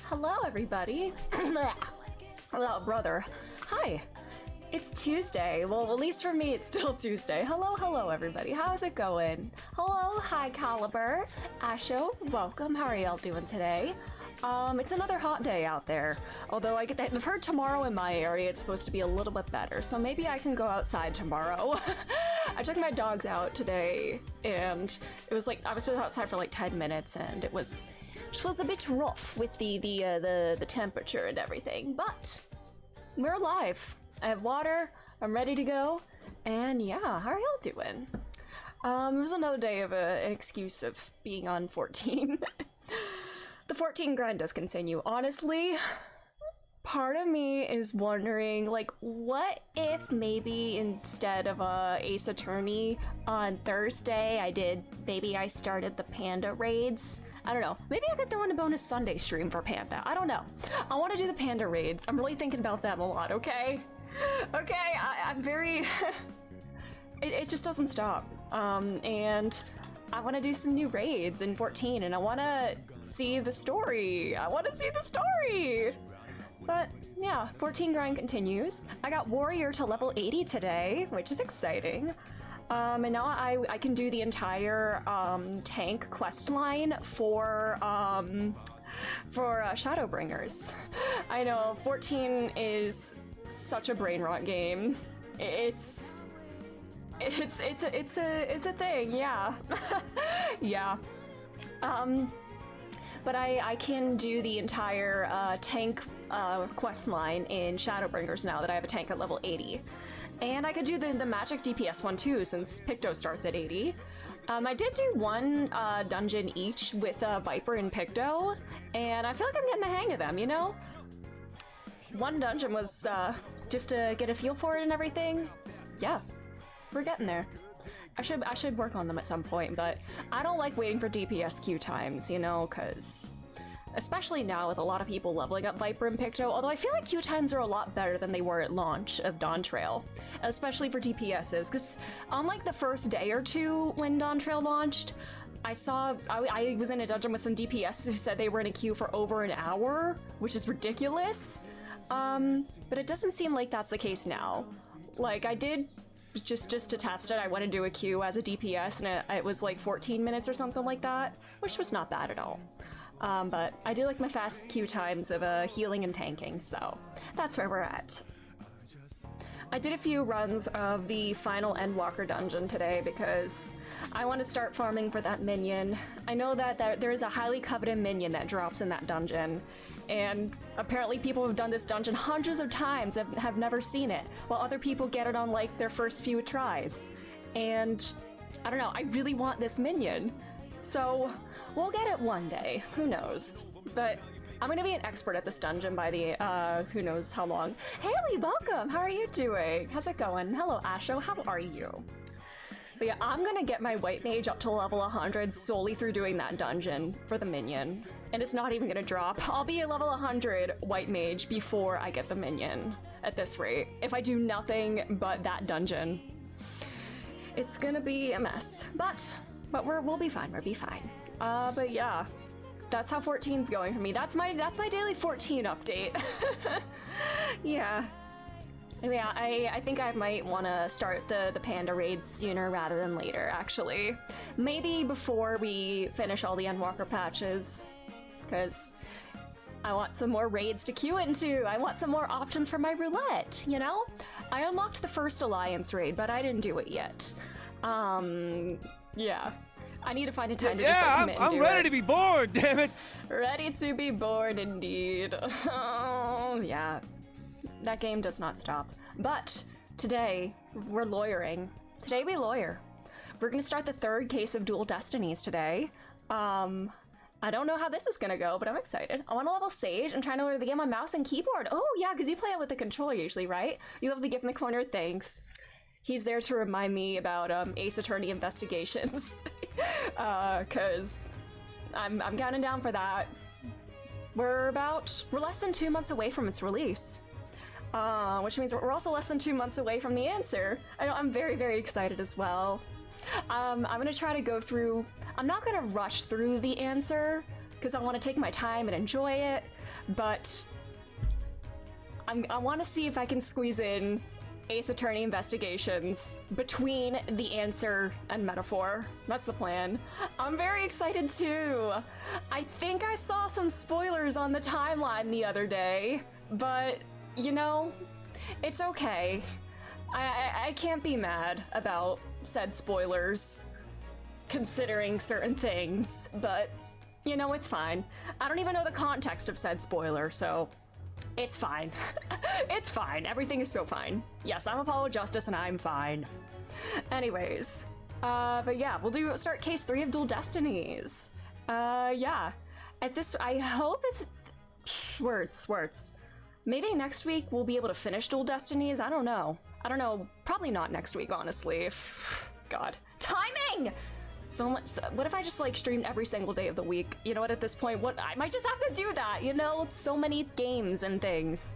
Hello, everybody. Hello, brother. Hi. It's Tuesday. Well, at least for me, it's still Tuesday. Hello, everybody. How's it going? Hello, hi, Caliber. Asho, welcome. How are y'all doing today? It's another hot day out there. Although I've heard tomorrow in my area it's supposed to be a little bit better, so maybe I can go outside tomorrow. I took my dogs out today, and it was like I was outside for like 10 minutes, and it was a bit rough with the temperature and everything. But we're alive. I have water. I'm ready to go. And yeah, how are y'all doing? It was another day of an excuse of being on 14. The 14 grind does continue. Honestly, part of me is wondering, like, what if maybe instead of Ace Attorney on Thursday, I started the Panda raids? I don't know. Maybe I could throw in a bonus Sunday stream for Panda. I don't know. I want to do the Panda raids. I'm really thinking about them a lot, okay? Okay, I'm very... it just doesn't stop. And I want to do some new raids in 14, and I want to see the story. But yeah, 14 grind continues. I got warrior to level 80 today, which is exciting. And now I can do the entire tank quest line for Shadowbringers. I know 14 is such a brain rot game. It's a thing, yeah. Yeah. But I can do the entire tank quest line in Shadowbringers now that I have a tank at level 80. And I could do the magic DPS one too, since Picto starts at 80. I did do one dungeon each with Viper and Picto, and I feel like I'm getting the hang of them, you know? One dungeon was just to get a feel for it and everything. Yeah, we're getting there. I should work on them at some point, but I don't like waiting for DPS queue times, you know, because especially now with a lot of people leveling up Viper and Picto, although I feel like queue times are a lot better than they were at launch of Dawn Trail, especially for DPSs, because on like the first day or two when Dawn Trail launched, I was in a dungeon with some DPSs who said they were in a queue for over an hour, which is ridiculous. But it doesn't seem like that's the case now. Like, I did, just to test it, I went into a queue as a DPS, and it was like 14 minutes or something like that, which was not bad at all. But I do like my fast queue times of healing and tanking, so that's where we're at. I did a few runs of the final Endwalker dungeon today because I want to start farming for that minion. I know that there is a highly coveted minion that drops in that dungeon, and apparently people who've done this dungeon hundreds of times have never seen it, while other people get it on like their first few tries. And I don't know, I really want this minion. So we'll get it one day, who knows? But I'm gonna be an expert at this dungeon by the, who knows how long. Haley, welcome! How are you doing? How's it going? Hello, Asho, how are you? But yeah, I'm gonna get my white mage up to level 100 solely through doing that dungeon for the minion. And it's not even gonna drop. I'll be a level 100 white mage before I get the minion at this rate. If I do nothing but that dungeon. It's gonna be a mess. But we'll be fine, we'll be fine. But yeah, that's how 14's going for me. That's my daily 14 update. Yeah. Yeah, I think I might want to start the panda raids sooner rather than later, actually. Maybe before we finish all the Endwalker patches, because I want some more raids to queue into. I want some more options for my roulette, you know? I unlocked the first Alliance raid, but I didn't do it yet. Yeah. I need to find a time to just like, commit and do it. I'm ready to be born, damn it! Ready to be born, indeed. Oh, yeah. That game does not stop. But today, we're lawyering. Today we lawyer. We're gonna start the third case of Dual Destinies today. I don't know how this is gonna go, but I'm excited. I want to level Sage and try to learn the game on mouse and keyboard. Oh yeah, because you play it with the controller usually, right? You have the gift in the corner, thanks. He's there to remind me about Ace Attorney investigations. Cause I'm counting down for that. We're less than 2 months away from its release. Which means we're also less than 2 months away from the answer. I'm very, very excited as well. I'm gonna try to go through, I'm not gonna rush through the answer, because I want to take my time and enjoy it, but I want to see if I can squeeze in Ace Attorney investigations between the answer and metaphor. That's the plan. I'm very excited too. I think I saw some spoilers on the timeline the other day, but you know, it's okay. I can't be mad about said spoilers, considering certain things, but you know, it's fine. I don't even know the context of said spoiler, so it's fine. It's fine. Everything is so fine. Yes, I'm Apollo Justice and I'm fine. Anyways, but yeah, we'll start case 3 of Dual Destinies. Yeah. At this, I hope it's words. Maybe next week we'll be able to finish Dual Destinies. I don't know. Probably not next week, honestly. God. Timing! So much. What if I just like streamed every single day of the week? You know what, at this point, I might just have to do that, you know? So many games and things.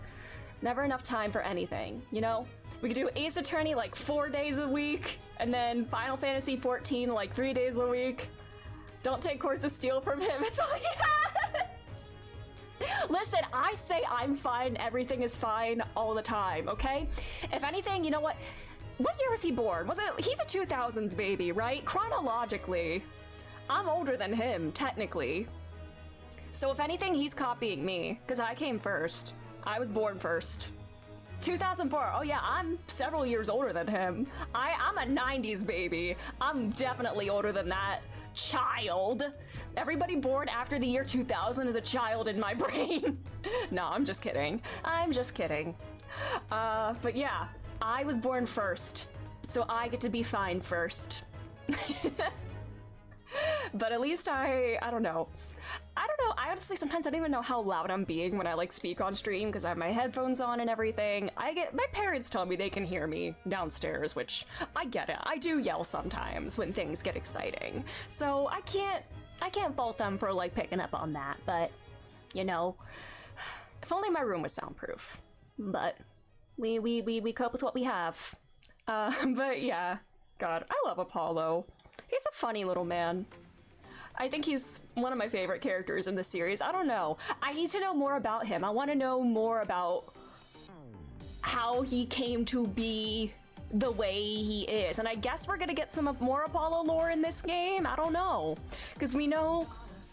Never enough time for anything, you know? We could do Ace Attorney like 4 days a week, and then Final Fantasy 14 like 3 days a week. Don't take Cords of Steel from him, it's all he has! Listen, I say I'm fine, everything is fine all the time, okay? If anything, you know what? What year was he born? He's a 2000s baby, right? Chronologically, I'm older than him, technically. So if anything, he's copying me, because I came first. I was born first. 2004, oh yeah, I'm several years older than him. I'm a 90s baby. I'm definitely older than that. Child. Everybody born after the year 2000 is a child in my brain. No, I'm just kidding. I'm just kidding. But yeah, I was born first, so I get to be fine first. But at least I don't know. I honestly sometimes I don't even know how loud I'm being when I like speak on stream because I have my headphones on and everything. My parents tell me they can hear me downstairs, which I get it. I do yell sometimes when things get exciting. So I can't fault them for like picking up on that, but you know, if only my room was soundproof. But we cope with what we have. But yeah, God, I love Apollo. He's a funny little man. I think he's one of my favorite characters in the series. I don't know. I need to know more about him. I want to know more about how he came to be the way he is. And I guess we're gonna get some more Apollo lore in this game. I don't know. Because we know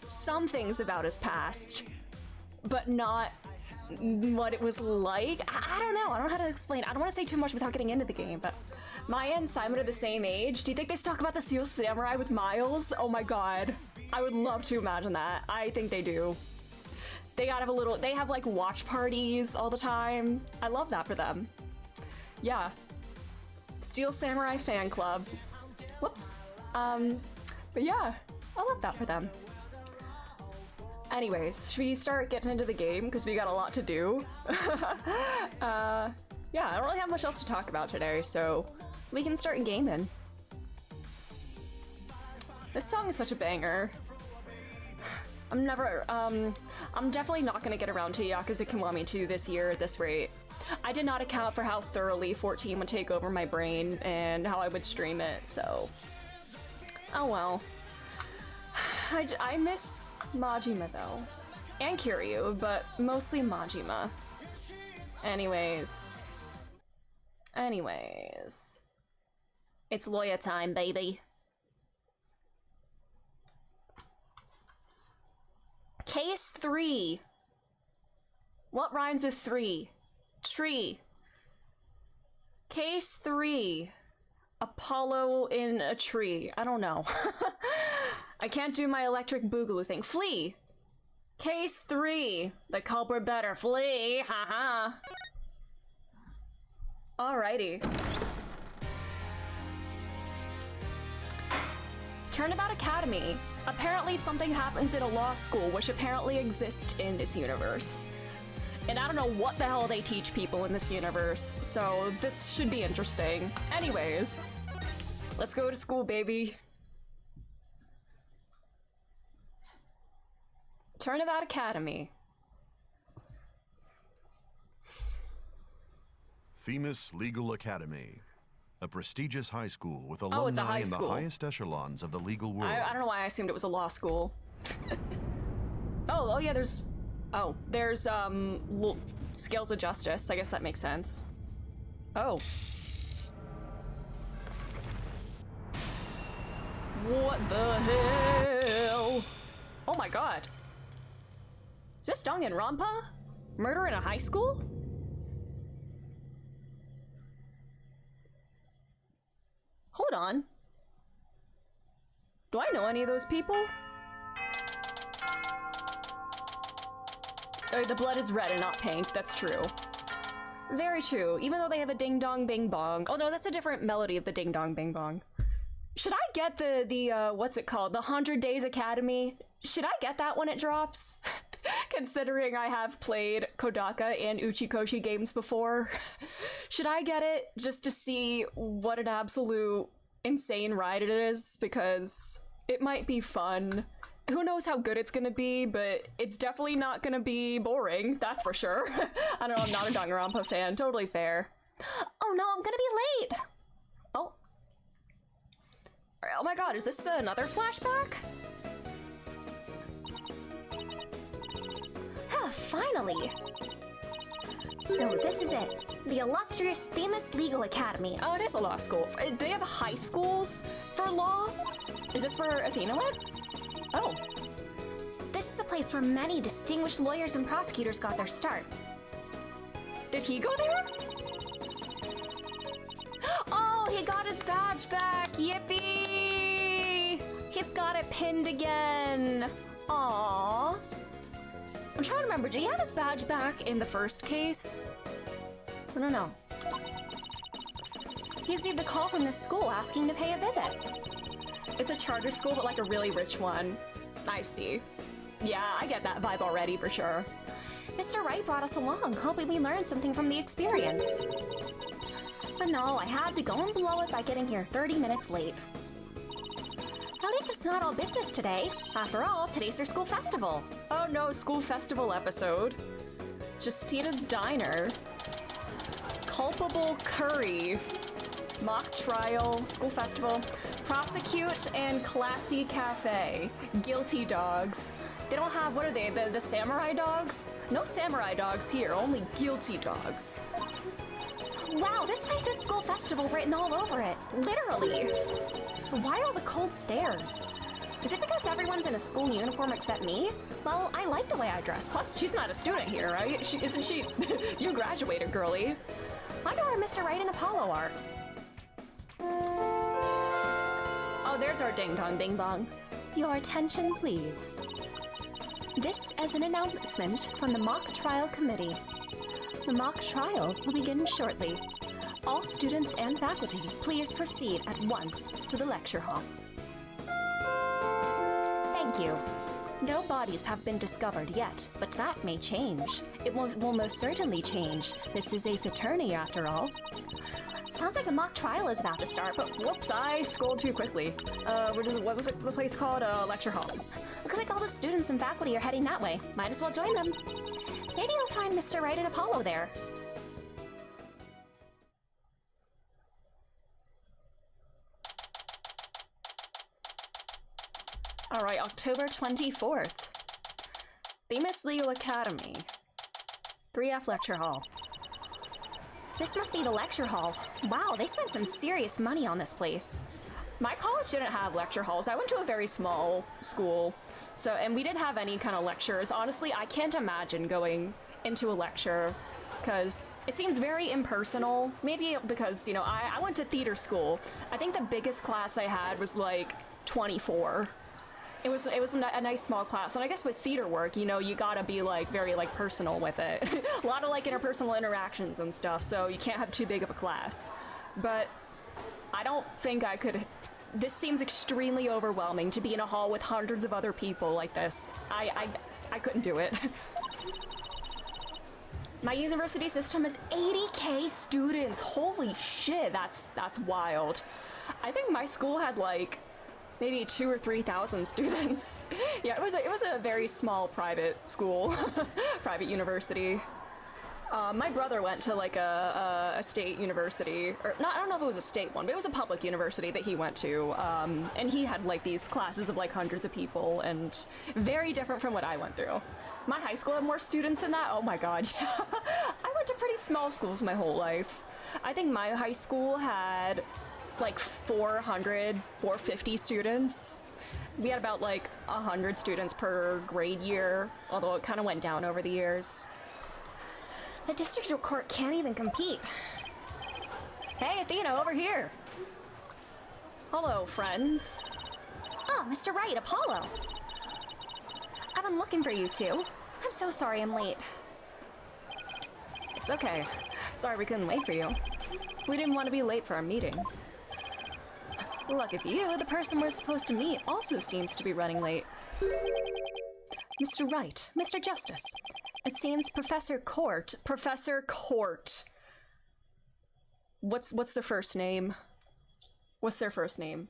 some things about his past, but not what it was like. I don't know. I don't know how to explain. I don't want to say too much without getting into the game, but Maya and Simon are the same age. Do you think they talk about the Seal Samurai with Miles? Oh my god. I would love to imagine that. I think they do. They gotta have they have like watch parties all the time. I love that for them. Yeah. Steel Samurai fan club. Whoops. But yeah, I love that for them. Anyways, should we start getting into the game? Because we got a lot to do. Yeah, I don't really have much else to talk about today, so we can start gaming. This song is such a banger. I'm definitely not gonna get around to Yakuza Kiwami 2 this year at this rate. I did not account for how thoroughly 14 would take over my brain and how I would stream it, so... Oh well. I miss Majima though. And Kiryu, but mostly Majima. Anyways. It's lawyer time, baby. Case 3. What rhymes with 3? Tree. Case 3. Apollo in a tree. I don't know. I can't do my electric boogaloo thing. Flee. Case 3. The culprit better flee. Haha. Alrighty. Turnabout Academy. Apparently something happens in a law school, which apparently exists in this universe. And I don't know what the hell they teach people in this universe, so this should be interesting. Anyways, let's go to school, baby. Turnabout Academy. Themis Legal Academy. A prestigious high school with alumni in the highest echelons of the legal world. I don't know why I assumed it was a law school. Oh yeah, there's Scales of Justice. I guess that makes sense. Oh. What the hell? Oh my god. Is this Danganronpa? Murder in a high school? Hold on. Do I know any of those people? Oh, the blood is red and not pink. That's true. Very true. Even though they have a ding dong bing bong. Oh no, that's a different melody of the ding dong bing bong. Should I get the what's it called? The 100 Days Academy? Should I get that when it drops? Considering I have played Kodaka and Uchikoshi games before. Should I get it just to see what an absolute insane ride it is? Because it might be fun. Who knows how good it's gonna be, but it's definitely not gonna be boring, that's for sure. I don't know, I'm not a Danganronpa fan, totally fair. Oh no, I'm gonna be late! Oh. Oh my god, is this another flashback? Ah, finally! So this is it. The illustrious Themis Legal Academy. Oh, it is a law school. Do they have high schools for law? Is this where Athena went? Oh. This is the place where many distinguished lawyers and prosecutors got their start. Did he go there? Oh, he got his badge back! Yippee! He's got it pinned again! Aww. I'm trying to remember, did he have his badge back in the first case? I don't know. He received a call from the school asking to pay a visit. It's a charter school, but like a really rich one. I see. Yeah, I get that vibe already for sure. Mr. Wright brought us along, hoping we learned something from the experience. But no, I had to go and blow it by getting here 30 minutes late. At least it's not all business today. After all, today's their school festival. Oh no, school festival episode. Justina's Diner. Culpable Curry. Mock trial, school festival. Prosecute and Classy Cafe. Guilty dogs. They don't have, what are they, the samurai dogs? No samurai dogs here, only guilty dogs. Wow, this place has school festival written all over it. Literally. Why all the cold stares? Is it because everyone's in a school uniform except me? Well, I like the way I dress. Plus, she's not a student here, right? Isn't she? You graduated, girly. Wonder where Mr. Wright and Apollo are. Oh, there's our ding-dong bing-bong. Your attention, please. This is an announcement from the Mock Trial Committee. The mock trial will begin shortly. All students and faculty, please proceed at once to the lecture hall. Thank you. No bodies have been discovered yet, but that may change. It will most certainly change. This is Ace Attorney, after all. Sounds like a mock trial is about to start, but whoops, I scrolled too quickly. What was the place called? Lecture hall. Looks like all the students and faculty are heading that way. Might as well join them. Maybe I'll find Mr. Wright and Apollo there. Alright, October 24th. Themis Legal Academy. 3F Lecture Hall. This must be the lecture hall. Wow, they spent some serious money on this place. My college didn't have lecture halls. I went to a very small school. And we didn't have any kind of lectures. Honestly, I can't imagine going into a lecture because it seems very impersonal. Maybe because, you know, I went to theater school. I think the biggest class I had was like 24. It was a nice small class, and I guess with theater work, you know, you gotta be like very like personal with it. A lot of like interpersonal interactions and stuff, so you can't have too big of a class. But I don't think I could. This seems extremely overwhelming to be in a hall with hundreds of other people like this. I couldn't do it. My university system is 80K students. Holy shit, that's wild. I think my school had like maybe 2,000 or 3,000 students. Yeah, it was a very small private school, private university. My brother went to like a state university, or not, I don't know if it was a state one, but it was a public university that he went to. And he had like these classes of like hundreds of people, and very different from what I went through. My high school had more students than that. Oh my god, yeah. I went to pretty small schools my whole life. I think my high school had like 450 students. We had about like 100 students per grade year, although it kind of went down over the years. The district court can't even compete. Hey, Athena, over here. Hello, friends. Oh, Mr. Wright, Apollo. I've been looking for you two. I'm so sorry I'm late. It's okay. Sorry we couldn't wait for you. We didn't want to be late for our meeting. Look at you, the person we're supposed to meet also seems to be running late. Mr. Wright, Mr. Justice. It seems Professor Court. What's their first name? What's their first name?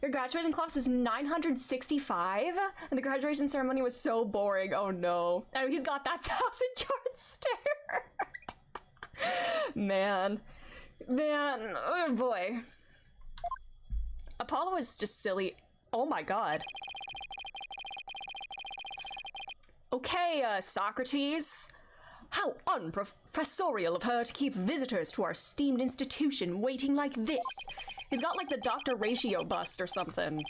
Your graduating class is 965? And the graduation ceremony was so boring. Oh no. Oh, he's got that 1,000-yard stare. Man. Man, oh boy. Apollo is just silly. Oh my god. Okay, Socrates. How unprofessorial of her to keep visitors to our esteemed institution waiting like this. He's got like the Dr. Ratio bust or something.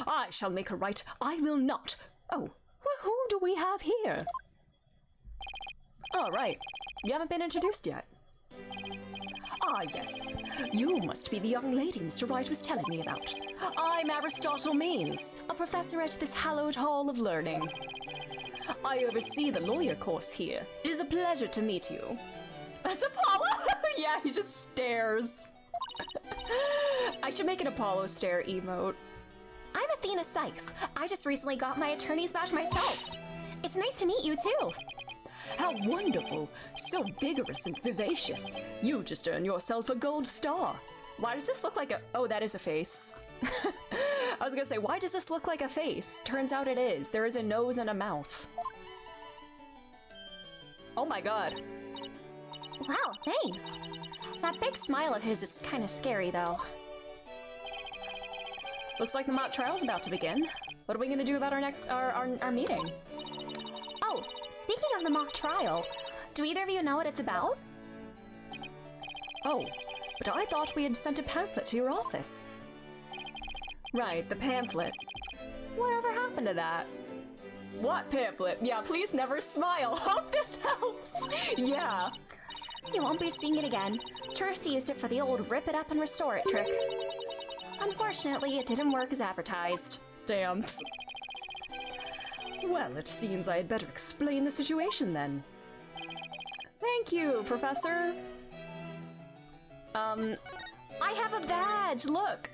I shall make her right. I will not. Oh, well, who do we have here? All right. You haven't been introduced yet. Ah, yes. You must be the young lady Mr. Wright was telling me about. I'm Aristotle Means, a professor at this hallowed hall of learning. I oversee the lawyer course here. It is a pleasure to meet you. That's Apollo? Yeah, he just stares. I should make an Apollo stare emote. I'm Athena Sykes. I just recently got my attorney's badge myself. It's nice to meet you too. How wonderful. So vigorous and vivacious. You just earned yourself a gold star. Why does this look like a... Oh, that is a face. I was gonna say, why does this look like a face? Turns out it is. There is a nose and a mouth. Oh my god. Wow, thanks. That big smile of his is kind of scary, though. Looks like the mock trial's about to begin. What are we gonna do about our meeting? Oh, speaking of the mock trial, do either of you know what it's about? Oh, but I thought we had sent a pamphlet to your office. Right, the pamphlet. Whatever happened to that? What pamphlet? Yeah, please never smile. Hope this helps. Yeah. You won't be seeing it again. Tourists used it for the old rip it up and restore it trick. Unfortunately, it didn't work as advertised. Damn. Well, it seems I had better explain the situation then. Thank you, Professor. I have a badge, look!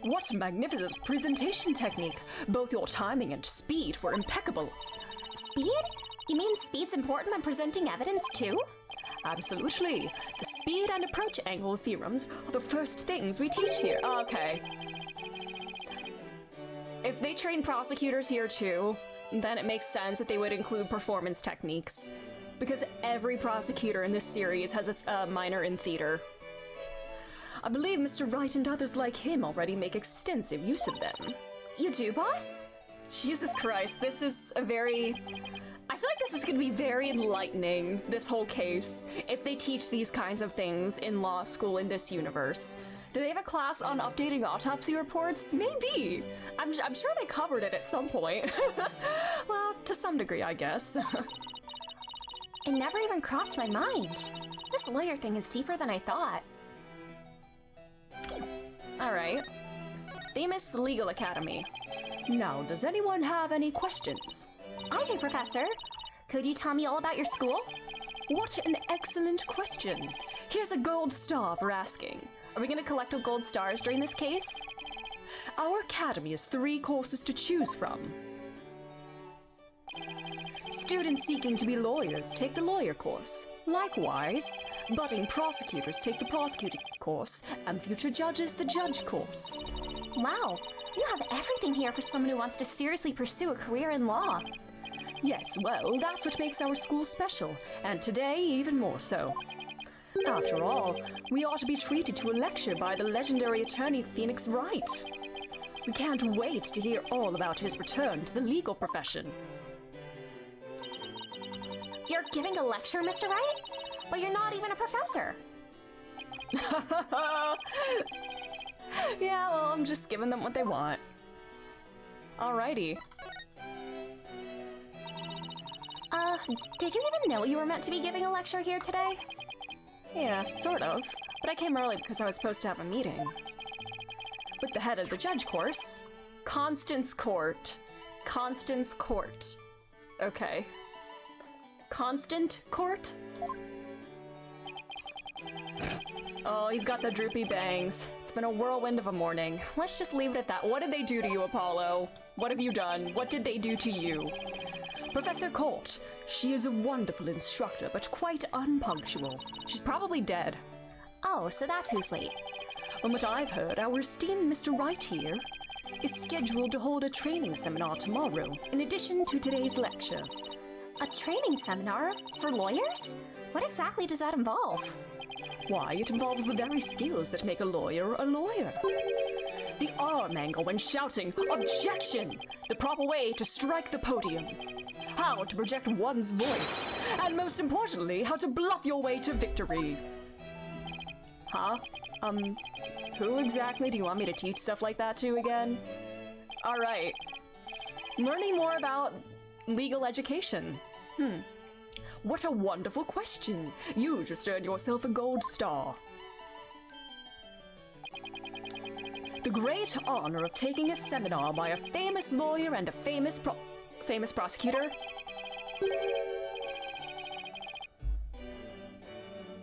What a magnificent presentation technique! Both your timing and speed were impeccable. Speed? You mean speed's important when presenting evidence too? Absolutely. The speed and approach angle theorems are the first things we teach here. Okay. If they train prosecutors here too, then it makes sense that they would include performance techniques. Because every prosecutor in this series has a minor in theater. I believe Mr. Wright and others like him already make extensive use of them. You do, boss? Jesus Christ, this is a very... I feel like this is going to be very enlightening, this whole case, if they teach these kinds of things in law school in this universe. Do they have a class on updating autopsy reports? Maybe! I'm sure they covered it at some point. Well, to some degree, I guess. It never even crossed my mind. This lawyer thing is deeper than I thought. Alright. Themis Legal Academy. Now, does anyone have any questions? I do, Professor. Could you tell me all about your school? What an excellent question. Here's a gold star for asking. Are we gonna collect gold stars during this case? Our academy has 3 courses to choose from. Students seeking to be lawyers take the lawyer course. Likewise, budding prosecutors take the prosecuting course, and future judges the judge course. Wow, you have everything here for someone who wants to seriously pursue a career in law. Yes, well, that's what makes our school special, and today even more so. After all, we ought to be treated to a lecture by the legendary attorney Phoenix Wright. We can't wait to hear all about his return to the legal profession. You're giving a lecture, Mr. Wright? But you're not even a professor. Yeah, well, I'm just giving them what they want. Alrighty. Did you even know you were meant to be giving a lecture here today? Yeah, sort of. But I came early because I was supposed to have a meeting. With the head of the judge course. Constance Court. Constance Court. Okay. Constant Court? Oh, he's got the droopy bangs. It's been a whirlwind of a morning. Let's just leave it at that. What did they do to you, Apollo? What have you done? What did they do to you? Professor Colt. She is a wonderful instructor, but quite unpunctual. She's probably dead. Oh, so that's who's late. From what I've heard, our esteemed Mr. Wright here is scheduled to hold a training seminar tomorrow, in addition to today's lecture. A training seminar? For lawyers? What exactly does that involve? Why, it involves the very skills that make a lawyer a lawyer. The arm angle when shouting, "Objection!" The proper way to strike the podium. How to project one's voice. And most importantly, how to bluff your way to victory. Huh? Who exactly do you want me to teach stuff like that to again? Alright. Learning more about legal education. What a wonderful question. You just earned yourself a gold star. The great honor of taking a seminar by a famous lawyer and a famous prosecutor.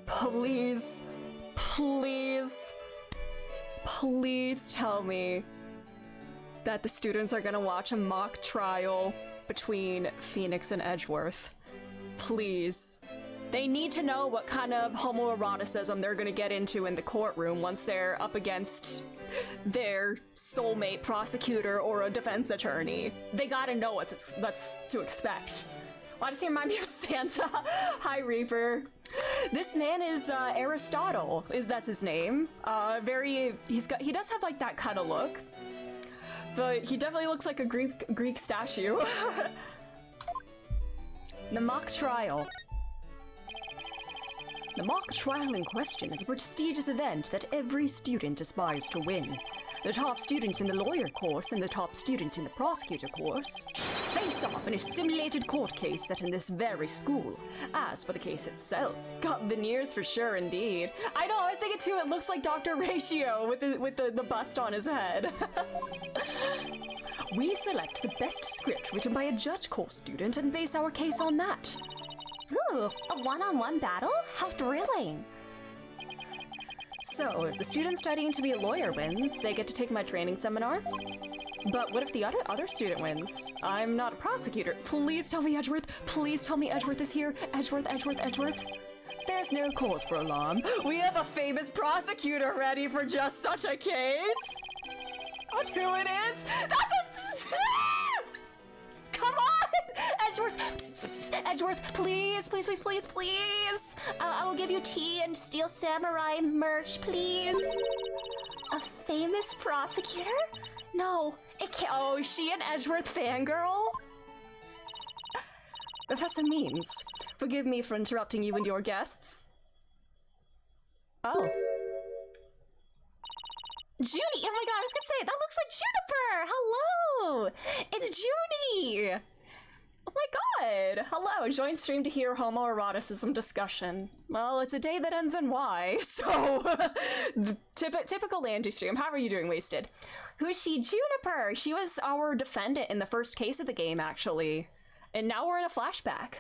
Please, please, please tell me that the students are gonna watch a mock trial between Phoenix and Edgeworth. Please. They need to know what kind of homoeroticism they're gonna get into in the courtroom once they're up against their soulmate prosecutor or a defense attorney. They gotta know what's to expect. Why does he remind me of Santa? Hi, Reaper. This man is Aristotle. That's his name. He does have like that kind of look, but he definitely looks like a Greek statue. The mock trial. The mock trial in question is a prestigious event that every student aspires to win. The top student in the lawyer course and the top student in the prosecutor course face off in a simulated court case set in this very school. As for the case itself, got veneers for sure indeed. I know, I was thinking too, it looks like Dr. Ratio with the bust on his head. We select the best script written by a judge course student and base our case on that. Ooh, a one-on-one battle? How thrilling! So, if the student studying to be a lawyer wins, they get to take my training seminar. But what if the other student wins? I'm not a prosecutor. Please tell me Edgeworth. Please tell me Edgeworth is here. Edgeworth, Edgeworth, Edgeworth. There's no cause for alarm. We have a famous prosecutor ready for just such a case. But who it is? That's a... Come on! Edgeworth! Edgeworth, please, please, please, please, please! I will give you tea and Steel Samurai merch, please. A famous prosecutor? No, it can't. Oh, is she an Edgeworth fangirl? Professor Means, forgive me for interrupting you and your guests. Oh. Judy! Oh my god, I was gonna say, that looks like Juniper! Hello! It's Judy! Oh my god! Hello, join stream to hear homoeroticism discussion. Well, it's a day that ends in Y, so... typical Andy stream. How are you doing, Wasted? Who's she? Juniper! She was our defendant in the first case of the game, actually. And now we're in a flashback.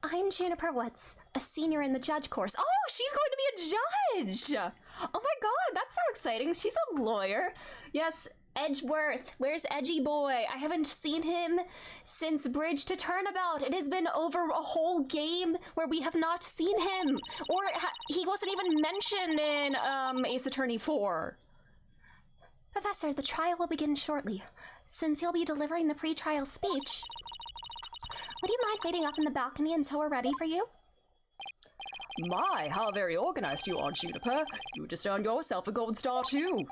I'm Juniper Woods, a senior in the judge course. Oh, she's going to be a judge! Oh my god, that's so exciting. She's a lawyer. Yes, Edgeworth. Where's Edgy Boy? I haven't seen him since Bridge to Turnabout. It has been over a whole game where we have not seen him. Or he wasn't even mentioned in Ace Attorney 4. Professor, the trial will begin shortly. Since you'll be delivering the pre-trial speech, would you mind waiting up in the balcony until we're ready for you? My, how very organized you are, Juniper. You just earned yourself a gold star, too.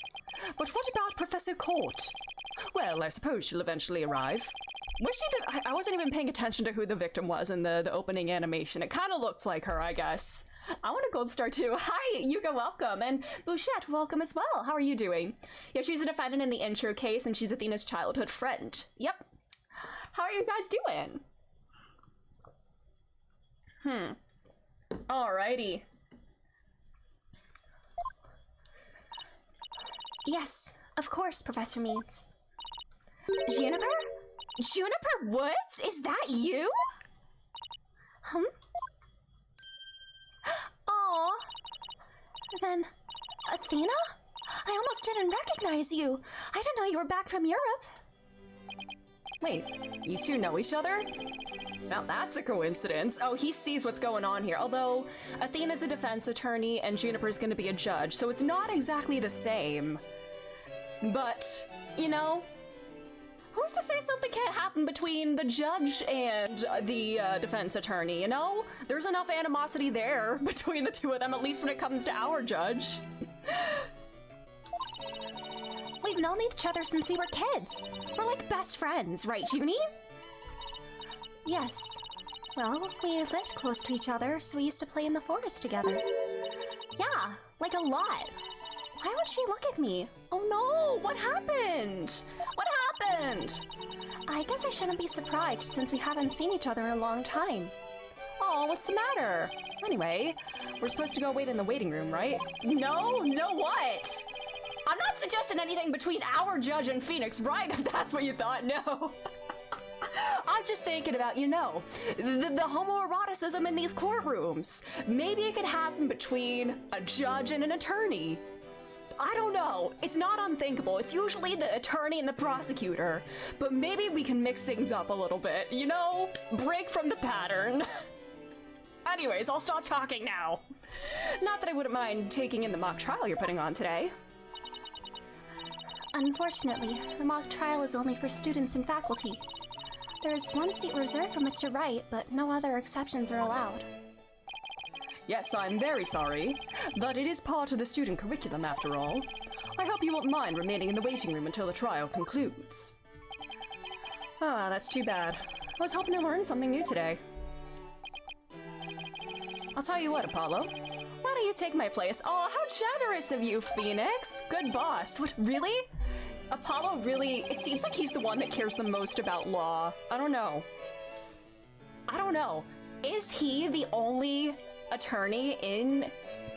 But what about Professor Court? Well, I suppose she'll eventually arrive. Was she I wasn't even paying attention to who the victim was in the opening animation. It kind of looks like her, I guess. I want a gold star, too. Hi, Yuga, welcome. And Bouchette, welcome as well. How are you doing? Yeah, she's a defendant in the intro case, and she's Athena's childhood friend. Yep. How are you guys doing? Alrighty. Yes, of course, Professor Means. Juniper? Juniper Woods? Is that you? Aw. Then, Athena? I almost didn't recognize you. I didn't know you were back from Europe. Wait, you two know each other? Now that's a coincidence. Oh, he sees what's going on here. Although, Athena's a defense attorney and Juniper's gonna be a judge, so it's not exactly the same. But, you know, who's to say something something can't happen between the judge and the defense attorney, you know? There's enough animosity there between the two of them, at least when it comes to our judge. We've known each other since we were kids. We're like best friends, right, Junie? Yes. Well, we lived close to each other, so we used to play in the forest together. Yeah, like a lot. Why would she look at me? Oh no, what happened? What happened? I guess I shouldn't be surprised since we haven't seen each other in a long time. Oh, what's the matter? Anyway, we're supposed to go wait in the waiting room, right? No what? I'm not suggesting anything between our judge and Phoenix, right? If that's what you thought, no. I'm just thinking about, you know, the homoeroticism in these courtrooms. Maybe it could happen between a judge and an attorney. I don't know. It's not unthinkable. It's usually the attorney and the prosecutor. But maybe we can mix things up a little bit, you know? Break from the pattern. Anyways, I'll stop talking now. Not that I wouldn't mind taking in the mock trial you're putting on today. Unfortunately, the mock trial is only for students and faculty. There's one seat reserved for Mr. Wright, but no other exceptions are allowed. Yes, I'm very sorry, but it is part of the student curriculum after all. I hope you won't mind remaining in the waiting room until the trial concludes. Ah, that's too bad. I was hoping to learn something new today. I'll tell you what, Apollo. Why don't you take my place? Oh, how generous of you, Phoenix! Good boss. What, really? Apollo really... It seems like he's the one that cares the most about law. I don't know. Is he the only attorney in...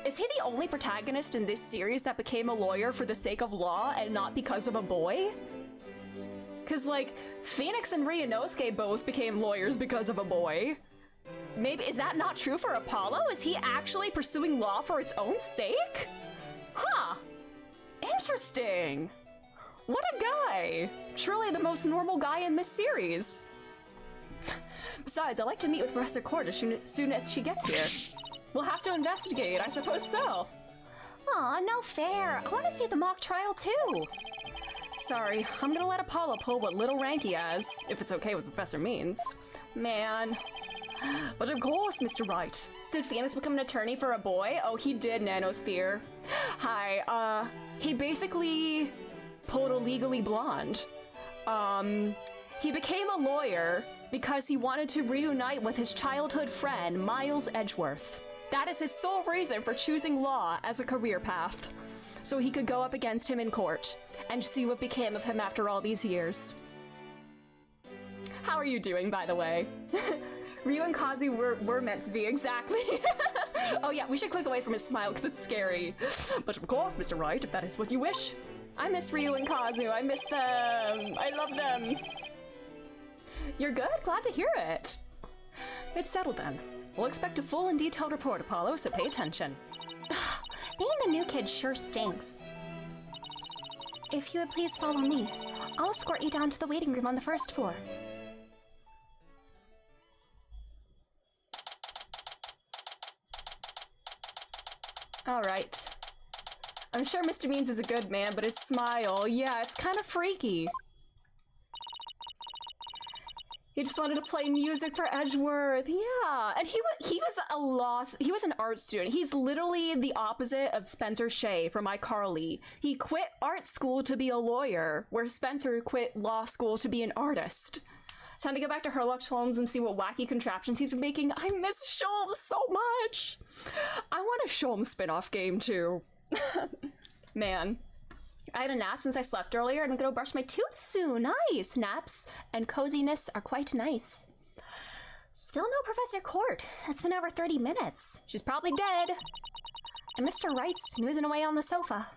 Is he the only protagonist in this series that became a lawyer for the sake of law and not because of a boy? Because, like, Phoenix and Ryunosuke both became lawyers because of a boy. Maybe, is that not true for Apollo? Is he actually pursuing law for its own sake? Huh. Interesting. What a guy. Truly the most normal guy in this series. Besides, I'd like to meet with Professor Court as soon as she gets here. We'll have to investigate, I suppose so. Aw, no fair. I want to see the mock trial too. Sorry, I'm gonna let Apollo pull what little rank he has, if it's okay with Professor Means. Man. But of course, Mr. Wright. Did Phoenix become an attorney for a boy? Oh, he did, Nanosphere. Hi, he basically pulled a Legally Blonde. He became a lawyer because he wanted to reunite with his childhood friend, Miles Edgeworth. That is his sole reason for choosing law as a career path. So he could go up against him in court and see what became of him after all these years. How are you doing, by the way? Ryu and Kazu were meant to be, exactly. Oh yeah, we should click away from his smile because it's scary. But of course, Mr. Wright, if that is what you wish. I miss Ryu and Kazu, I miss them. I love them. You're good? Glad to hear it. It's settled then. We'll expect a full and detailed report, Apollo, so pay attention. Being the new kid sure stinks. If you would please follow me, I'll escort you down to the waiting room on the first floor. Alright. I'm sure Mr. Means is a good man, but his smile, yeah, it's kind of freaky. He just wanted to play music for Edgeworth, yeah. And he was an art student. He's literally the opposite of Spencer Shea from iCarly. He quit art school to be a lawyer, where Spencer quit law school to be an artist. Time to go back to Sherlock Holmes and see what wacky contraptions he's been making. I miss Sholmes so much. I want a Sholmes spin-off game too. Man. I had a nap since I slept earlier and I'm gonna brush my tooth soon. Nice! Naps and coziness are quite nice. Still no Professor Court. It's been over 30 minutes. She's probably dead. And Mr. Wright's snoozing away on the sofa.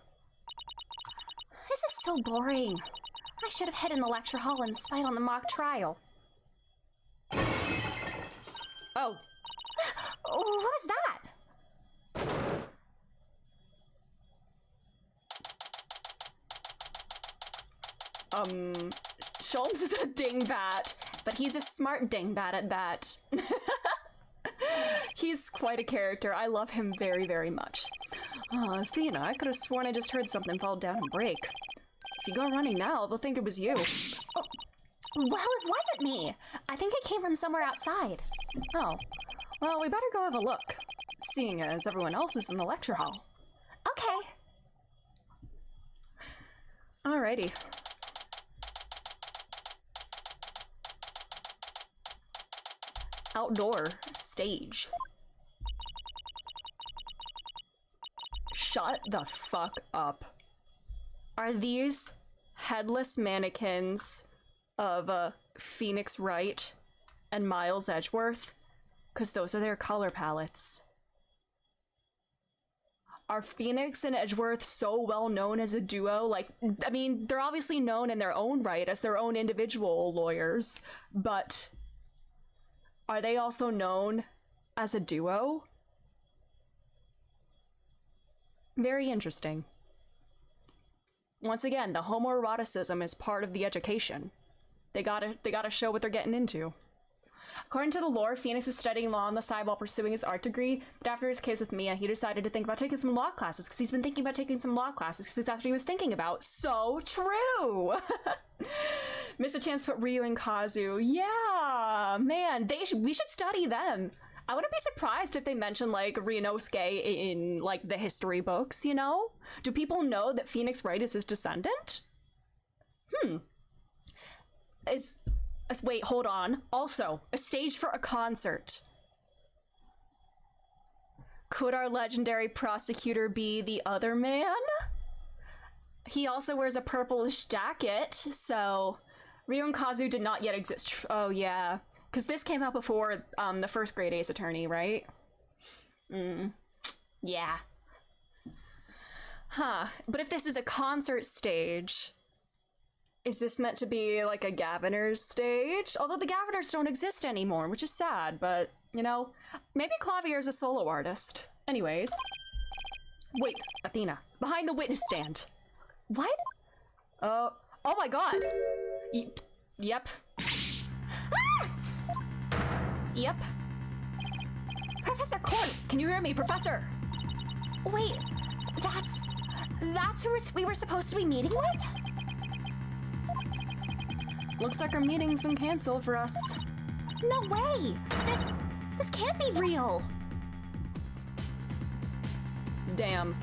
This is so boring. I should have hid in the lecture hall and spied on the mock trial. Oh. What was that? Sholmes is a dingbat, but he's a smart dingbat at that. He's quite a character. I love him very, very much. Athena, I could have sworn I just heard something fall down and break. If you go running now, they'll think it was you. Oh, Well, it wasn't me. I think it came from somewhere outside. Oh. Well, we better go have a look, seeing as everyone else is in the lecture hall. Okay. Alrighty. Outdoor stage. Shut the fuck up. Are these headless mannequins of Phoenix Wright and Miles Edgeworth? Because those are their color palettes. Are Phoenix and Edgeworth so well known as a duo? Like, I mean, they're obviously known in their own right as their own individual lawyers, but are they also known as a duo? Very interesting. Once again, the homoeroticism is part of the education. They gotta show what they're getting into. According to the lore, Phoenix was studying law on the side while pursuing his art degree, but after his case with Mia, he decided to think about taking some law classes, because he's been thinking about taking some law classes, because that's what he was thinking about. So true! Missed a chance to put Ryu and Kazu. Yeah, man, we should study them. I wouldn't be surprised if they mention, like, Ryunosuke in, like, the history books, you know? Do people know that Phoenix Wright is his descendant? Wait, hold on. Also, a stage for a concert. Could our legendary prosecutor be the other man? He also wears a purplish jacket, so Ryu and Kazu did not yet exist. Oh, yeah. Because this came out before the first grade Ace Attorney, right? Yeah. Huh. But if this is a concert stage, is this meant to be like a Gaviner's stage? Although the Gaviners don't exist anymore, which is sad, but, you know, maybe Clavier's a solo artist. Anyways. Wait, Athena. Behind the witness stand. What? Oh my god! Yep. Ah! Yep. Professor Korn! Can you hear me, Professor? Wait, that's who we were supposed to be meeting with? Looks like our meeting's been canceled for us. No way! This can't be real! Damn.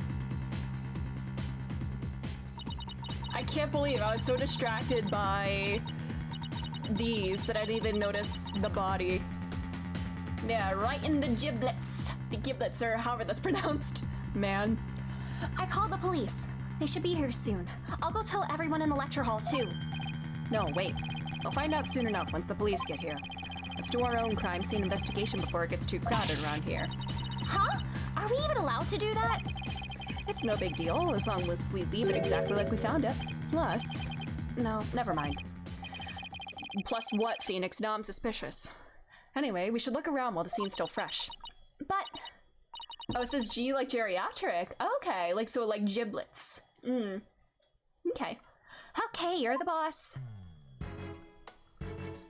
I can't believe I was so distracted by these that I didn't even notice the body. Yeah, right in the giblets. The giblets, or however that's pronounced. Man. I called the police. They should be here soon. I'll go tell everyone in the lecture hall, too. No, wait. I'll find out soon enough once the police get here. Let's do our own crime scene investigation before it gets too crowded around here. Huh? Are we even allowed to do that? It's no big deal, as long as we leave it exactly like we found it. Plus... No, never mind. Plus what, Phoenix? Now I'm suspicious. Anyway, we should look around while the scene's still fresh. But... Oh, it says G like geriatric. Okay, like, so like giblets. Okay. Okay, you're the boss.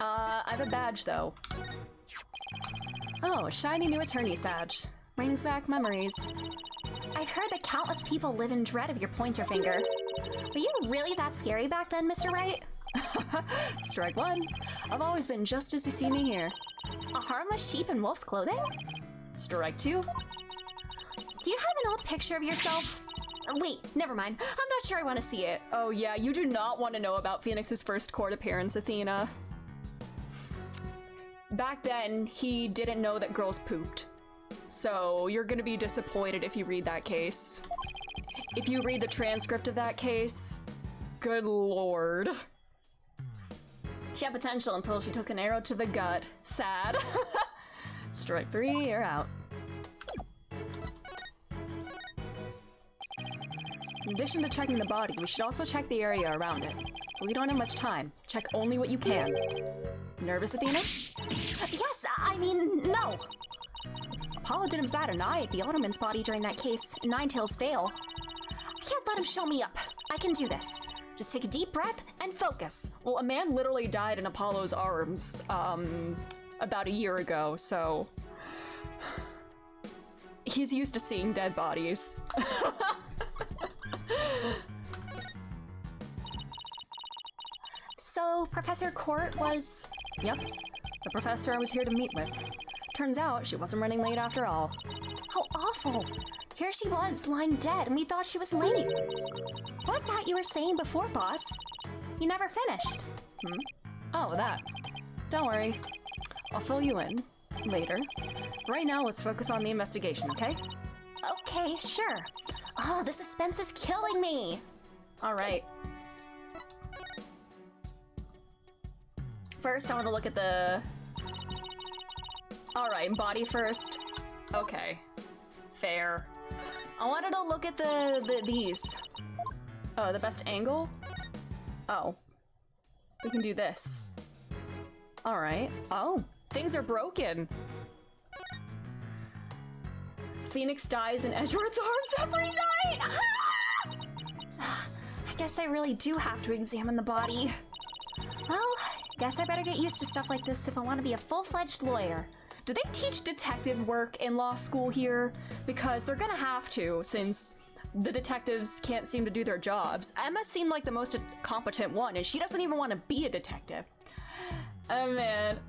I have a badge, though. Oh, a shiny new attorney's badge. Brings back memories. I've heard that countless people live in dread of your pointer finger. Were you really that scary back then, Mr. Wright? Strike one. I've always been just as you see me here. A harmless sheep in wolf's clothing? Strike two. Do you have an old picture of yourself? Wait, never mind. I'm not sure I want to see it. Oh yeah, you do not want to know about Phoenix's first court appearance, Athena. Back then, he didn't know that girls pooped. So you're gonna be disappointed if you read that case. If you read the transcript of that case, good lord. She had potential until she took an arrow to the gut. Sad. Strike three, you're out. In addition to checking the body, we should also check the area around it. But we don't have much time. Check only what you can. Nervous, Athena? Yes, I mean, no. Apollo didn't bat an eye at the Ottoman's body during that case. Ninetales fail. I can't let him show me up. I can do this. Just take a deep breath and focus. Well, a man literally died in Apollo's arms, about a year ago, so... He's used to seeing dead bodies. So, So, Professor Court was... Yep, the professor I was here to meet with. Turns out she wasn't running late after all. How awful. Here she was, lying dead, and we thought she was late. What was that you were saying before, boss? You never finished. Oh, that. Don't worry. I'll fill you in later. Right now, let's focus on the investigation, okay? Okay, sure. Oh, the suspense is killing me. All right. First, I want to look at the... All right, body first. Okay. Fair. I wanted to look at these. Oh, the best angle? Oh. We can do this. All right. Oh, things are broken. Phoenix dies in Edgeworth's arms every night! I guess I really do have to examine the body. Well, guess I better get used to stuff like this if I want to be a full-fledged lawyer. Do they teach detective work in law school here? Because they're gonna have to, since the detectives can't seem to do their jobs. Emma seemed like the most competent one, and she doesn't even want to be a detective. Oh man.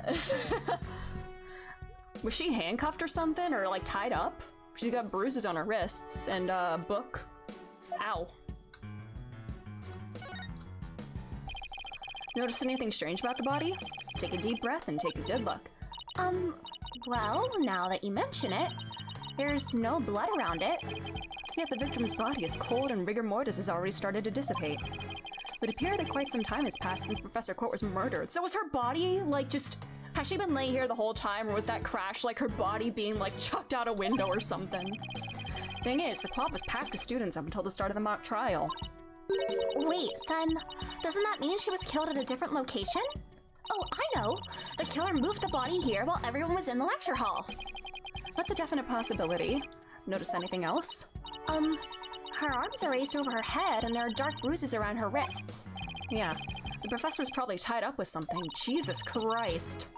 Was she handcuffed or something, or like tied up? She's got bruises on her wrists and a book. Ow. Notice anything strange about the body? Take a deep breath and take a good look. Well, now that you mention it, there's no blood around it. Yet the victim's body is cold and rigor mortis has already started to dissipate. It would appear that quite some time has passed since Professor Court was murdered. So was her body, like, just... Has she been laying here the whole time, or was that crash like her body being, like, chucked out a window or something? Thing is, the quad was packed with students up until the start of the mock trial. Wait, then, doesn't that mean she was killed at a different location? Oh, I know! The killer moved the body here while everyone was in the lecture hall. That's a definite possibility. Notice anything else? Her arms are raised over her head and there are dark bruises around her wrists. Yeah, the professor's probably tied up with something. Jesus Christ.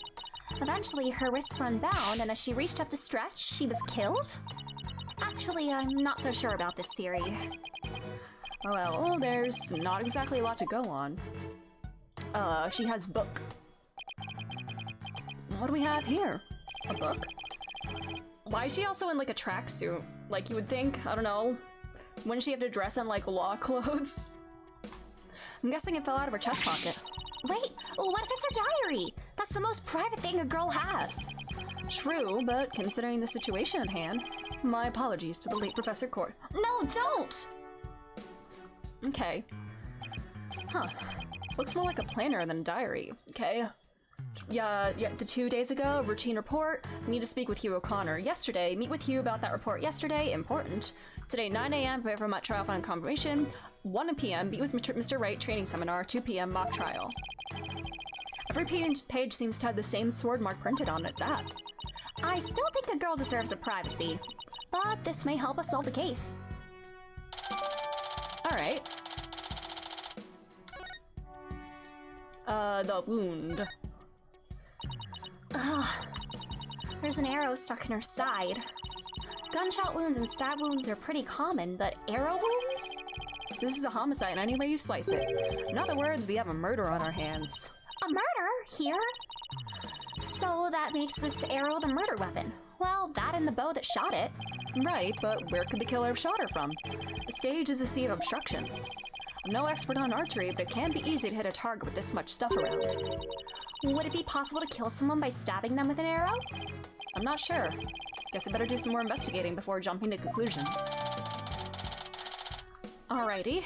Eventually, her wrists were unbound, and as she reached up to stretch, she was killed? Actually, I'm not so sure about this theory. Well, there's not exactly a lot to go on. She has book. What do we have here? A book? Why is she also in, like, a tracksuit? Like, you would think, I don't know, wouldn't she have to dress in, like, law clothes? I'm guessing it fell out of her chest pocket. Wait, what if it's her diary? That's the most private thing a girl has. True, but considering the situation at hand, my apologies to the late Professor Court. No, don't! Okay. Huh. Looks more like a planner than a diary. Okay. Yeah, the 2 days ago, routine report. Need to speak with Hugh O'Connor. Yesterday, meet with Hugh about that report yesterday. Important. Today, 9 a.m., prepare for mock trial on confirmation. 1 p.m., meet with Mr. Wright, training seminar. 2 p.m., mock trial. Every page seems to have the same sword mark printed on it. That. I still think the girl deserves her privacy, but this may help us solve the case. Alright. The wound. Ugh. There's an arrow stuck in her side. Gunshot wounds and stab wounds are pretty common, but arrow wounds? This is a homicide in any way you slice it. In other words, we have a murder on our hands. A murder? Here? So that makes this arrow the murder weapon. Well, that and the bow that shot it. Right, but where could the killer have shot her from? The stage is a sea of obstructions. I'm no expert on archery, but it can be easy to hit a target with this much stuff around. Would it be possible to kill someone by stabbing them with an arrow? I'm not sure. Guess I better do some more investigating before jumping to conclusions. Alrighty.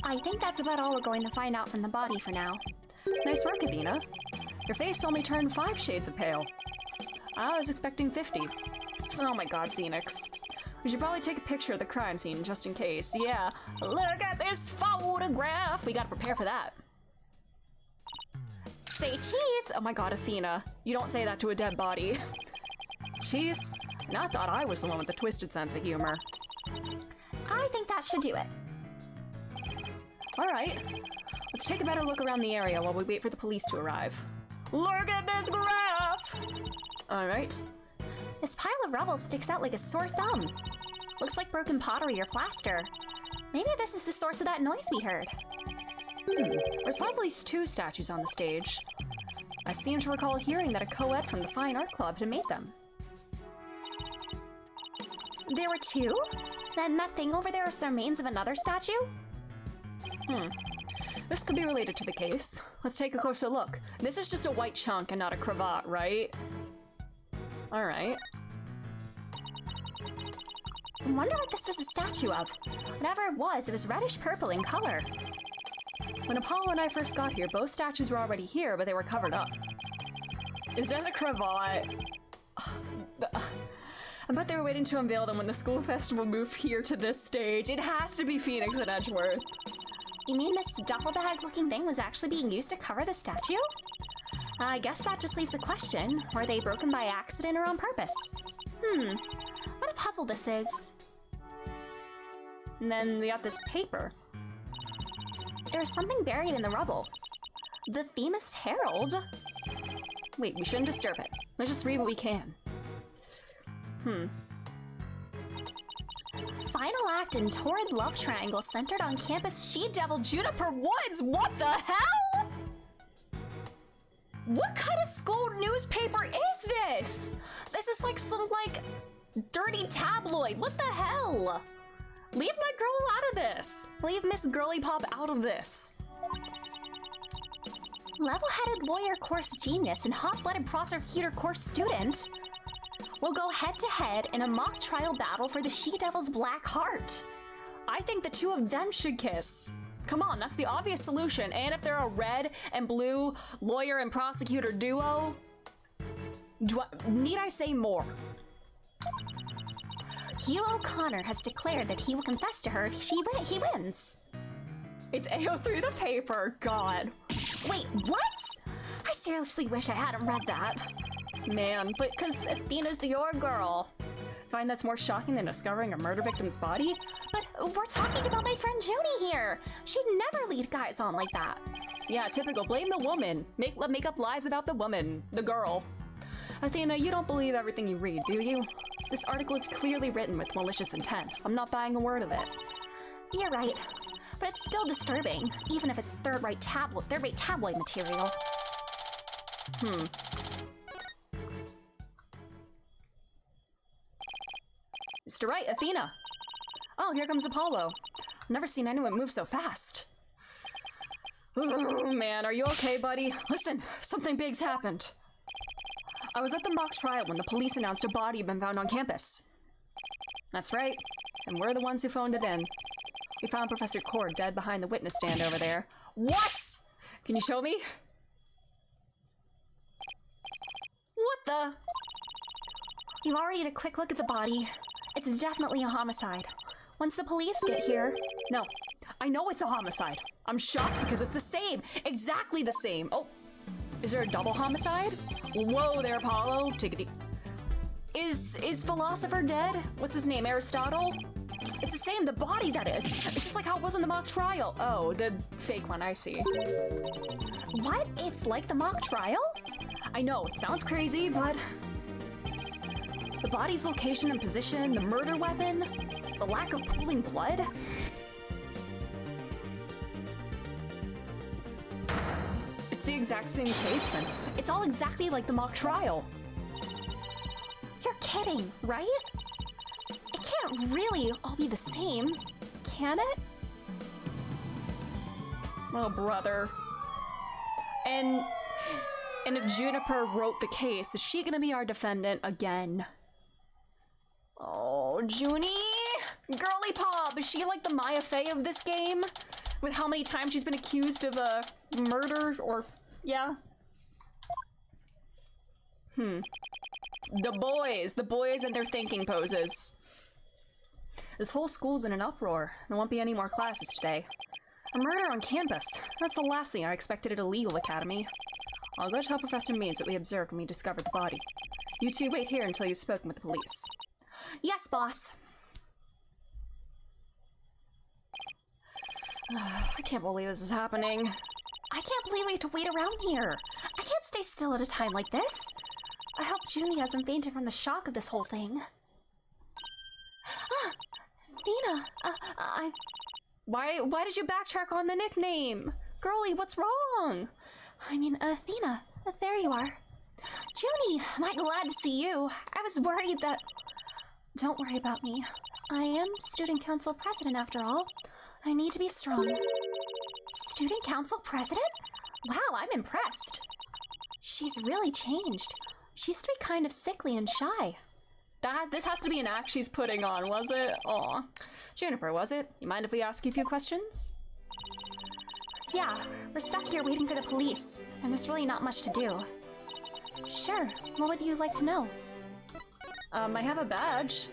I think that's about all we're going to find out from the body for now. Nice work, Athena. Your face only turned 5 shades of pale. I was expecting 50. Oh my god, Phoenix. We should probably take a picture of the crime scene just in case. Yeah, look at this photograph! We gotta prepare for that. Say cheese! Oh my god, Athena. You don't say that to a dead body. Cheese? And I thought I was the one with the twisted sense of humor. I think that should do it. Alright. Let's take a better look around the area while we wait for the police to arrive. Look at this graph! Alright. This pile of rubble sticks out like a sore thumb. Looks like broken pottery or plaster. Maybe this is the source of that noise we heard. There's supposedly 2 statues on the stage. I seem to recall hearing that a co-ed from the Fine Art Club had made them. There were 2? Then that thing over there is the remains of another statue? This could be related to the case. Let's take a closer look. This is just a white chunk and not a cravat, right? Alright. I wonder what this was a statue of. Whatever it was reddish purple in color. When Apollo and I first got here, both statues were already here, but they were covered up. Is that a cravat? I bet they were waiting to unveil them when the school festival moved here to this stage. It has to be Phoenix and Edgeworth. You mean this duffel bag looking thing was actually being used to cover the statue? I guess that just leaves the question, were they broken by accident or on purpose? What a puzzle this is. And then we got this paper. There's something buried in the rubble. The Themis Herald? Wait, we shouldn't disturb it. Let's just read what we can. Final act in torrid love triangle centered on campus she-devil Juniper Woods! What the hell?! What kind of school newspaper is this? This is like some, dirty tabloid. What the hell? Leave my girl out of this. Leave Miss Girly Pop out of this. Level-headed lawyer course genius and hot-blooded prosecutor course student will go head-to-head in a mock trial battle for the she-devil's black heart. I think the 2 of them should kiss. Come on, that's the obvious solution. And if they're a red and blue lawyer and prosecutor duo, need I say more? Hugh O'Connor has declared that he will confess to her if he wins. It's AO through the paper, God. Wait, what? I seriously wish I hadn't read that. Man, but because Athena's your girl. Find that's more shocking than discovering a murder victim's body? But we're talking about my friend Junie here. She'd never lead guys on like that. Yeah, typical. Blame the woman. Make up lies about the woman, the girl. Athena, you don't believe everything you read, do you? This article is clearly written with malicious intent. I'm not buying a word of it. You're right, but it's still disturbing, even if it's third-rate tabloid material. Mr. Right, Athena. Oh, here comes Apollo. I've never seen anyone move so fast. Oh, man, are you okay, buddy? Listen, something big's happened. I was at the mock trial when the police announced a body had been found on campus. That's right, and we're the ones who phoned it in. We found Professor Cord dead behind the witness stand over there. What? Can you show me? What the? You've already had a quick look at the body. It's definitely a homicide. Once the police get here... No, I know it's a homicide. I'm shocked because it's the same. Exactly the same. Oh, is there a double homicide? Whoa there, Apollo. Take it easy. Is philosopher dead? What's his name, Aristotle? It's the same, the body that is. It's just like how it was in the mock trial. Oh, the fake one, I see. What? It's like the mock trial? I know, it sounds crazy, but... The body's location and position, the murder weapon, the lack of pooling blood. It's the exact same case then. It's all exactly like the mock trial. You're kidding, right? It can't really all be the same, can it? Oh, brother. And if Juniper wrote the case, is she gonna be our defendant again? Oh, Junie! Girly Pop! Is she like the Maya Fey of this game? With how many times she's been accused of murder or... yeah? The boys and their thinking poses. This whole school's in an uproar. There won't be any more classes today. A murder on campus. That's the last thing I expected at a legal academy. I'll go tell Professor Means what we observed when we discovered the body. You two wait here until you've spoken with the police. Yes, boss. I can't believe this is happening. I can't believe we have to wait around here. I can't stay still at a time like this. I hope Junie hasn't fainted from the shock of this whole thing. Athena, Why did you backtrack on the nickname? Girlie, what's wrong? I mean, Athena, there you are. Junie, am I glad to see you. I was worried that... Don't worry about me. I am student council president after all. I need to be strong. Student council president? Wow, I'm impressed. She's really changed. She used to be kind of sickly and shy. This has to be an act she's putting on, was it? Aw. Juniper, was it? You mind if we ask you a few questions? Yeah, we're stuck here waiting for the police, and there's really not much to do. Sure, what would you like to know? I have a badge.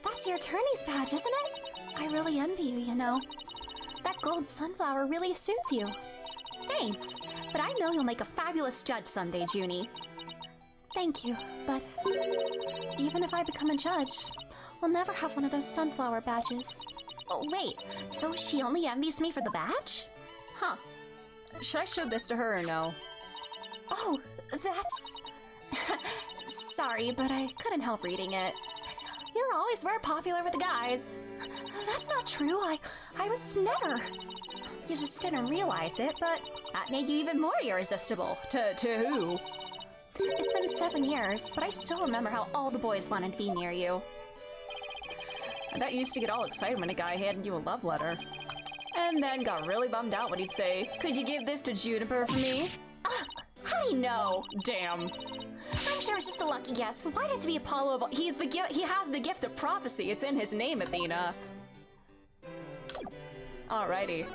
That's your attorney's badge, isn't it? I really envy you, you know. That gold sunflower really suits you. Thanks, but I know you'll make a fabulous judge someday, Junie. Thank you, but even if I become a judge, I'll never have one of those sunflower badges. Oh, wait, so she only envies me for the badge? Huh. Should I show this to her or no? Oh, that's... Sorry, but I couldn't help reading it. You're always very popular with the guys. That's not true, I was never... You just didn't realize it, but that made you even more irresistible. To who? It's been 7 years, but I still remember how all the boys wanted to be near you. I bet you used to get all excited when a guy handed you a love letter. And then got really bummed out when he'd say, "Could you give this to Juniper for me?" How do you know? Damn. I'm sure it's just a lucky guess, but why'd it have to be Apollo? He has the gift of prophecy. It's in his name, Athena. Alrighty.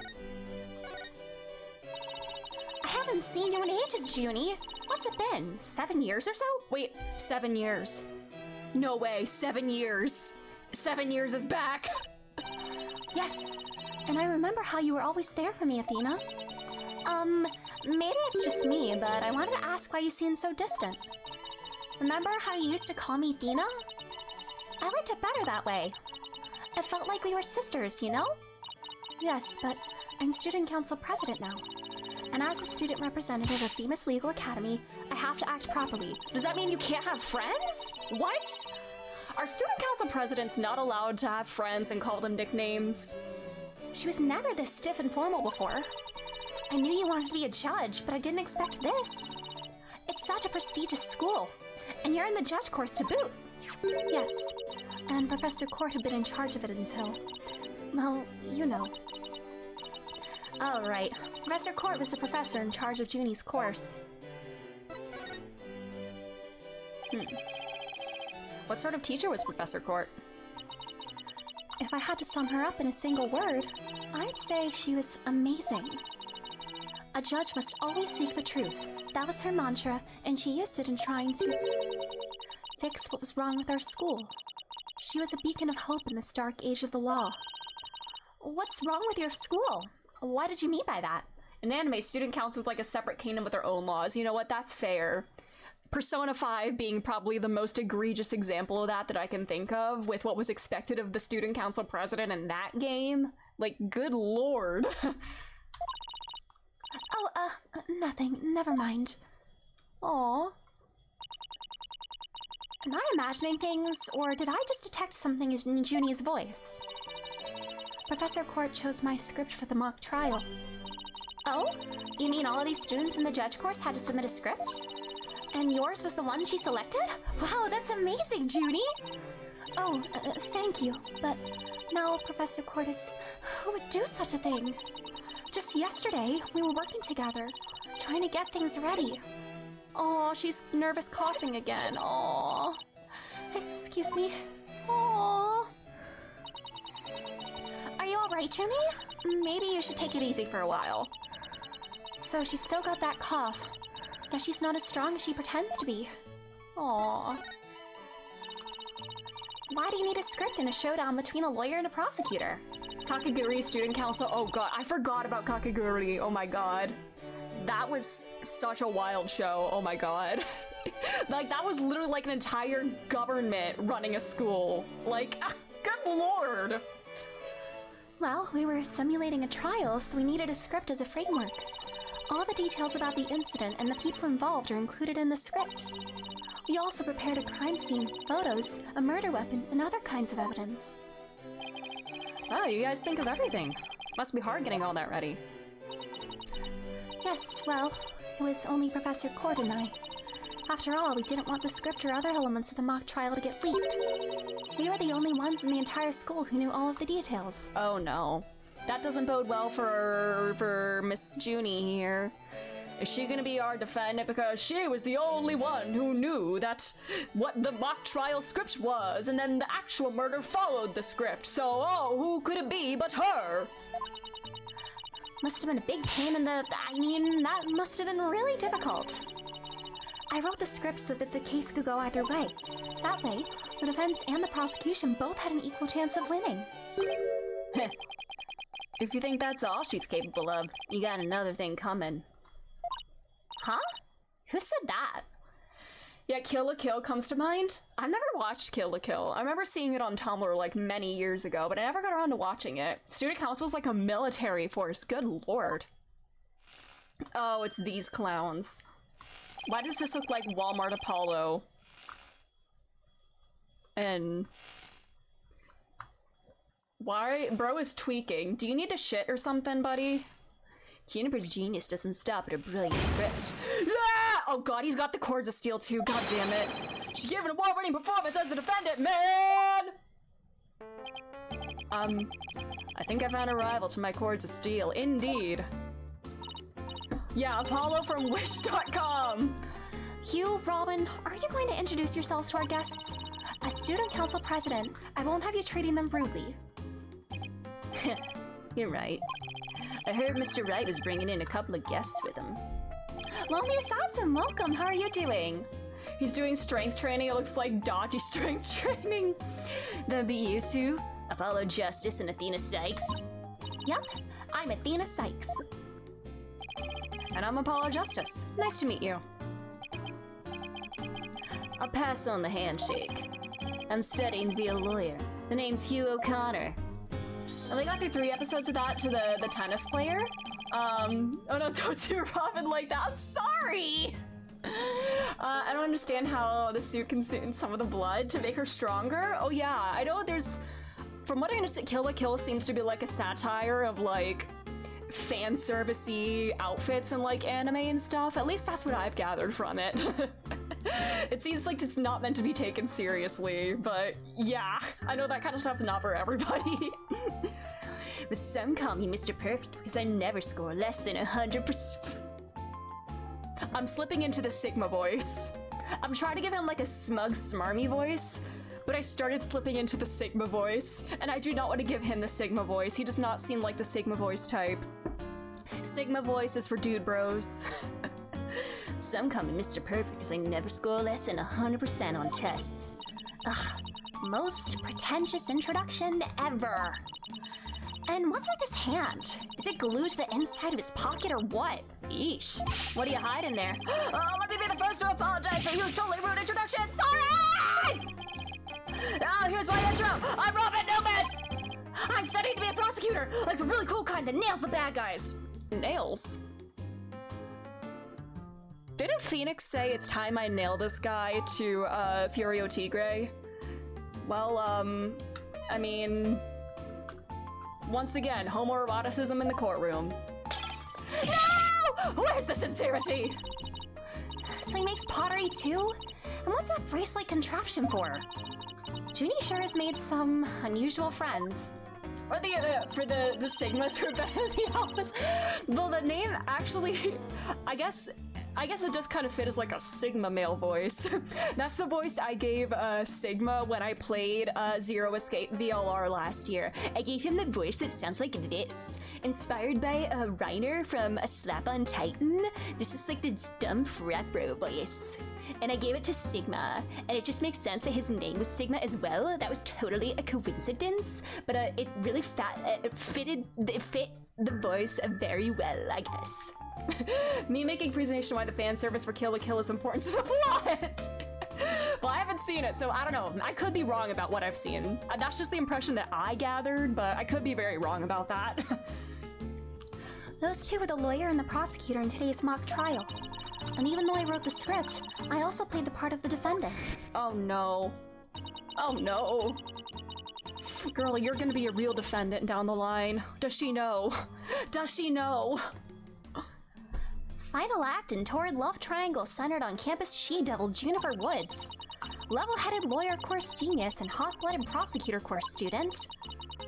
I haven't seen you in ages, Junie. What's it been? 7 years or so? Wait, 7 years. No way, 7 years. 7 years is back. Yes, and I remember how you were always there for me, Athena. Maybe it's just me, but I wanted to ask why you seem so distant. Remember how you used to call me Athena? I liked it better that way. It felt like we were sisters, you know? Yes, but I'm student council president now. And as a student representative of Themis Legal Academy, I have to act properly. Does that mean you can't have friends? What? Are student council presidents not allowed to have friends and call them nicknames? She was never this stiff and formal before. I knew you wanted to be a judge, but I didn't expect this. It's such a prestigious school, and you're in the judge course to boot. Yes, and Professor Court had been in charge of it until, well, you know. Oh, right. Professor Court was the professor in charge of Junie's course. What sort of teacher was Professor Court? If I had to sum her up in a single word, I'd say she was amazing. A judge must always seek the truth. That was her mantra, and she used it in trying to fix what was wrong with our school. She was a beacon of hope in this dark age of the law. What's wrong with your school? What did you mean by that? In anime, student council is like a separate kingdom with their own laws. You know what? That's fair. Persona 5 being probably the most egregious example of that I can think of, with what was expected of the student council president in that game. Like, good lord. Oh, nothing. Never mind. Aww. Am I imagining things, or did I just detect something in Junie's voice? Professor Court chose my script for the mock trial. Oh? You mean all of these students in the judge course had to submit a script? And yours was the one she selected? Wow, that's amazing, Junie! Oh, thank you, but now Professor Court is... Who would do such a thing? Just yesterday, we were working together, trying to get things ready. Oh, she's nervous coughing again. Oh. Excuse me. Oh. Are you alright, Junie? Maybe you should take it easy for a while. So she's still got that cough. Guess she's not as strong as she pretends to be. Aww. Why do you need a script in a showdown between a lawyer and a prosecutor? Kakegurui Student Council. Oh god, I forgot about Kakegurui. Oh my god. That was such a wild show. Oh my god. Like, that was literally like an entire government running a school. Like, good lord. Well, we were simulating a trial, so we needed a script as a framework. All the details about the incident and the people involved are included in the script. We also prepared a crime scene, photos, a murder weapon, and other kinds of evidence. Oh, you guys think of everything. Must be hard getting all that ready. Yes, well, it was only Professor Cord and I. After all, we didn't want the script or other elements of the mock trial to get leaked. We were the only ones in the entire school who knew all of the details. Oh no. That doesn't bode well for Miss Junie here. Is she gonna be our defendant because she was the only one who knew that what the mock trial script was, and then the actual murder followed the script, so oh, who could it be but her? Must have been a big pain in the... I mean, that must have been really difficult. I wrote the script so that the case could go either way. That way, the defense and the prosecution both had an equal chance of winning. If you think that's all she's capable of, you got another thing coming. Huh? Who said that? Yeah, Kill la Kill comes to mind. I've never watched Kill la Kill. I remember seeing it on Tumblr like many years ago, but I never got around to watching it. Student council was like a military force. Good lord. Oh, it's these clowns. Why does this look like Walmart Apollo? And... why? Bro is tweaking. Do you need to shit or something, buddy? Juniper's genius doesn't stop at a brilliant script. Ah! Oh god, he's got the cords of steel too, god damn it. She's giving a war-winning performance as the defendant, man! I think I found a rival to my cords of steel. Indeed. Yeah, Apollo from Wish.com! Hugh, Robin, are you going to introduce yourselves to our guests? As student council president, I won't have you treating them rudely. You're right. I heard Mr. Wright was bringing in a couple of guests with him. Lonely Assassin, welcome. How are you doing? He's doing strength training. It looks like dodgy strength training. That'd be you two? Apollo Justice and Athena Sykes? Yep, I'm Athena Sykes. And I'm Apollo Justice. Nice to meet you. I'll pass on the handshake. I'm studying to be a lawyer. The name's Hugh O'Connor. And they got through 3 episodes of that to the tennis player. Oh no, don't do Robin like that. I'm sorry! I don't understand how the suit consumed some of the blood to make her stronger. Oh yeah, I know there's... From what I understand, Kill la Kill seems to be like a satire of like fan service-y outfits and like anime and stuff. At least that's what I've gathered from it. It seems like it's not meant to be taken seriously, but yeah, I know that kind of stuff's not for everybody. But some call me Mr. Perfect because I never score less than 100%. I'm slipping into the Sigma voice. I'm trying to give him like a smug, smarmy voice, but I started slipping into the Sigma voice, and I do not want to give him the Sigma voice. He does not seem like the Sigma voice type. Sigma voice is for dude bros. Some call me Mr. Perfect because I never score less than 100% on tests. Ugh, most pretentious introduction ever. And what's with his hand? Is it glued to the inside of his pocket or what? Yeesh. What are you hiding there? Oh, let me be the first to apologize for Hugh's totally rude introduction. Sorry! Oh, here's my intro. I'm Robin Newman. I'm studying to be a prosecutor, like the really cool kind that nails the bad guys. Nails? Didn't Phoenix say it's time I nail this guy to Furio Tigre? Well, I mean, once again, homoeroticism in the courtroom. No! Where's the sincerity? So he makes pottery too? And what's that bracelet contraption for? Junie sure has made some unusual friends. Or for the Sigmas who are better than the Alphas. Well, the name actually, I guess it does kind of fit as like a Sigma male voice. That's the voice I gave Sigma when I played Zero Escape VLR last year. I gave him the voice that sounds like this. Inspired by Reiner from A Slap on Titan. This is like this dumb frat bro voice. And I gave it to Sigma, and it just makes sense that his name was Sigma as well. That was totally a coincidence, but it really fit the voice very well, I guess. Me making presentation why the fan service for Kill la Kill is important to the plot. Well, I haven't seen it, so I don't know. I could be wrong about what I've seen. That's just the impression that I gathered, but I could be very wrong about that. Those two were the lawyer and the prosecutor in today's mock trial. And even though I wrote the script, I also played the part of the defendant. Oh no. Oh no. Girl, you're gonna be a real defendant down the line. Does she know? Does she know? Final act in torrid love triangle centered on campus she-devil Juniper Woods. Level-headed lawyer course genius and hot-blooded prosecutor course student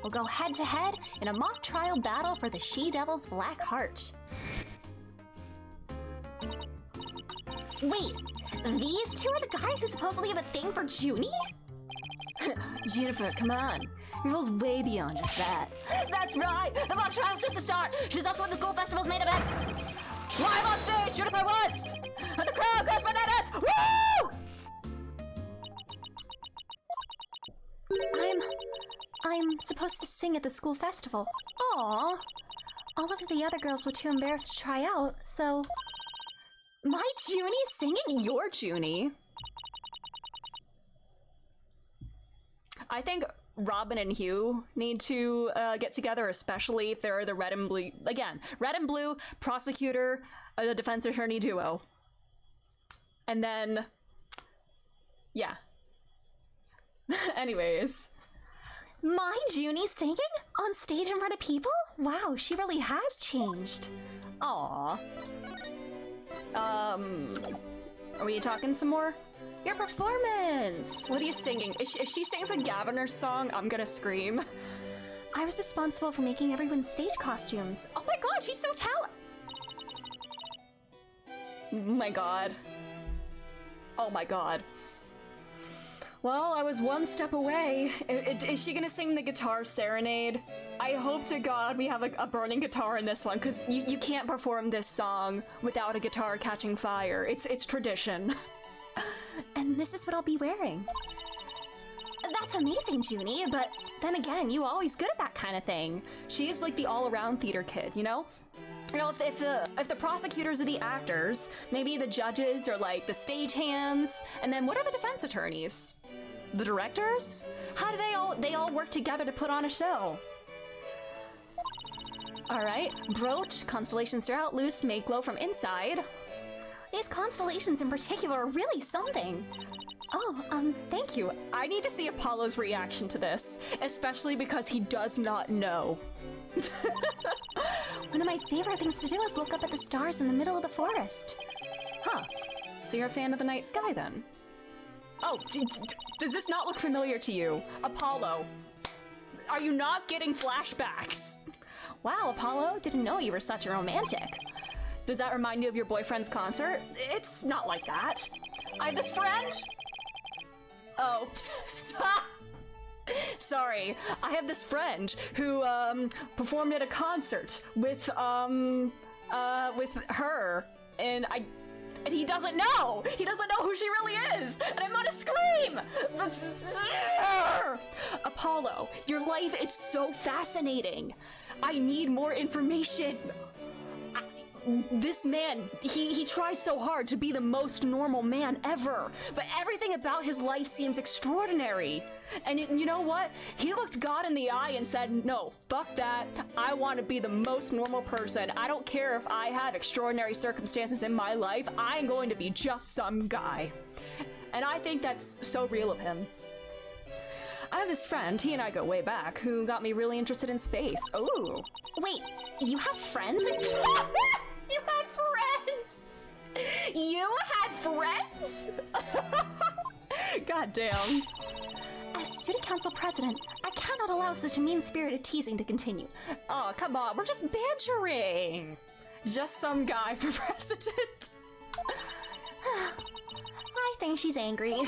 will go head-to-head in a mock trial battle for the she-devil's black heart. Wait, these two are the guys who supposedly have a thing for Junie? Juniper, come on. Your goal's way beyond just that. That's right! The mock trial's just a start! She's also what the school festival's made of it! Live on stage, Juniper Woods! And the crowd goes bananas! Woo! I'm supposed to sing at the school festival. Aww. All of the other girls were too embarrassed to try out, so... My Junie singing your Junie? I think Robin and Hugh need to get together, especially if they're the red and blue. Again, red and blue prosecutor, a defense attorney duo. And then, yeah. Anyways. My Junie singing? On stage in front of people? Wow, she really has changed. Aw. Are we talking some more? Your performance! What are you singing? If she sings a Gaviner song, I'm gonna scream. I was responsible for making everyone's stage costumes. Oh my god, she's so talented! Oh my god. Oh my god. Well, I was one step away. Is she gonna sing the guitar serenade? I hope to God we have a burning guitar in this one, because you can't perform this song without a guitar catching fire. It's tradition. And this is what I'll be wearing. That's amazing, Junie, but then again, you always good at that kind of thing. She's like the all-around theater kid, you know? You know, if the prosecutors are the actors, maybe the judges are like the stagehands, and then what are the defense attorneys? The directors? How do they all work together to put on a show? All right, brooch, constellations throughout, loose, make glow from inside. These constellations in particular are really something. Oh, thank you. I need to see Apollo's reaction to this, especially because he does not know. One of my favorite things to do is look up at the stars in the middle of the forest. Huh. So you're a fan of the night sky then? Oh, does this not look familiar to you? Apollo, are you not getting flashbacks? Wow, Apollo, didn't know you were such a romantic. Does that remind you of your boyfriend's concert? It's not like that. I have this friend. Oh, sorry. I have this friend who performed at a concert with her, and he doesn't know. He doesn't know who she really is, and I'm gonna scream. Apollo, your life is so fascinating. I need more information. This man, he tries so hard to be the most normal man ever, but everything about his life seems extraordinary. And you know what? He looked God in the eye and said, no, fuck that. I want to be the most normal person. I don't care if I have extraordinary circumstances in my life. I'm going to be just some guy. And I think that's so real of him. I have this friend, he and I go way back, who got me really interested in space. Ooh. Wait, you have friends? You had friends! You had friends? God damn. As student council president, I cannot allow such a mean-spirited teasing to continue. Oh, come on, we're just bantering. Just some guy for president. I think she's angry.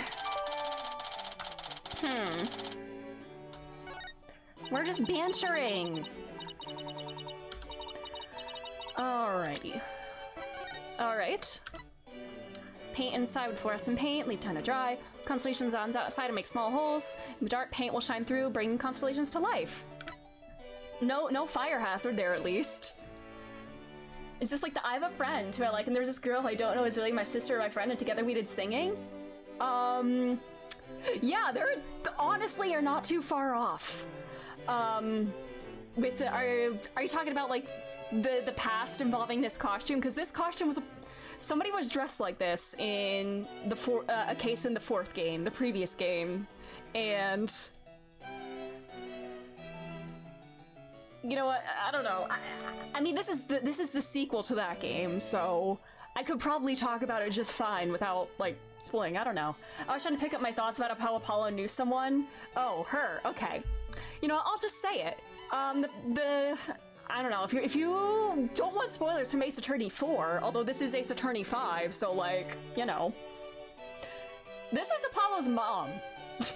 We're just bantering. Alrighty. Alright. Paint inside with fluorescent paint, leave time to dry. Constellations on outside to make small holes. In the dark, paint will shine through, bringing constellations to life. No fire hazard there, at least. It's just like I have a friend who I like, and there's this girl who I don't know is really my sister or my friend, and together we did singing. Yeah, they're honestly are not too far off. With the, are you talking about like the past involving this costume? Because this costume was somebody was dressed like this in the a case in the fourth game, the previous game, and you know what? I don't know. I mean, this is the sequel to that game, so I could probably talk about it just fine without, like, spoiling. I don't know. I was trying to pick up my thoughts about how Apollo knew someone. Oh, her. Okay. You know, I'll just say it. I don't know, if you don't want spoilers from Ace Attorney 4, although this is Ace Attorney 5, so like, you know. This is Apollo's mom,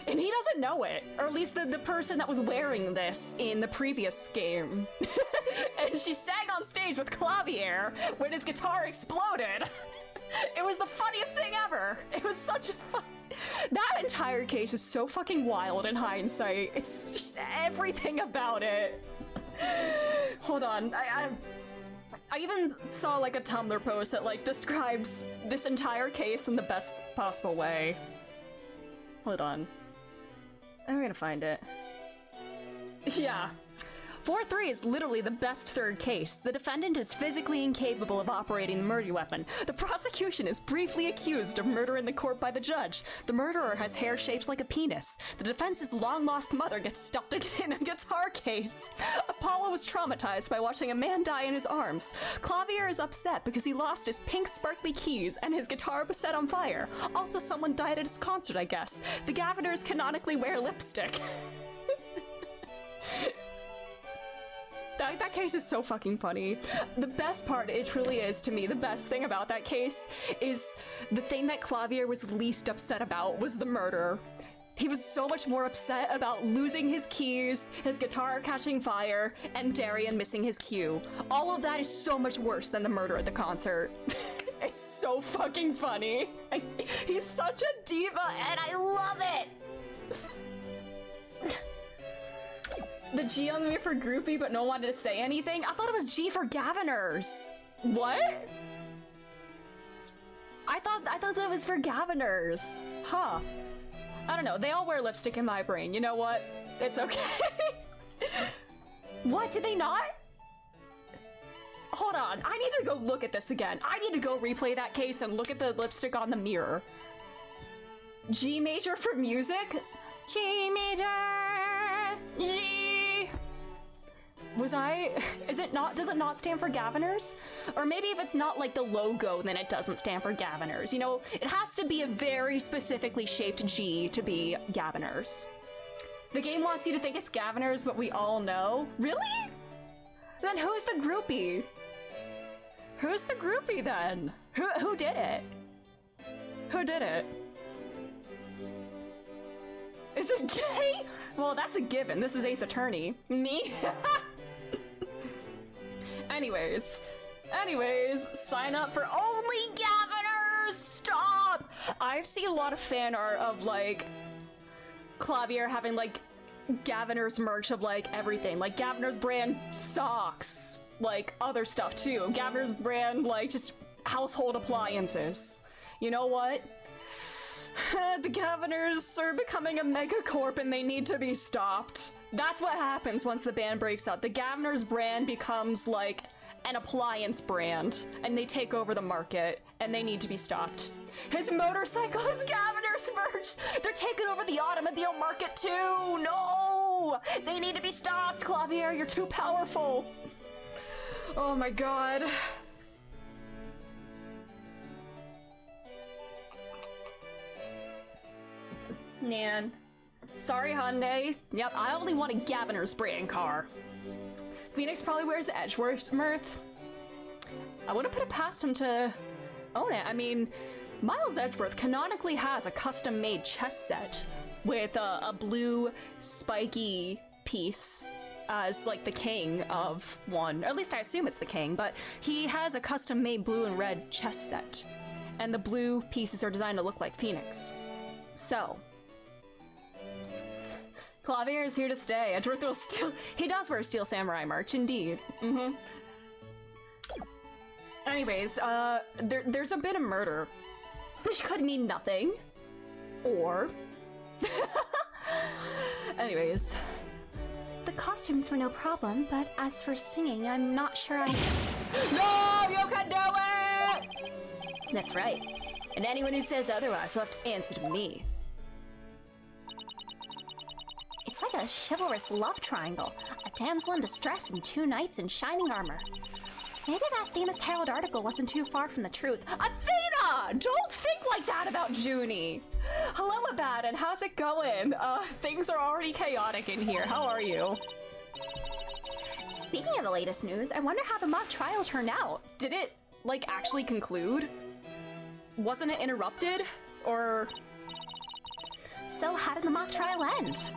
and he doesn't know it, or at least the person that was wearing this in the previous game. And she sang on stage with Clavier when his guitar exploded. It was the funniest thing ever. It was such a fun... That entire case is so fucking wild in hindsight. It's just everything about it. Hold on, I even saw like a Tumblr post that like describes this entire case in the best possible way. Hold on. I'm gonna find it. Yeah. 4-3 is literally the best third case. The defendant is physically incapable of operating the murder weapon. The prosecution is briefly accused of murder in the court by the judge. The murderer has hair shaped like a penis. The defense's long-lost mother gets stuffed in a guitar case. Apollo was traumatized by watching a man die in his arms. Clavier is upset because he lost his pink sparkly keys and his guitar was set on fire. Also, someone died at his concert, I guess. The Gaviners canonically wear lipstick. That case is so fucking funny. The best part, it truly is to me, the best thing about that case is the thing that Clavier was least upset about was the murder. He was so much more upset about losing his keys, his guitar catching fire, and Darian missing his cue. All of that is so much worse than the murder at the concert. It's so fucking funny. He's such a diva, and I love it! The G on me for groupie, but no one wanted to say anything? I thought it was G for Gaviners. What? I thought that was for Gaviners. Huh. I don't know. They all wear lipstick in my brain. You know what? It's okay. What? Did they not? Hold on. I need to go look at this again. I need to go replay that case and look at the lipstick on the mirror. G major for music? G major! G! Was I... Is it not... Does it not stand for Gaviners? Or maybe if it's not like the logo, then it doesn't stand for Gaviners. You know, it has to be a very specifically shaped G to be Gaviners. The game wants you to think it's Gaviners, but we all know. Really? Then who's the groupie? Who's the groupie then? Who did it? Who did it? Is it gay? Well, that's a given. This is Ace Attorney. Me? Anyways, sign up for only Gaviners! Stop! I've seen a lot of fan art of, like, Clavier having, like, Gaviners merch of, like, everything. Like, Gaviners brand socks. Like, other stuff, too. Gaviners brand, like, just household appliances. You know what? The Gaviners are becoming a megacorp and they need to be stopped. That's what happens once the band breaks up. The Gaviners brand becomes like an appliance brand and they take over the market and they need to be stopped. His motorcycle is Gaviners merch! They're taking over the automobile market too! No! They need to be stopped, Clavier! You're too powerful! Oh my god. Man. Sorry, Hyundai. Yep, I only want a Gaviner's brand car. Phoenix probably wears Edgeworth Mirth. I wouldn't put it past him to own it. I mean, Miles Edgeworth canonically has a custom-made chess set with a blue spiky piece as like the king of one. Or at least I assume it's the king, but he has a custom-made blue and red chess set. And the blue pieces are designed to look like Phoenix. So, Clavier is here to stay. Edgeworth will still... He does wear Steel Samurai merch, indeed. Mm-hmm. Anyways, there's a bit of murder, which could mean nothing. Or... Anyways. The costumes were no problem, but as for singing, I'm not sure I... No! You can do it! That's right. And anyone who says otherwise will have to answer to me. It's like a chivalrous love triangle. A damsel in distress and 2 knights in shining armor. Maybe that Themis Herald article wasn't too far from the truth. Athena! Don't think like that about Junie! Hello, Abaddon, how's it going? Things are already chaotic in here. How are you? Speaking of the latest news, I wonder how the mock trial turned out. Did it, like, actually conclude? Wasn't it interrupted? Or... So how did the mock trial end?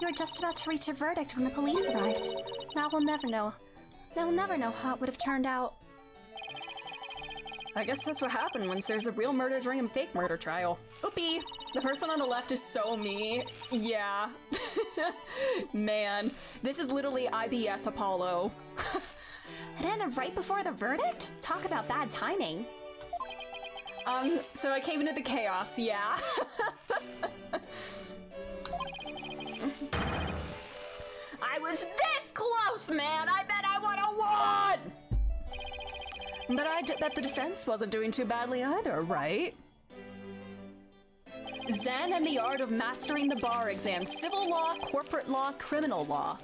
We were just about to reach a verdict when the police arrived. Now we'll never know. They'll never know how it would have turned out. I guess that's what happened when there's a real murder during a fake murder trial. Oopie! The person on the left is so me. Yeah. Man, this is literally IBS Apollo. It ended right before the verdict? Talk about bad timing. So I came into the chaos, yeah. I was this close, man! I bet I would've won! But I bet the defense wasn't doing too badly either, right? Zen and the art of mastering the bar exam. Civil law, corporate law, criminal law.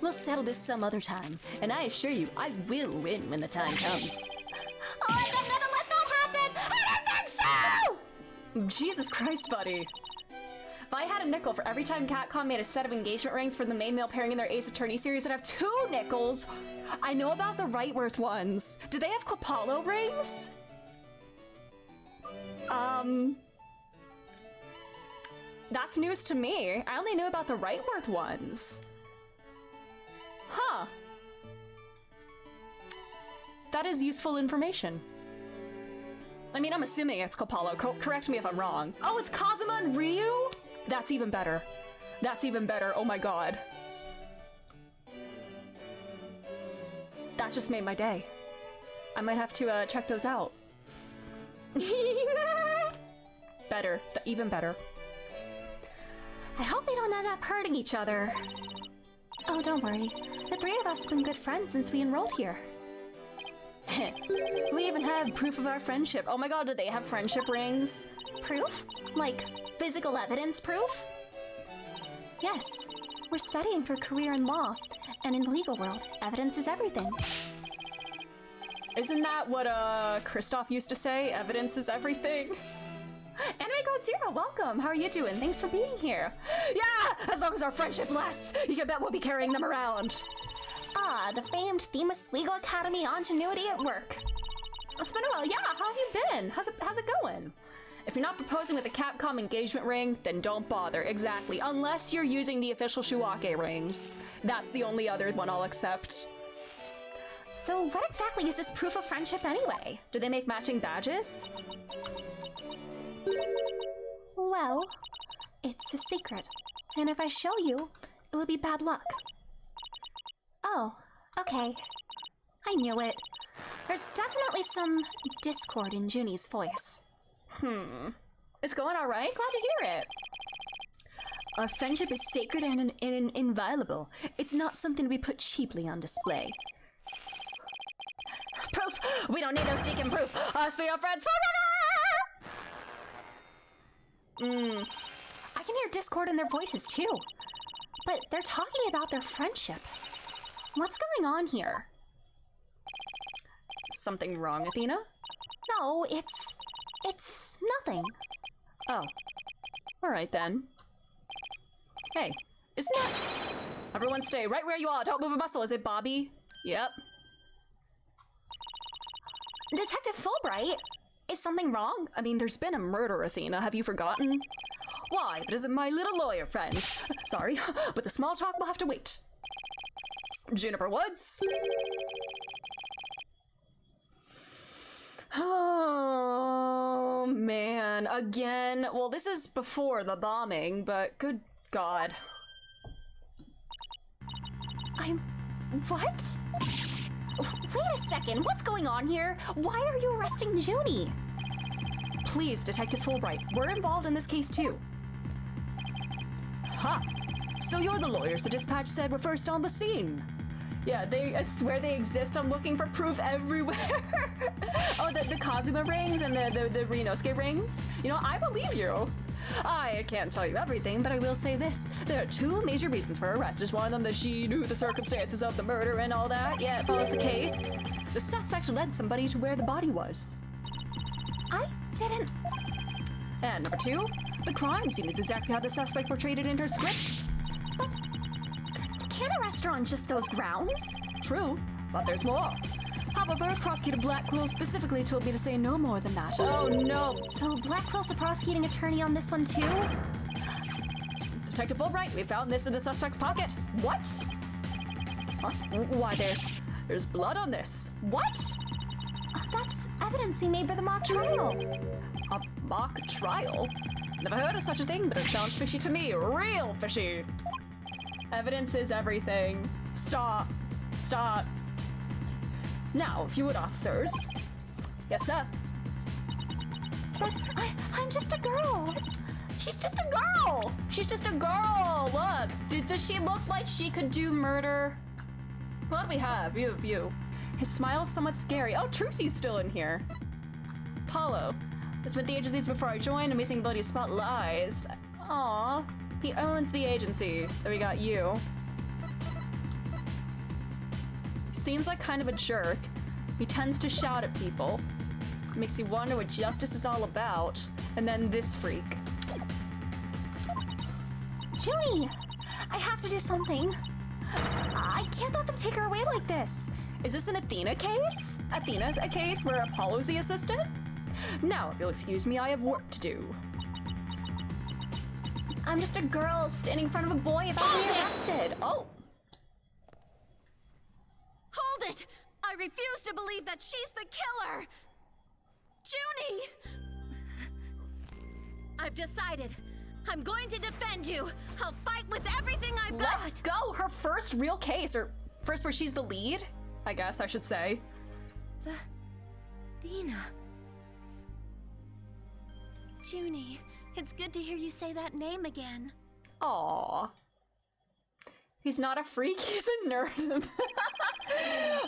We'll settle this some other time, and I assure you, I will win when the time comes. Oh, I'm not gonna let that happen! I don't think so! Jesus Christ, buddy. If I had a nickel for every time Capcom made a set of engagement rings for the main male pairing in their Ace Attorney series, I'd have 2 nickels. I know about the Rightworth ones. Do they have Klapalo rings? That's news to me. I only knew about the Rightworth ones. Huh. That is useful information. I mean, I'm assuming it's Klapalo. Correct me if I'm wrong. Oh, it's Kazuma and Ryu? That's even better. That's even better. Oh my god. That just made my day. I might have to check those out. Better. Even better. I hope they don't end up hurting each other. Oh, don't worry. The 3 of us have been good friends since we enrolled here. We even have proof of our friendship. Oh my god, do they have friendship rings? Proof? Like, physical evidence proof? Yes. We're studying for a career in law, and in the legal world, evidence is everything. Isn't that what Kristoff used to say? Evidence is everything? Anime Code Zero, welcome! How are you doing? Thanks for being here. Yeah! As long as our friendship lasts, you can bet we'll be carrying them around. Ah, the famed Themis Legal Academy ingenuity at work. It's been a while. Yeah, how have you been? How's it going? If you're not proposing with a Capcom engagement ring, then don't bother. Exactly. Unless you're using the official Shuake rings. That's the only other one I'll accept. So what exactly is this proof of friendship anyway? Do they make matching badges? Well, it's a secret. And if I show you, it would be bad luck. Oh, okay. I knew it. There's definitely some discord in Junie's voice. It's going all right? Glad to hear it. Our friendship is sacred and inviolable. It's not something to be put cheaply on display. Proof! We don't need no stinking proof! Us be your friends forever! I can hear discord in their voices too. But they're talking about their friendship. What's going on here? Something wrong, Athena? No, it's nothing. Oh. Alright then. Hey, isn't that... Everyone stay right where you are, don't move a muscle, is it Bobby? Yep. Detective Fulbright? Is something wrong? I mean, there's been a murder, Athena, have you forgotten? Why? It isn't my little lawyer friends. Sorry, but the small talk will have to wait. Juniper Woods? Oh, man. Again. Well, this is before the bombing, but good God. What? Wait a second, what's going on here? Why are you arresting Junie? Please, Detective Fulbright, we're involved in this case too. Ha! So you're the lawyers the dispatch said were first on the scene. Yeah, I swear they exist. I'm looking for proof everywhere. Oh, the Kazuma rings and the Rinosuke rings? You know, I believe you. I can't tell you everything, but I will say this. There are two major reasons for her arrest. Is one of them that she knew the circumstances of the murder and all that? Yeah, it follows the case. The suspect led somebody to where the body was. I didn't... And number two, the crime scene is exactly how the suspect portrayed it in her script. But... Can't arrest her on just those grounds? True, but there's more. However, Prosecutor Blackwell specifically told me to say no more than that. Oh no! So Blackwell's the prosecuting attorney on this one too? Detective Fulbright, we found this in the suspect's pocket. What? Huh? Why, there's blood on this. What? That's evidence he made for the mock trial. A mock trial? Never heard of such a thing, but it sounds fishy to me. Real fishy. Evidence is everything. Stop. Stop. Now, if you would, officers. Yes, sir. But I'm just a girl. She's just a girl! She's just a girl! Look! Does she look like she could do murder? What do we have? You. His smile's somewhat scary. Oh, Trucy's still in here. Paulo. Was with the agencies before I joined. Amazing ability to spot lies. Aw. He owns the agency. Then we got you. Seems like kind of a jerk. He tends to shout at people. Makes you wonder what justice is all about. And then this freak. Junie! I have to do something. I can't let them take her away like this. Is this an Athena case? Athena's a case where Apollo's the assistant? Now, if you'll excuse me, I have work to do. I'm just a girl standing in front of a boy about to be arrested. Oh! Hold it! I refuse to believe that she's the killer! Junie! I've decided. I'm going to defend you. I'll fight with everything I've got. Let's go! Her first real case, or first where she's the lead, I guess I should say. Athena. Junie, it's good to hear you say that name again. Aww. He's not a freak, he's a nerd.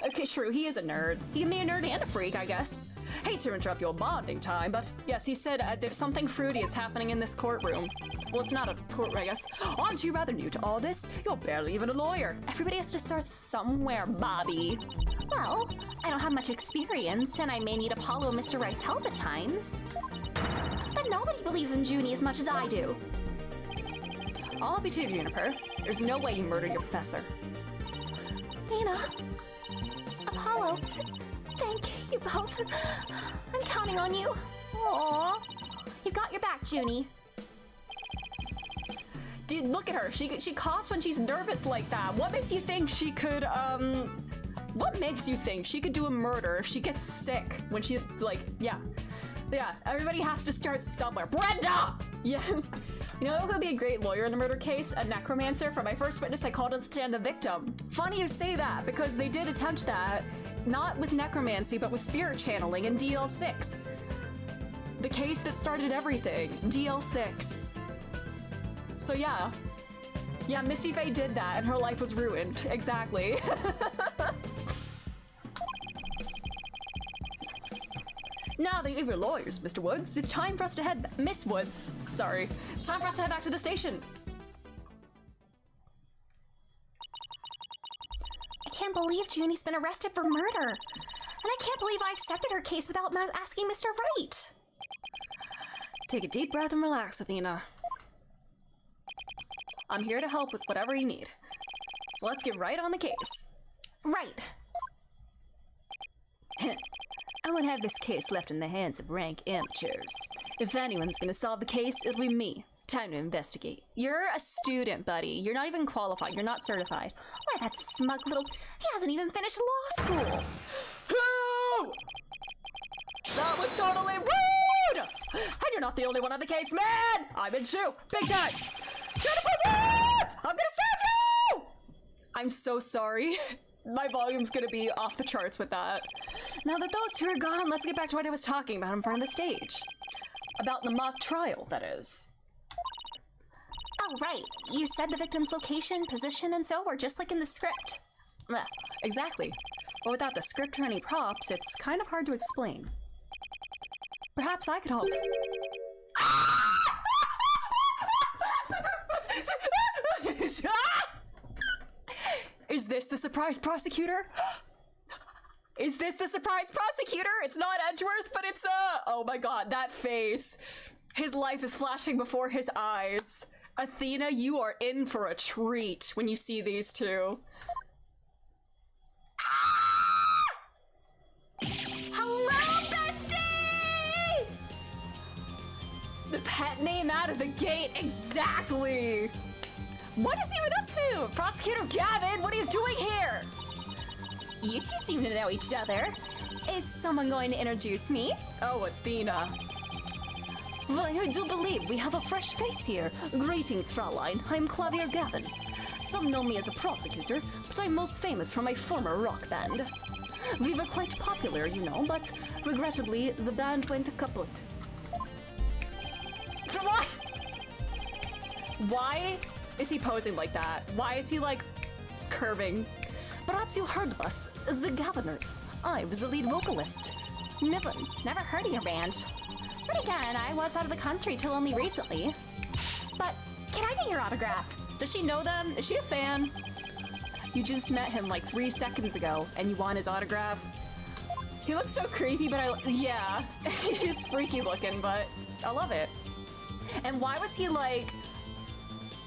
Okay, true, he is a nerd. He can be a nerd and a freak, I guess. Hate to interrupt your bonding time, but yes, he said there's something fruity is happening in this courtroom. Well, it's not a courtroom, I guess. Aren't you rather new to all this? You're barely even a lawyer. Everybody has to start somewhere, Bobby. Well, I don't have much experience, and I may need Apollo and Mr. Wright's help at times. But nobody believes in Junie as much as I do. I'll be too, Juniper. There's no way you murdered your professor. Athena. Apollo. Thank you both. I'm counting on you. Aww. You got your back, Junie. Dude, look at her. She coughs when she's nervous like that. What makes you think she could, what makes you think she could do a murder if she gets sick when she, like, yeah. Yeah, everybody has to start somewhere. Brenda! Yes. You know who would be a great lawyer in the murder case? A necromancer. For my first witness, I called on stand a victim. Funny you say that, because they did attempt that, not with necromancy, but with spirit channeling in DL6. The case that started everything. DL6. So yeah. Yeah, Misty Faye did that, and her life was ruined. Exactly. Now that you have your lawyers, Mr. Woods, it's time for us to head— Miss Woods, sorry. It's time for us to head back to the station. I can't believe Junie's been arrested for murder. And I can't believe I accepted her case without asking Mr. Wright. Take a deep breath and relax, Athena. I'm here to help with whatever you need. So let's get right on the case. Right. I won't have this case left in the hands of rank amateurs. If anyone's gonna solve the case, it'll be me. Time to investigate. You're a student, buddy. You're not even qualified. You're not certified. Why, that smug little... He hasn't even finished law school. Who? That was totally rude! And you're not the only one on the case, man! I'm in too. Big time. Jennifer Woods! I'm gonna save you! I'm so sorry. My volume's gonna be off the charts with that. Now that those two are gone, let's get back to what I was talking about in front of the stage. About the mock trial, that is. Oh, right. You said the victim's location, position, and so were just like in the script. Yeah, exactly. But without the script or any props, it's kind of hard to explain. Perhaps I could help. this the surprise prosecutor? Is this the surprise prosecutor? It's not Edgeworth, but it's oh my god, that face. His life is flashing before his eyes. Athena, you are in for a treat when you see these two. Hello, bestie! The pet name out of the gate, exactly! What is he even up to? Prosecutor Gavin, what are you doing here? You two seem to know each other. Is someone going to introduce me? Oh, Athena. Why, I do believe we have a fresh face here. Greetings, Fraulein. I'm Clavier Gavin. Some know me as a prosecutor, but I'm most famous for my former rock band. We were quite popular, you know, but regrettably, the band went kaput. What? Why is he posing like that? Why is he, like, curving? Perhaps you heard of us, the Gaviners. I was the lead vocalist. Never heard of your band. But again, I was out of the country till only recently. But can I get your autograph? Does she know them? Is she a fan? You just met him like 3 seconds ago and you want his autograph? He looks so creepy, but yeah, he's freaky looking, but I love it. And why was he like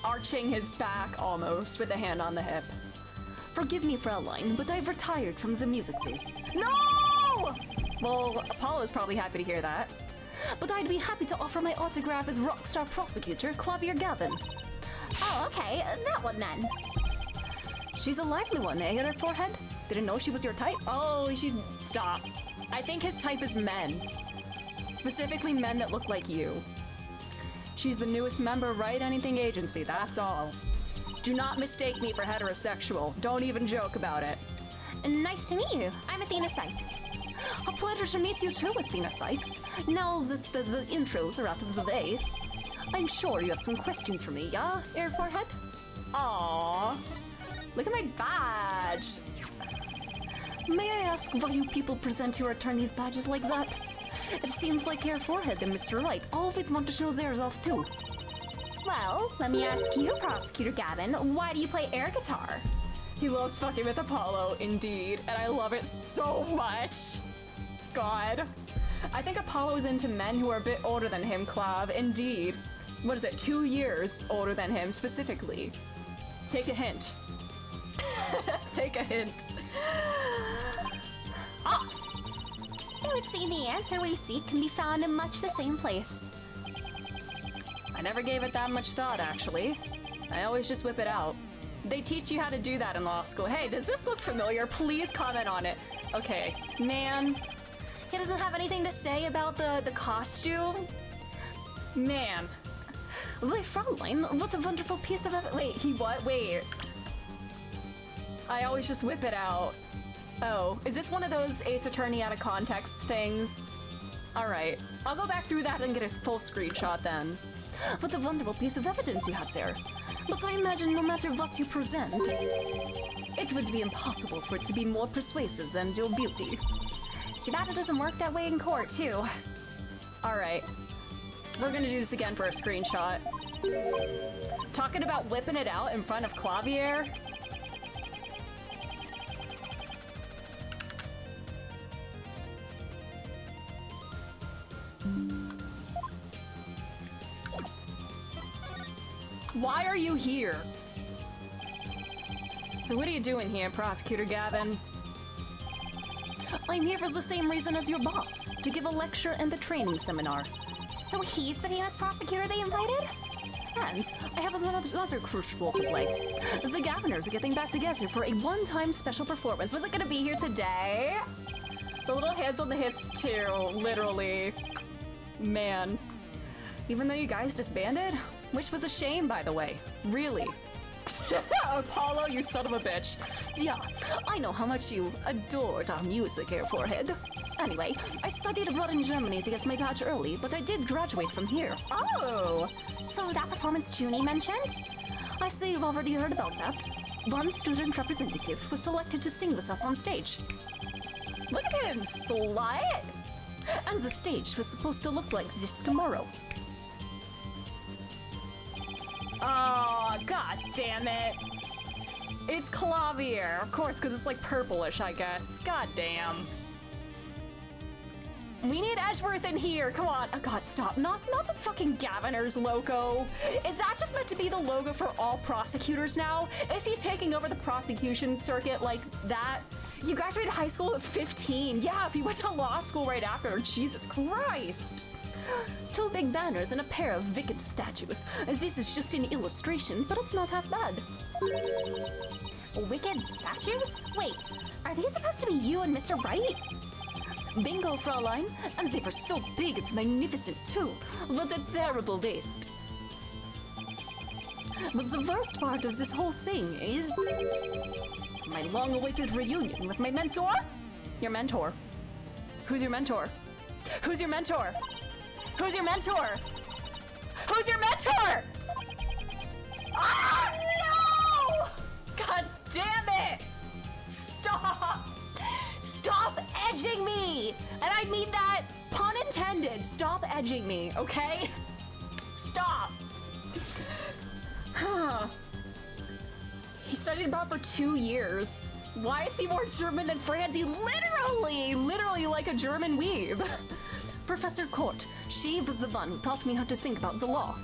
arching his back almost with a hand on the hip? Forgive me, Fraulein, but I've retired from the music biz. No! Well, Apollo's probably happy to hear that. But I'd be happy to offer my autograph as rockstar prosecutor Clavier Gavin. Oh, okay, that one then. She's a lively one, eh, at her forehead? Didn't know she was your type? Oh, she's... Stop. I think his type is men. Specifically men that look like you. She's the newest member of Right Anything Agency, that's all. Do not mistake me for heterosexual. Don't even joke about it. Nice to meet you. I'm Athena Sykes. A pleasure to meet you too, Athena Sykes. Now that the intros are out of the way, I'm sure you have some questions for me, yeah, Air Forehead? Aww. Look at my badge. May I ask why you people present your attorney's badges like that? It seems like Air Forehead and Mr. Wright always want to show theirs off too. Well, let me ask you, Prosecutor Gavin, why do you play air guitar? He loves fucking with Apollo, indeed, and I love it so much. God. I think Apollo's into men who are a bit older than him, Clav, indeed. What is it, 2 years older than him, specifically? Take a hint. Take a hint. Ah! It would seem the answer we seek can be found in much the same place. I never gave it that much thought, actually. I always just whip it out. They teach you how to do that in law school. Hey, does this look familiar? Please comment on it. Okay, man. He doesn't have anything to say about the costume? Man. Why, Fraulein, what a wonderful piece of Wait, he what? Wait. I always just whip it out. Oh, is this one of those Ace Attorney out of context things? Alright, I'll go back through that and get a full screenshot then. What a wonderful piece of evidence you have there. But I imagine no matter what you present, it would be impossible for it to be more persuasive than your beauty. Too bad it doesn't work that way in court, too. Alright. We're gonna do this again for a screenshot. Talking about whipping it out in front of Clavier. Why are you here? So what are you doing here, Prosecutor Gavin? I'm here for the same reason as your boss, to give a lecture and a training seminar. So he's the famous prosecutor they invited? And I have another crucial role to play. The Gaviners are getting back together for a one-time special performance. Was it gonna be here today? The little hands on the hips too, literally. Man. Even though you guys disbanded? Which was a shame, by the way. Really. Apollo, you son of a bitch. Yeah, I know how much you adored our music, Air Forehead. Anyway, I studied abroad in Germany to get my badge early, but I did graduate from here. Oh! So that performance Junie mentioned? I see you've already heard about that. One student representative was selected to sing with us on stage. Look at him, slut! And the stage was supposed to look like this tomorrow. Oh, god damn it. It's Clavier, of course, because it's like purplish, I guess. God damn. We need Edgeworth in here. Come on. Oh god, stop. Not the fucking Gaviner's logo. Is that just meant to be the logo for all prosecutors now? Is he taking over the prosecution circuit like that? You graduated high school at 15. Yeah, if you went to law school right after. Jesus Christ. 2 big banners and a pair of wicked statues. This is just an illustration, but it's not half bad. Wicked statues? Wait, are these supposed to be you and Mr. Wright? Bingo, Fraulein. And they were so big, it's magnificent too. What a terrible waste. But the worst part of this whole thing is my long-awaited reunion with my mentor. Your mentor. Who's your mentor? Who's your mentor? Who's your mentor? Who's your mentor? Ah, no! God damn it! Stop! Stop edging me! And I mean that pun intended. Stop edging me, okay? Stop. He studied abroad for 2 years. Why is he more German than Franzi? Literally like a German weeb. Professor Court, she was the one who taught me how to think about the law.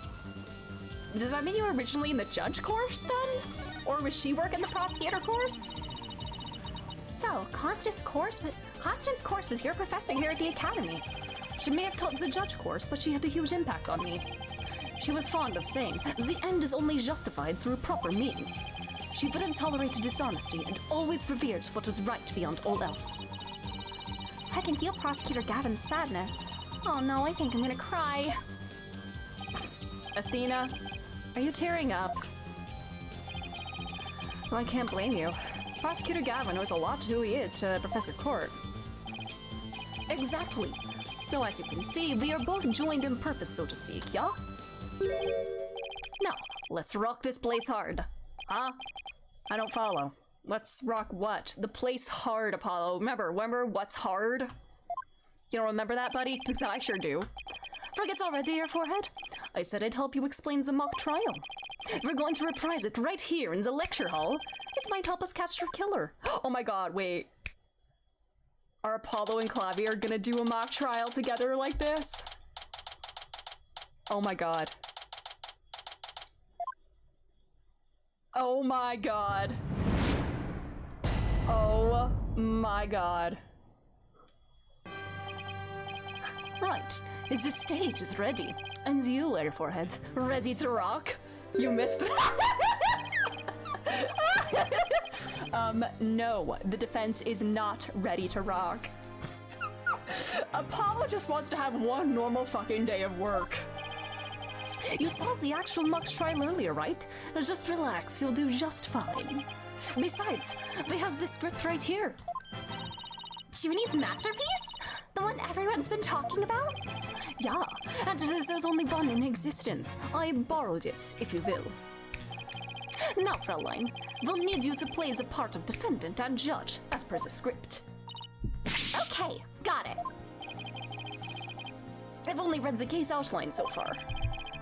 Does that mean you were originally in the judge course then? Or was she working the prosecutor course? So, Constance's course was your professor here at the academy. She may have taught the judge course, but she had a huge impact on me. She was fond of saying, the end is only justified through proper means. She wouldn't tolerate dishonesty and always revered what was right beyond all else. I can feel Prosecutor Gavin's sadness. Oh no, I think I'm gonna cry. Athena, are you tearing up? Well, I can't blame you. Prosecutor Gavin owes a lot to who he is to Professor Court. Exactly. So as you can see, we are both joined in purpose, so to speak, yeah? Now, let's rock this place hard. Huh? I don't follow. Let's rock what? The place hard, Apollo. Remember what's hard? You don't remember that, buddy? Because I sure do. Forget already, your forehead? I said I'd help you explain the mock trial. We're going to reprise it right here in the lecture hall. It might help us catch your killer. Oh my god, wait. Are Apollo and Clavier gonna do a mock trial together like this? Oh my god. Oh my god. Oh my god. Right, the stage is ready. And you, Larry Forehead, ready to rock? You missed no, the defense is not ready to rock. Apollo just wants to have one normal fucking day of work. You saw the actual mock trial earlier, right? Just relax, you'll do just fine. Besides, we have this script right here. Junie's masterpiece? The one everyone's been talking about? Yeah, and there's only one in existence. I borrowed it, if you will. Now, Fraulein, we'll need you to play the part of defendant and judge, as per the script. Okay, got it. I've only read the case outline so far.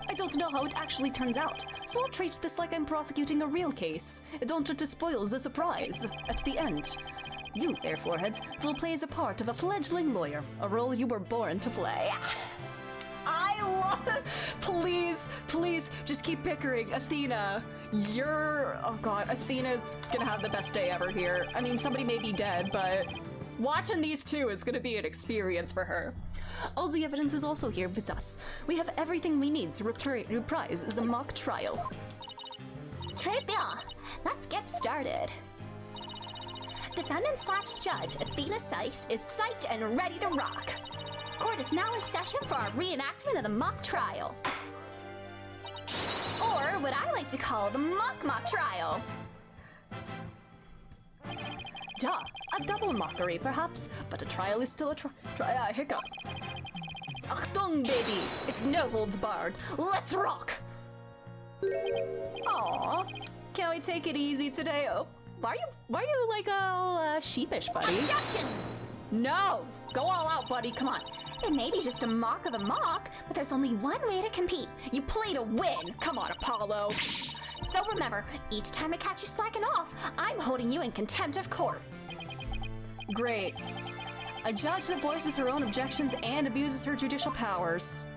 I don't know how it actually turns out, so I'll treat this like I'm prosecuting a real case. Don't try to spoil the surprise at the end. You, there, Foreheads, will play the part of a fledgling lawyer, a role you were born to play. I love it! Please, just keep bickering. Athena, oh god, Athena's gonna have the best day ever here. I mean, somebody may be dead, but watching these two is gonna be an experience for her. All the evidence is also here with us. We have everything we need to reprise the mock trial. Très bien. Let's get started. Defendant/judge Athena Sykes is psyched and ready to rock. Court is now in session for our reenactment of the mock trial. Or what I like to call the mock trial. Duh, a double mockery perhaps, but a trial is still a hiccup. Achtung, baby! It's no holds barred. Let's rock! Aw, can we take it easy today? Oh, why are you like all sheepish, buddy? Objection! No! Go all out, buddy, come on. It may be just a mock of the mock, but there's only one way to compete. You play to win. Come on, Apollo. So remember, each time I catch you slacking off, I'm holding you in contempt of court. Great. A judge that voices her own objections and abuses her judicial powers.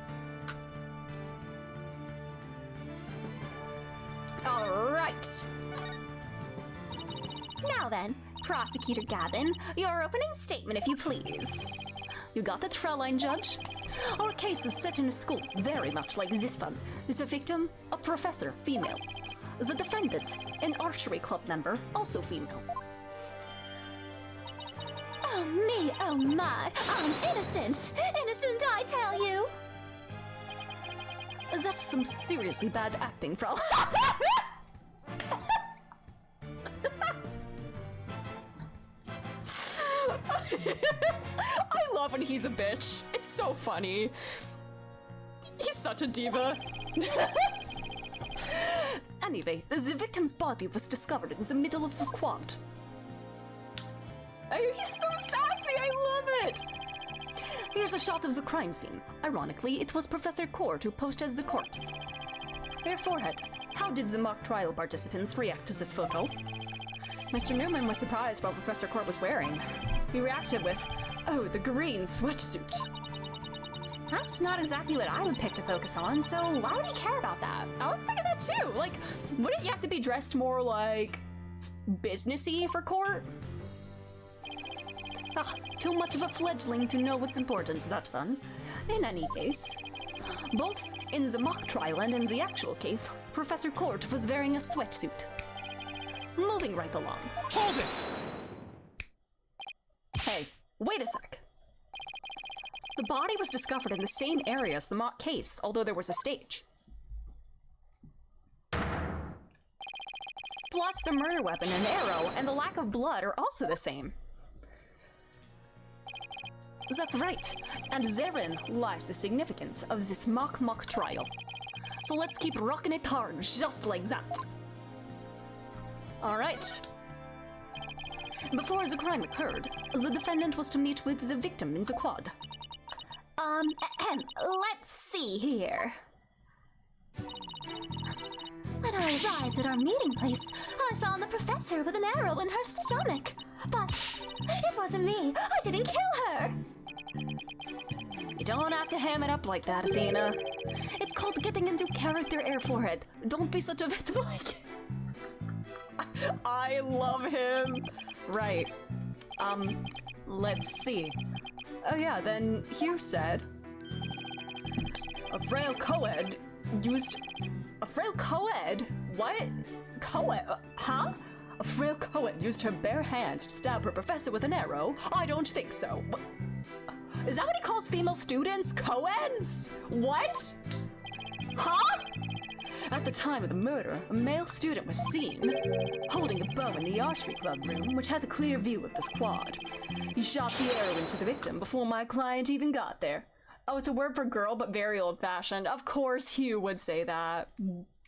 All right. Now then, Prosecutor Gavin, your opening statement, if you please. You got it, Fraulein Judge? Our case is set in a school very much like this one. The victim, a professor, female. The defendant, an archery club member, also female. Oh me, oh my, I'm innocent! Innocent, I tell you! That's some seriously bad acting, Frau. I love when he's a bitch. It's so funny. He's such a diva. Anyway, the victim's body was discovered in the middle of the squad. Oh, he's so sassy, I love it! Here's a shot of the crime scene. Ironically, it was Professor Court who posed as the corpse. Her forehead. How did the mock trial participants react to this photo? Mr. Newman was surprised what Professor Court was wearing. He reacted with, "Oh, the green sweatsuit." That's not exactly what I would pick to focus on, so why would he care about that? I was thinking that too. Like, wouldn't you have to be dressed more like businessy for court? Ugh, too much of a fledgling to know what's important, that one. In any case, both in the mock trial and in the actual case, Professor Court was wearing a sweatsuit. Moving right along. Hold it! Hey, wait a sec. The body was discovered in the same area as the mock case, although there was a stage. Plus, the murder weapon and arrow and the lack of blood are also the same. That's right, and therein lies the significance of this mock trial. So let's keep rocking it hard, just like that. Alright. Before the crime occurred, the defendant was to meet with the victim in the quad. Let's see here. When I arrived at our meeting place, I found the professor with an arrow in her stomach. But it wasn't me. I didn't kill her. You don't have to ham it up like that, Athena. It's called getting into character, Air Forehead. Don't be such a victim like. I love him. Right. Let's see. Oh yeah, then Hugh said a frail co-ed used a frail co-ed? What? Co-ed? Huh? A frail co-ed used her bare hands to stab her professor with an arrow? I don't think so. What? Is that what he calls female students? Co-eds? What? Huh? At the time of the murder, a male student was seen holding a bow in the archery club room, which has a clear view of the squad. He shot the arrow into the victim before my client even got there. Oh, it's a word for girl, but very old-fashioned. Of course Hugh would say that.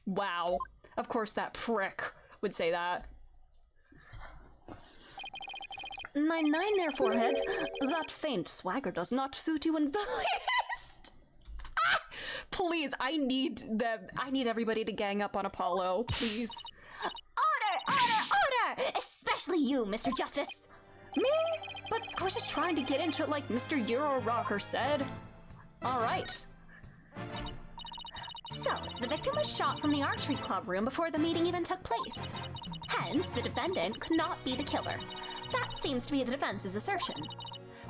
Wow. Of course that prick would say that. 9-9 there, Forehead. That faint swagger does not suit you in the least. Ah! Please, I need everybody to gang up on Apollo, please. Order! Order! Order! Especially you, Mr. Justice. Me? But I was just trying to get into it like Mr. Euro Rocker said. Alright. So, the victim was shot from the archery club room before the meeting even took place. Hence, the defendant could not be the killer. That seems to be the defense's assertion.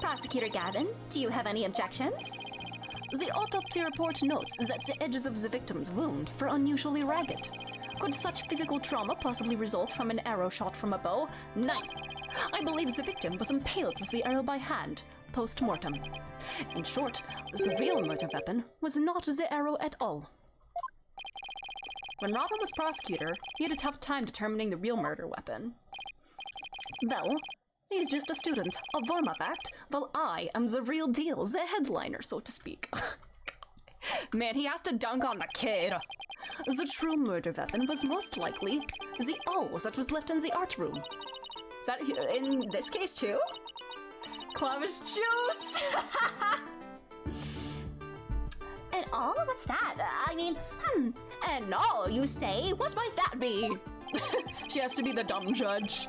Prosecutor Gavin, do you have any objections? The autopsy report notes that the edges of the victim's wound were unusually ragged. Could such physical trauma possibly result from an arrow shot from a bow? 9. I believe the victim was impaled with the arrow by hand, post-mortem. In short, the real murder weapon was not the arrow at all. When Robin was prosecutor, he had a tough time determining the real murder weapon. Well, he's just a student, a warm-up act, while I am the real deal, the headliner, so to speak. Man, he has to dunk on the kid. The true murder weapon was most likely the awl that was left in the art room. Is that in this case too? Clam is juiced! And all? What's that? I mean, And all, you say? What might that be? She has to be the dumb judge.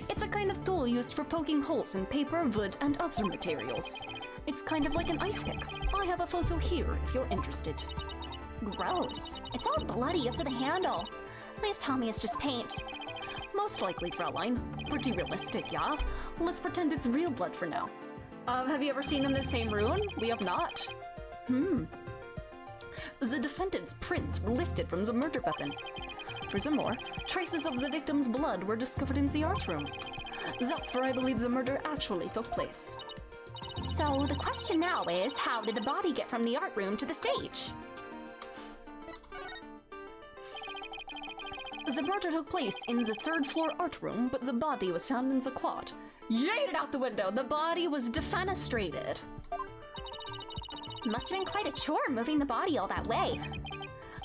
It's a kind of tool used for poking holes in paper, wood, and other materials. It's kind of like an ice pick. I have a photo here if you're interested. gross. It's all bloody up to the handle. Please tell me it's just paint. Most likely, Fraulein. Pretty realistic, yeah? Let's pretend it's real blood for now. Have you ever seen them in the same room? We have not. The defendant's prints were lifted from the murder weapon. Furthermore, traces of the victim's blood were discovered in the art room. That's where I believe the murder actually took place. So the question now is, how did the body get from the art room to the stage? The murder took place in the third-floor art room, but the body was found in the quad. Yeeted out the window! The body was defenestrated! Must have been quite a chore moving the body all that way.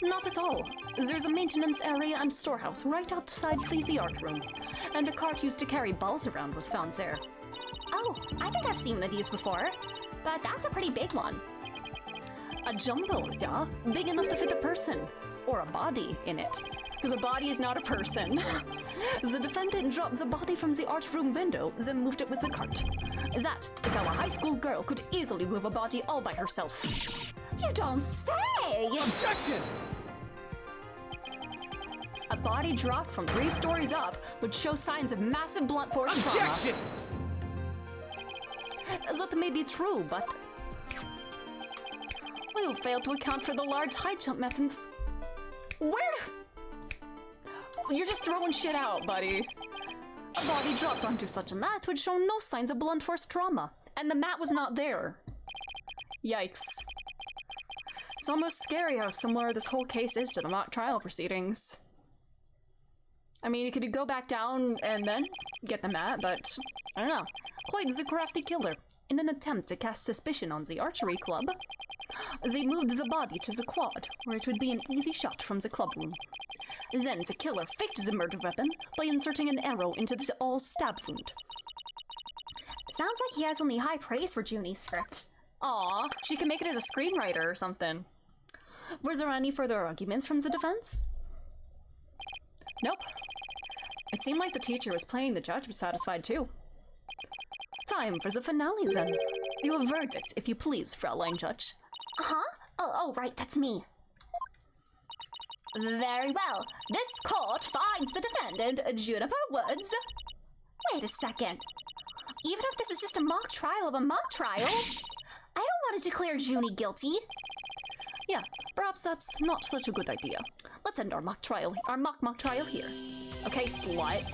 Not at all. There's a maintenance area and storehouse right outside the art room, and a cart used to carry balls around was found there. Oh, I think I've seen one of these before, but that's a pretty big one. A jumbo, yeah? Big enough to fit a person. Or a body in it. Because a body is not a person. The defendant dropped the body from the art room window, then moved it with the cart. That is how a high school girl could easily move a body all by herself. You don't say! Objection! A body dropped from 3 stories up would show signs of massive blunt force trauma. Objection! That may be true, but we'll fail to account for the large high jump methods. Where? You're just throwing shit out, buddy. A body dropped onto such a mat would show no signs of blunt force trauma, and the mat was not there. Yikes. It's almost scary how similar this whole case is to the mock trial proceedings. I mean, you could go back down and then get the mat, but I don't know. Quite the crafty killer. In an attempt to cast suspicion on the archery club, they moved the body to the quad, where it would be an easy shot from the club room. Then the killer faked the murder weapon by inserting an arrow into the all stab wound. Sounds like he has only high praise for Junie's script. Aw, she can make it as a screenwriter or something. Was there any further arguments from the defense? Nope. It seemed like the teacher was playing the judge was satisfied too. Time for the finale then. Your verdict, if you please, Fraulein Judge. Uh-huh. Oh, right, that's me. Very well. This court finds the defendant, Juniper Woods. Wait a second. Even if this is just a mock trial of a mock trial, I don't want to declare Junie guilty. Yeah, perhaps that's not such a good idea. Let's end our mock trial here. Okay, slut.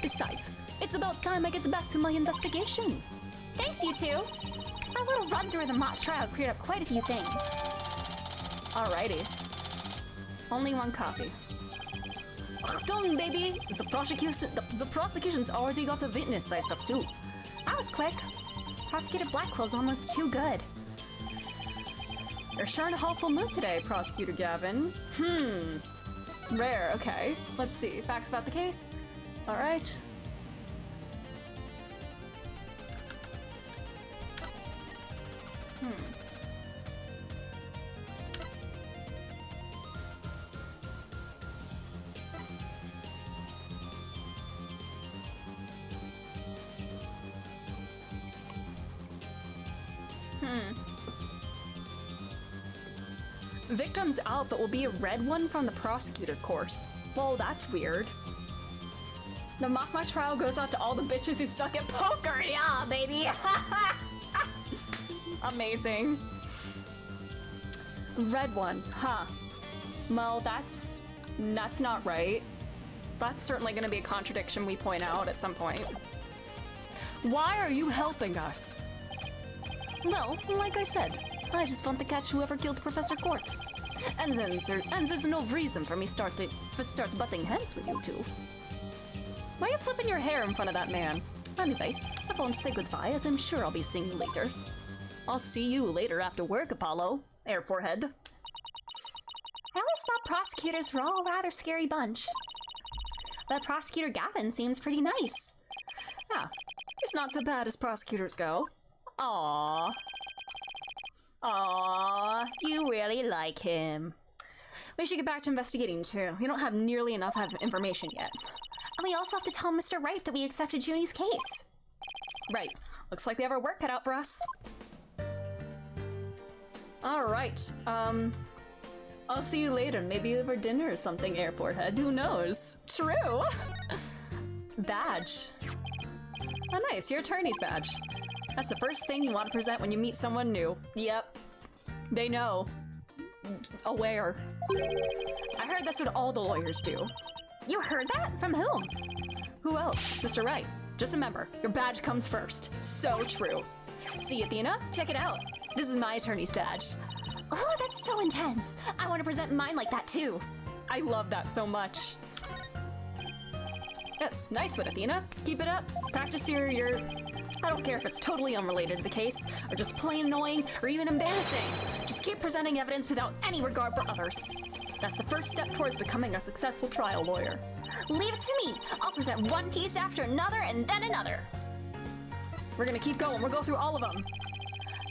Besides, it's about time I get back to my investigation. Thanks, you two. Our little run through the mock trial cleared up quite a few things. Alrighty. Only one copy. Done, baby! The prosecution's already got a witness sized up too. That was quick. Prosecutor Blackwell's almost too good. You're sure in a hopeful mood today, Prosecutor Gavin. Rare, okay. Let's see. Facts about the case? Alright. Victim's outfit will be a red one from the prosecutor course. Well, that's weird. The mock my trial goes out to all the bitches who suck at poker. Yeah, baby. Amazing. Red one, huh? Well, that's not right. That's certainly going to be a contradiction we point out at some point. Why are you helping us? Well, like I said, I just want to catch whoever killed Professor Court. And there's no reason for me start butting heads with you two. Why are you flipping your hair in front of that man? Anyway, I won't say goodbye, as I'm sure I'll be seeing you later. I'll see you later after work, Apollo. Air forehead. I always thought prosecutors were all a rather scary bunch. But Prosecutor Gavin seems pretty nice. Yeah, He's not so bad as prosecutors go. Aww. Aww, you really like him. We should get back to investigating too. We don't have nearly enough information yet. And we also have to tell Mr. Wright that we accepted Junie's case. Right. Looks like we have our work cut out for us. Alright, I'll see you later. Maybe over dinner or something, airport head. Who knows? True! Badge. Oh nice, your attorney's badge. That's the first thing you want to present when you meet someone new. Yep. They know. Aware. I heard that's what all the lawyers do. You heard that? From whom? Who else? Mr. Wright. Just remember, your badge comes first. So true. See, Athena? Check it out. This is my attorney's badge. Oh, that's so intense. I want to present mine like that too. I love that so much. Yes, nice one, Athena. Keep it up. Practice your... I don't care if it's totally unrelated to the case, or just plain annoying, or even embarrassing. Just keep presenting evidence without any regard for others. That's the first step towards becoming a successful trial lawyer. Leave it to me. I'll present one case after another and then another. We're gonna keep going. We'll go through all of them.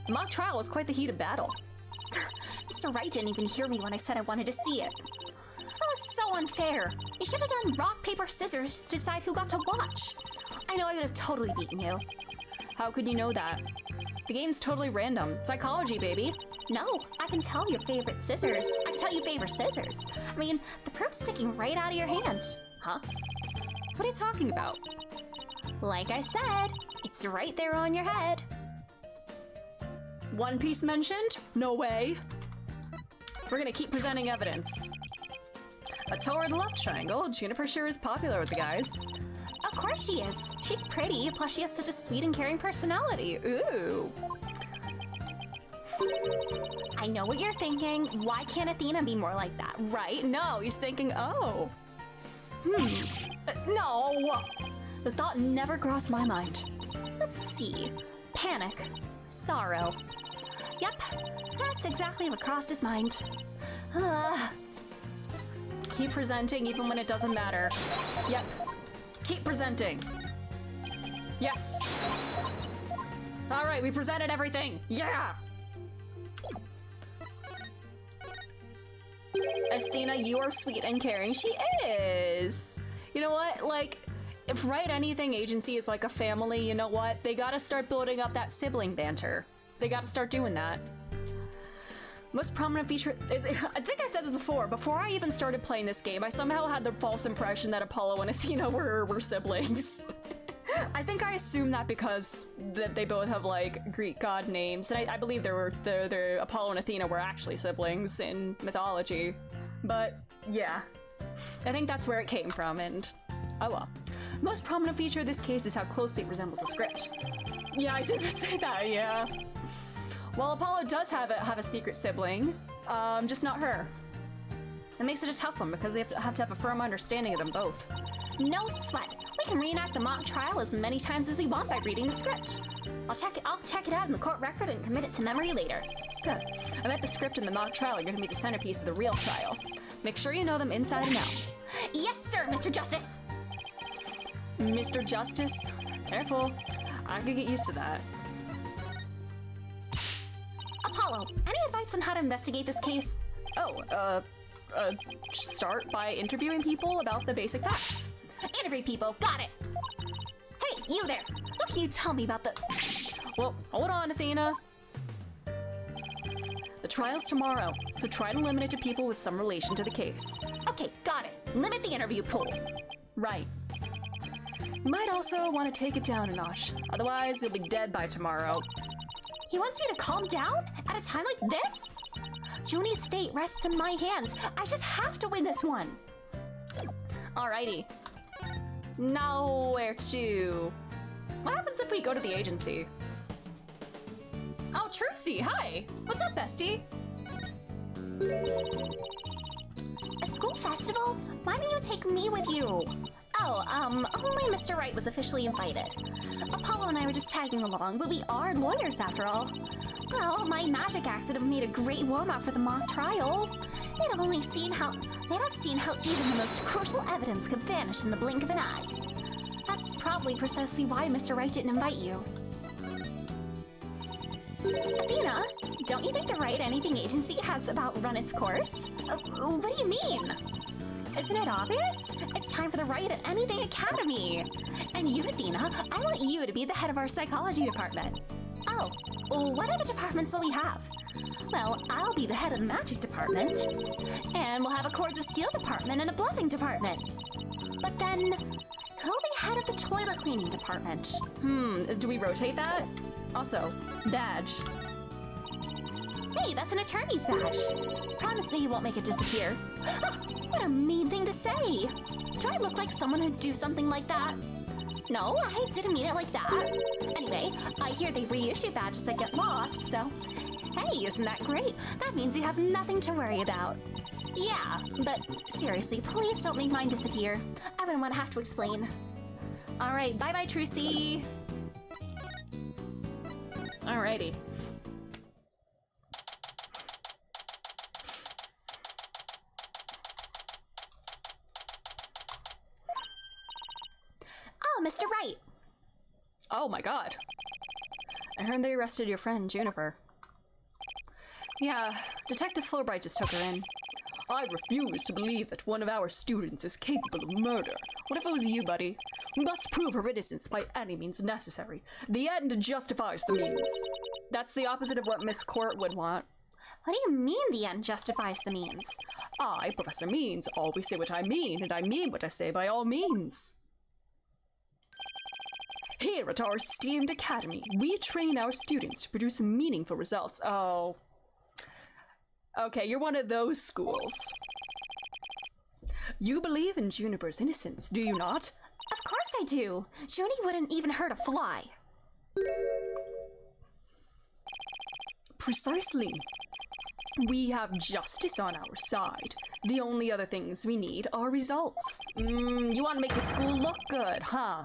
The mock trial was quite the heat of battle. Mr. Wright didn't even hear me when I said I wanted to see it. That was so unfair. You should have done rock, paper, scissors to decide who got to watch. I know I would have totally beaten you. How could you know that? The game's totally random. Psychology, baby. No, I can tell your favorite scissors. I can tell you favorite scissors. I mean, the proof's sticking right out of your hand. Huh? What are you talking about? Like I said, it's right there on your head. One Piece mentioned? No way. We're gonna keep presenting evidence. A toward love triangle. Juniper sure is popular with the guys. Of course she is. She's pretty, plus she has such a sweet and caring personality. Ooh. I know what you're thinking. Why can't Athena be more like that? Right? No, he's thinking, oh. No. The thought never crossed my mind. Let's see. Panic. Sorrow. Yep, that's exactly what crossed his mind. Keep presenting even when it doesn't matter. Yep. Keep presenting. Yes! Alright, we presented everything. Yeah! Athena, you are sweet and caring. She is! You know what? Like, if Write Anything Agency is like a family, you know what? They gotta start building up that sibling banter. They gotta start doing that. Most prominent feature is, I think I said this before I even started playing this game, I somehow had the false impression that Apollo and Athena were siblings. I think I assumed that because they both have like Greek god names, and I believe the Apollo and Athena were actually siblings in mythology. But yeah, I think that's where it came from, and oh well. Most prominent feature of this case is how closely it resembles a script. Yeah, I did say that, yeah. Well, Apollo does have a secret sibling, just not her. It makes it a tough one because they have to have a firm understanding of them both. No sweat. We can reenact the mock trial as many times as we want by reading the script. I'll check it out in the court record and commit it to memory later. Good. I bet the script and the mock trial are going to be the centerpiece of the real trial. Make sure you know them inside and out. Yes, sir, Mr. Justice. Mr. Justice? Careful. I could get used to that. Apollo, any advice on how to investigate this case? Oh, start by interviewing people about the basic facts. Interview people, got it! Hey, you there! What can you tell me about the... Well, hold on, Athena. The trial's tomorrow, so try to limit it to people with some relation to the case. Okay, got it. Limit the interview pool. Right. You might also want to take it down a notch, otherwise you'll be dead by tomorrow. He wants me to calm down at a time like this? Junie's fate rests in my hands. I just have to win this one. Alrighty. Now where to? What happens if we go to the agency? Oh, Trucy, hi! What's up, bestie? A school festival? Why don't you take me with you? Oh, only Mr. Wright was officially invited. Apollo and I were just tagging along, but we are lawyers after all. Well, my magic act would have made a great warm-up for the mock trial. They'd have seen how even the most crucial evidence could vanish in the blink of an eye. That's probably precisely why Mr. Wright didn't invite you. Athena, don't you think the Write Anything agency has about run its course? What do you mean? Isn't it obvious? It's time for the Write Anything Academy! And you, Athena, I want you to be the head of our psychology department. Oh, what other departments will we have? Well, I'll be the head of the magic department. And we'll have a Cords of Steel department and a bluffing department. But then, who'll be head of the toilet cleaning department? Do we rotate that? Also, badge. Hey, that's an attorney's badge. Promise me you won't make it disappear. Ah, what a mean thing to say. Do I look like someone who'd do something like that? No, I didn't mean it like that. Anyway, I hear they reissue badges that get lost, so... Hey, isn't that great? That means you have nothing to worry about. Yeah, but seriously, please don't make mine disappear. I wouldn't want to have to explain. Alright, bye-bye, Trucy. Alrighty. Oh, Mr. Wright. Oh my god. I heard they arrested your friend, Juniper. Yeah, Detective Fulbright just took her in. I refuse to believe that one of our students is capable of murder. What if it was you, buddy? We must prove her innocence by any means necessary. The end justifies the means. That's the opposite of what Miss Court would want. What do you mean the end justifies the means? I, Professor Means, always say what I mean, and I mean what I say by all means. Here at our esteemed academy, we train our students to produce meaningful results. Oh. Okay, you're one of those schools. You believe in Juniper's innocence, do you not? Of course I do. Junie wouldn't even hurt a fly. Precisely. We have justice on our side. The only other things we need are results. You want to make the school look good, huh?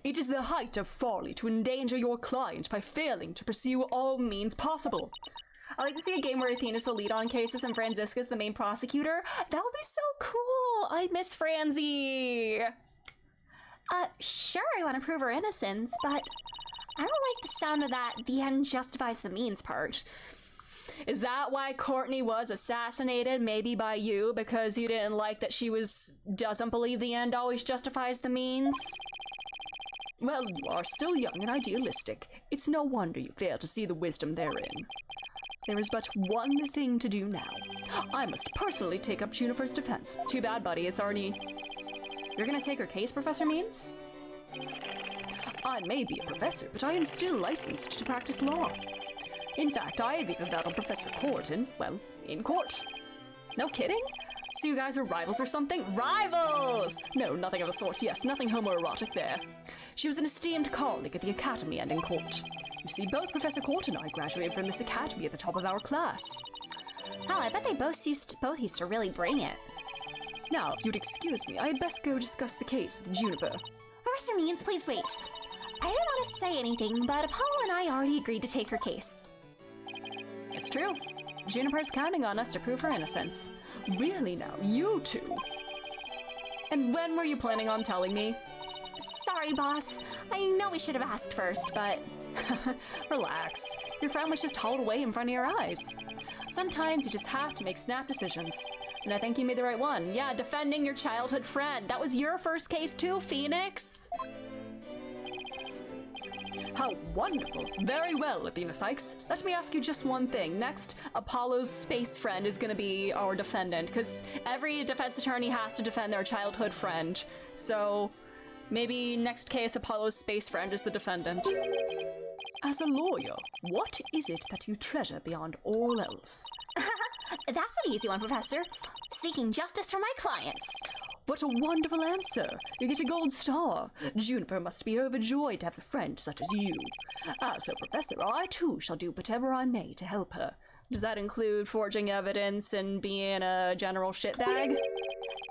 It is the height of folly to endanger your client by failing to pursue all means possible. I like to see a game where Athena's the lead on cases and Franziska's the main prosecutor. That would be so cool. I miss Franzi. Sure, I want to prove her innocence, but I don't like the sound of that the end justifies the means part. Is that why Courtney was assassinated? Maybe by you, because you didn't like that she doesn't believe the end always justifies the means? Well, you are still young and idealistic. It's no wonder you fail to see the wisdom therein. There is but one thing to do now. I must personally take up Juniper's defense. Too bad, buddy, it's already... You're gonna take her case, Professor Means? I may be a professor, but I am still licensed to practice law. In fact, I have even battled Professor Court in court. No kidding? So you guys are rivals or something? Rivals! No, nothing of the sort. Yes, nothing homoerotic there. She was an esteemed colleague at the academy and in court. You see, both Professor Court and I graduated from this academy at the top of our class. Hell, I bet they both used to really bring it. Now, if you'd excuse me, I had best go discuss the case with Juniper. Professor Means, please wait. I didn't want to say anything, but Apollo and I already agreed to take her case. It's true. Juniper's counting on us to prove her innocence. Really now, you two? And when were you planning on telling me? Sorry, boss. I know we should have asked first, but... Relax. Your friend was just hauled away in front of your eyes. Sometimes you just have to make snap decisions. And I think you made the right one. Yeah, defending your childhood friend. That was your first case too, Phoenix? How wonderful. Very well, Athena Sykes. Let me ask you just one thing. Next, Apollo's space friend is gonna be our defendant, because every defense attorney has to defend their childhood friend. So, maybe next case, Apollo's space friend is the defendant. As a lawyer, what is it that you treasure beyond all else? That's an easy one, Professor. Seeking justice for my clients. What a wonderful answer! You get a gold star. Juniper must be overjoyed to have a friend such as you. As her professor, I too shall do whatever I may to help her. Does that include forging evidence and being a general shitbag?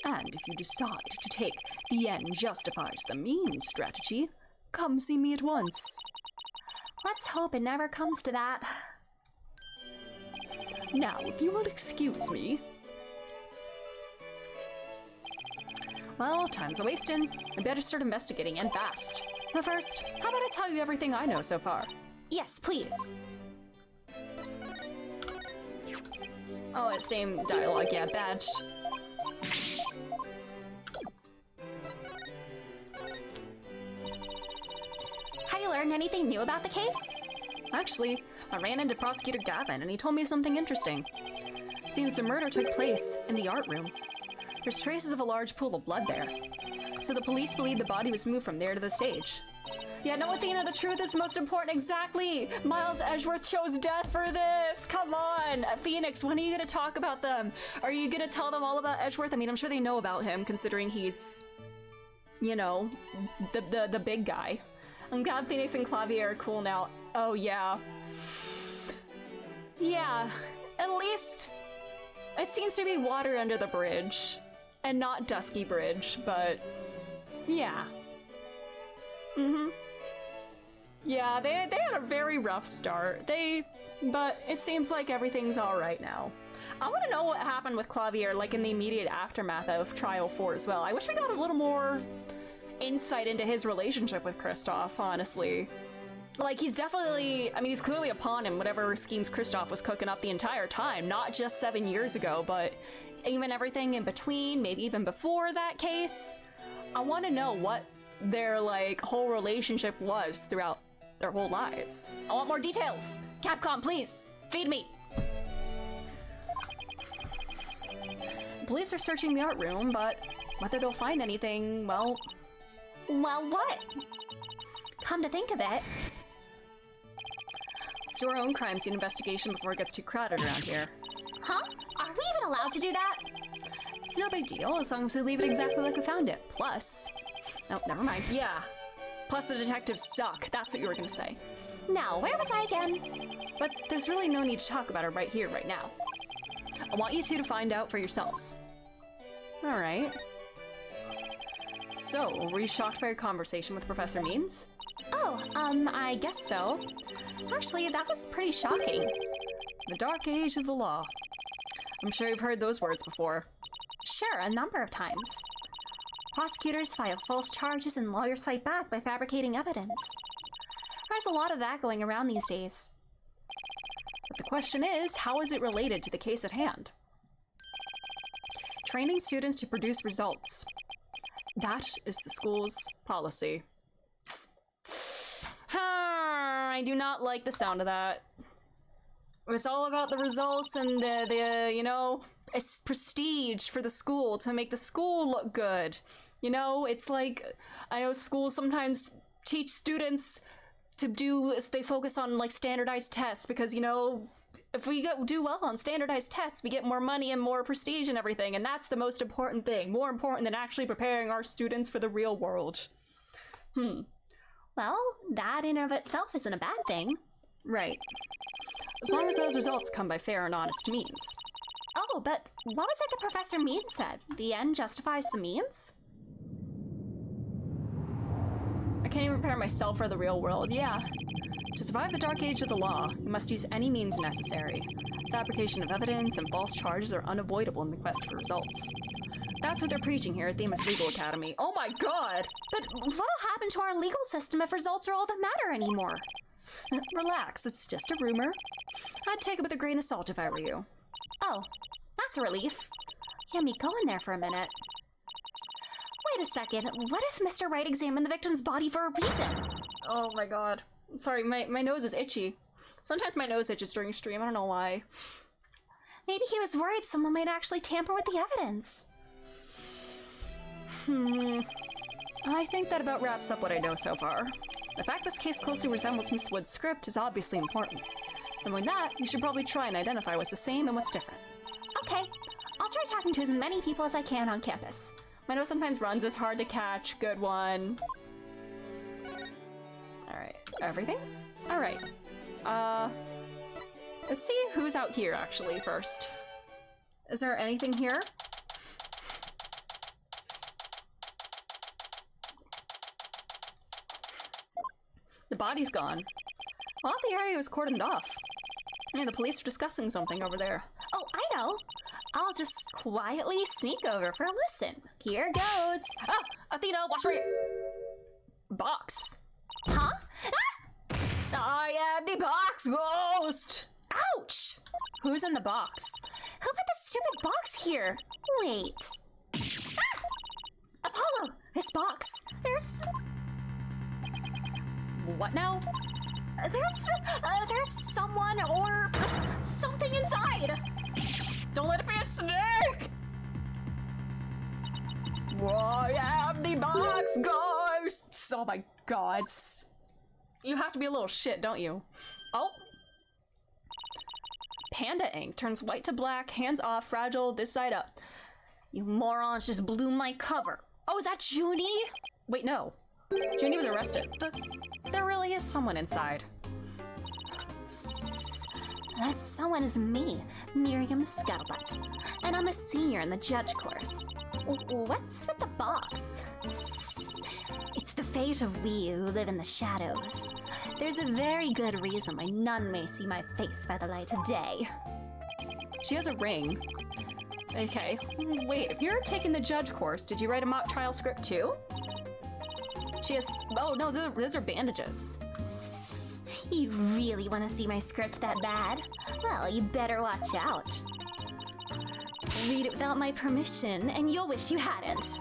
And if you decide to take the end justifies the means strategy, come see me at once. Let's hope it never comes to that. Now, if you will excuse me... Well, time's a wasting. I better start investigating, and fast. But first, how about I tell you everything I know so far? Yes, please. Oh, same dialogue, yeah, badge. Have you learned anything new about the case? Actually, I ran into Prosecutor Gavin, and he told me something interesting. Seems the murder took place in the art room. There's traces of a large pool of blood there. So the police believe the body was moved from there to the stage. Yeah, no, Athena, the truth is most important. Exactly! Miles Edgeworth chose death for this! Come on! Phoenix, when are you gonna talk about them? Are you gonna tell them all about Edgeworth? I mean, I'm sure they know about him, considering he's, you know, the big guy. I'm glad Phoenix and Clavier are cool now. Oh, yeah. Yeah, at least it seems to be water under the bridge. And not Dusky Bridge, but yeah. Yeah, they had a very rough start. But it seems like everything's alright now. I want to know what happened with Clavier, like in the immediate aftermath of Trial 4 as well. I wish we got a little more insight into his relationship with Kristoff, honestly. Like, he's definitely, I mean, he's clearly a pawn in whatever schemes Kristoff was cooking up the entire time, not just 7 years ago, but even everything in between, maybe even before that case. I want to know what their, like, whole relationship was throughout their whole lives. I want more details! Capcom, please! Feed me! The police are searching the art room, but whether they'll find anything, well... Well, what? Come to think of it... Let's do our own crime scene investigation before it gets too crowded around here. Huh? Are we even allowed to do that? It's no big deal, as long as we leave it exactly like we found it. Plus... Oh, never mind. Yeah. Plus the detectives suck. That's what you were gonna say. Now, where was I again? But there's really no need to talk about it right here, right now. I want you two to find out for yourselves. Alright. So, were you shocked by your conversation with Professor Means? Oh, I guess so. Actually, that was pretty shocking. The dark age of the law. I'm sure you've heard those words before. Sure, a number of times. Prosecutors file false charges and lawyers fight back by fabricating evidence. There's a lot of that going around these days. But the question is, how is it related to the case at hand? Training students to produce results. That is the school's policy. I do not like the sound of that. It's all about the results and the you know, it's prestige for the school to make the school look good. You know, it's like, I know schools sometimes teach students to do, they focus on like standardized tests because, you know, if we do well on standardized tests, we get more money and more prestige and everything, and that's the most important thing. More important than actually preparing our students for the real world. Well, that in and of itself isn't a bad thing. Right. As long as those results come by fair and honest means. Oh, but what was it that Professor Means said? The end justifies the means? I can't even prepare myself for the real world, yeah. To survive the dark age of the law, you must use any means necessary. Fabrication of evidence and false charges are unavoidable in the quest for results. That's what they're preaching here at Themis Legal Academy. Oh my god! But what'll happen to our legal system if results are all that matter anymore? Relax, it's just a rumor. I'd take it with a grain of salt if I were you. Oh, that's a relief. Let me go in there for a minute. Wait a second, what if Mr. Wright examined the victim's body for a reason? Oh my god. Sorry, my nose is itchy. Sometimes my nose itches during stream, I don't know why. Maybe he was worried someone might actually tamper with the evidence. I think that about wraps up what I know so far. The fact this case closely resembles Miss Wood's script is obviously important. Knowing that, you should probably try and identify what's the same and what's different. Okay, I'll try talking to as many people as I can on campus. My nose sometimes runs, it's hard to catch. Good one. Alright, everything? Alright. Let's see who's out here, actually, first. Is there anything here? The body's gone. Well, the area was cordoned off. Yeah, the police are discussing something over there. Oh, I know. I'll just quietly sneak over for a listen. Here goes. Ah! Athena, watch for you! Box. Huh? I am the box ghost! Ouch! Who's in the box? Who put this stupid box here? Wait. Apollo! This box. There's What now? there's someone or something inside. Don't let it be a snake! I am the box ghosts! Oh my god. You have to be a little shit, don't you? Oh. Panda ink turns white to black, hands off, fragile, this side up. You morons just blew my cover. Oh, is that Junie? Wait, no. Junie was arrested. There really is someone inside. That someone is me, Miriam Scuttlebutt, and I'm a senior in the judge course. What's with the box? It's the fate of we who live in the shadows. There's a very good reason why none may see my face by the light of day. She has a ring. Okay, wait, if you're taking the judge course, did you write a mock trial script too? She has, oh no, those are bandages. You really want to see my script that bad? Well, you better watch out. Read it without my permission, and you'll wish you hadn't.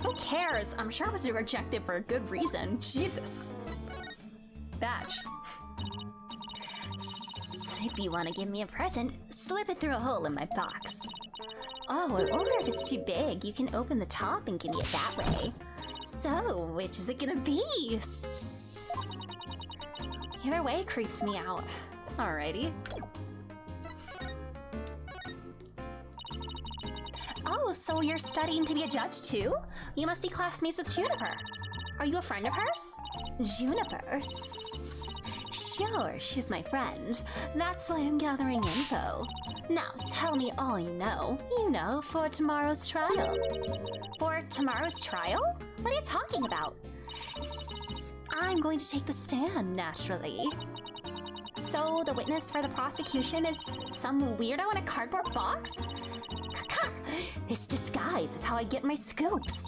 Who cares? I'm sure I was rejected for a good reason. Jesus. Badge. If you want to give me a present, slip it through a hole in my box. Oh, or if it's too big, you can open the top and give me it that way. So, which is it gonna be? Either way creeps me out. Alrighty. Oh, so you're studying to be a judge too? You must be classmates with Juniper. Are you a friend of hers? Juniper? Sure, she's my friend. That's why I'm gathering info. Now, tell me all you know. You know, for tomorrow's trial. For tomorrow's trial? What are you talking about? I'm going to take the stand, naturally. So, the witness for the prosecution is some weirdo in a cardboard box? This disguise is how I get my scoops.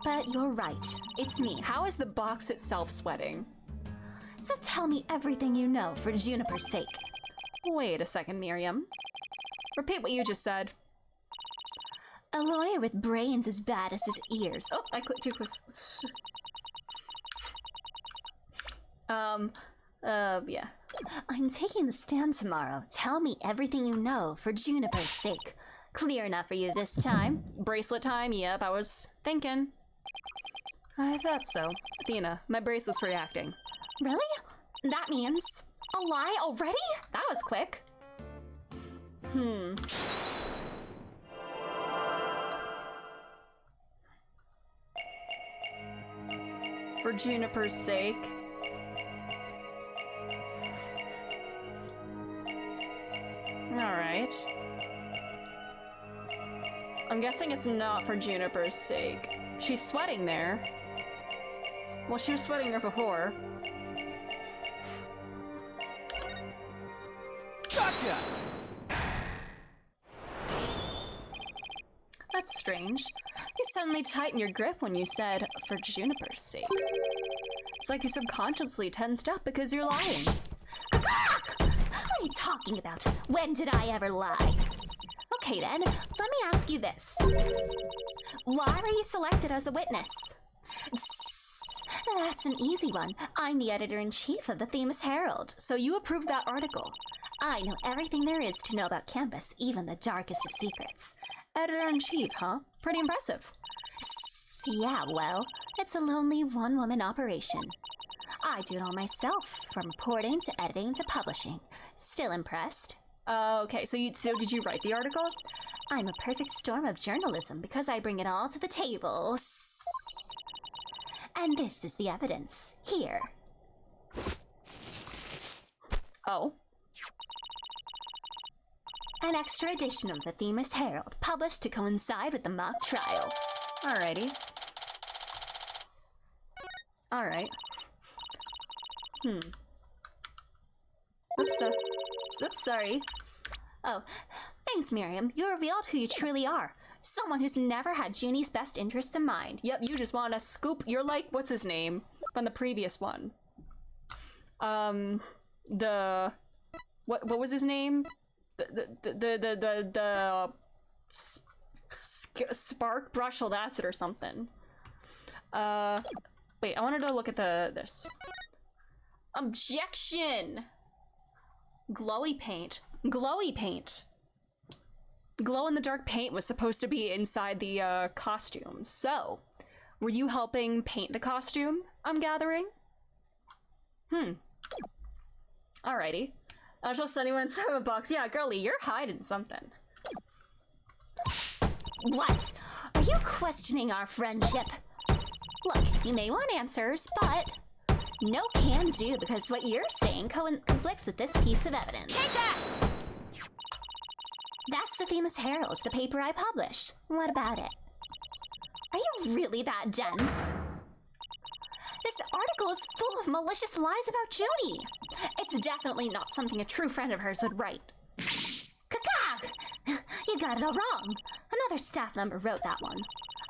But you're right, it's me. How is the box itself sweating? So tell me everything you know for Juniper's sake. Wait a second, Miriam. Repeat what you just said. A lawyer with brains as bad as his ears. Oh, I clicked too close. Yeah. I'm taking the stand tomorrow. Tell me everything you know for Juniper's sake. Clear enough for you this time? Bracelet time, yep, I was thinking. I thought so. Athena, my bracelet's reacting. Really? That means a lie already? That was quick. For Juniper's sake. Alright. I'm guessing it's not for Juniper's sake. She's sweating there. Well, she was sweating there before. Gotcha! That's strange. You suddenly tightened your grip when you said, for Juniper's sake. It's like you subconsciously tensed up because you're lying. What are you talking about? When did I ever lie? Okay then, let me ask you this. Why were you selected as a witness? That's an easy one. I'm the editor-in-chief of the Themis Herald. So you approved that article? I know everything there is to know about campus, even the darkest of secrets. Editor-in-chief, huh? Pretty impressive. Yeah, well, it's a lonely one-woman operation. I do it all myself, from reporting to editing to publishing. Still impressed? Okay, so did you write the article? I'm a perfect storm of journalism because I bring it all to the table. And this is the evidence. Here. Oh. An extra edition of the Themis Herald, published to coincide with the mock trial. Alrighty. Alright. Oops, sorry. Oh, thanks, Miriam. You revealed who you truly are. Someone who's never had Junie's best interests in mind. Yep, you just want to scoop. You're like, what's his name from the previous one? What was his name? The spark brushel acid or something. Wait, I wanted to look at this. Objection! Glowy paint. Glowy paint. Glow-in-the-dark paint was supposed to be inside the costume. So, were you helping paint the costume, I'm gathering? Alrighty. I'll trust anyone in $7. Yeah, girly, you're hiding something. What? Are you questioning our friendship? Look, you may want answers, but no can do because what you're saying conflicts with this piece of evidence. Take that! That's the Famous Herald, the paper I published. What about it? Are you really that dense? This article is full of malicious lies about Junie. It's definitely not something a true friend of hers would write. Caca! You got it all wrong. Another staff member wrote that one.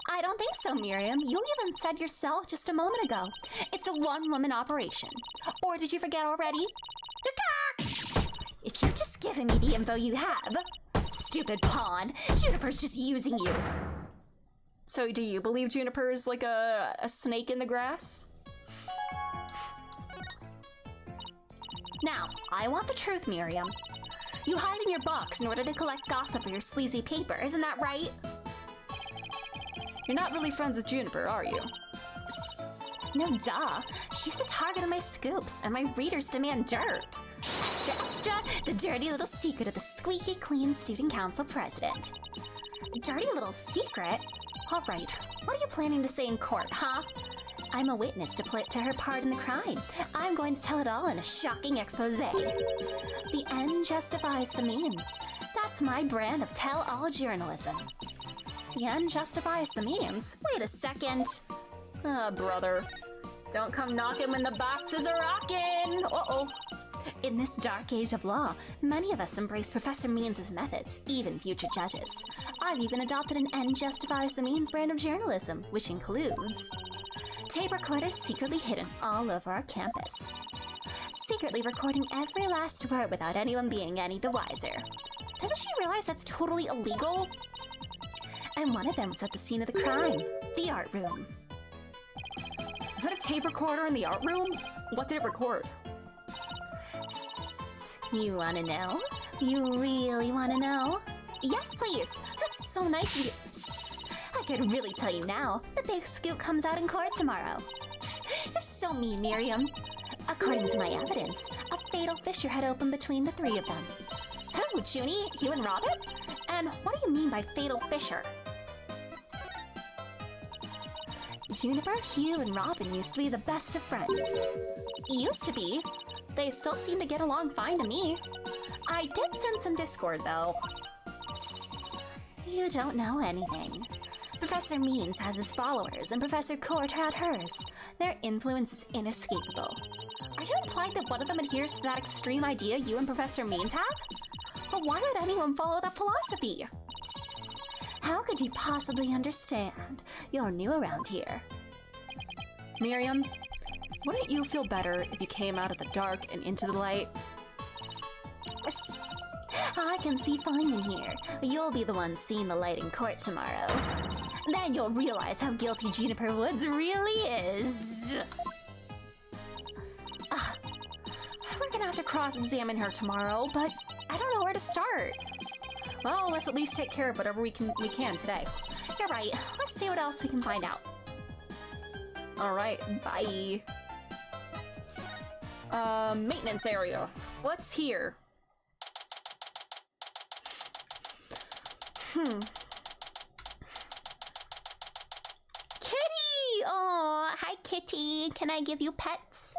I don't think so, Miriam. You even said yourself just a moment ago. It's a one-woman operation. Or did you forget already? Caca! If you've just given me the info you have, stupid pawn, Juniper's just using you. So do you believe Juniper's like a snake in the grass? Now, I want the truth, Miriam. You hide in your box in order to collect gossip for your sleazy paper, isn't that right? You're not really friends with Juniper, are you? No, duh. She's the target of my scoops, and my readers demand dirt. Extra, extra, the dirty little secret of the squeaky clean student council president. Dirty little secret? All right, what are you planning to say in court, huh? I'm a witness to her part in the crime. I'm going to tell it all in a shocking expose. The end justifies the means. That's my brand of tell-all journalism. The end justifies the means? Wait a second. Brother. Don't come knocking when the boxes are rocking! Uh-oh. In this dark age of law, many of us embrace Professor Means' methods, even future judges. I've even adopted an end justifies the means brand of journalism, which includes tape recorders secretly hidden all over our campus. Secretly recording every last word without anyone being any the wiser. Doesn't she realize that's totally illegal? And one of them was at the scene of the crime, the art room. You put a tape recorder in the art room? What did it record? You wanna know? You really wanna know? Yes, please! That's so nice of you. I could really tell you now. The big scoop comes out in court tomorrow. You're so mean, Miriam. According to my evidence, a fatal fissure had opened between the three of them. Who, Junie? You and Robin? And what do you mean by fatal fissure? Juniper, Hugh, and Robin used to be the best of friends. Used to be? They still seem to get along fine to me. I did sense some discord, though. You don't know anything. Professor Means has his followers, and Professor Court had hers. Their influence is inescapable. Are you implying that one of them adheres to that extreme idea you and Professor Means have? But why would anyone follow that philosophy? How could you possibly understand? You're new around here. Miriam, wouldn't you feel better if you came out of the dark and into the light? I can see fine in here. You'll be the one seeing the light in court tomorrow. Then you'll realize how guilty Juniper Woods really is. We're gonna have to cross-examine her tomorrow, but I don't know where to start. Well, let's at least take care of whatever we can today. You're right. Let's see what else we can find out. All right, bye. Maintenance area. What's here? Kitty! Oh, hi, Kitty. Can I give you pets?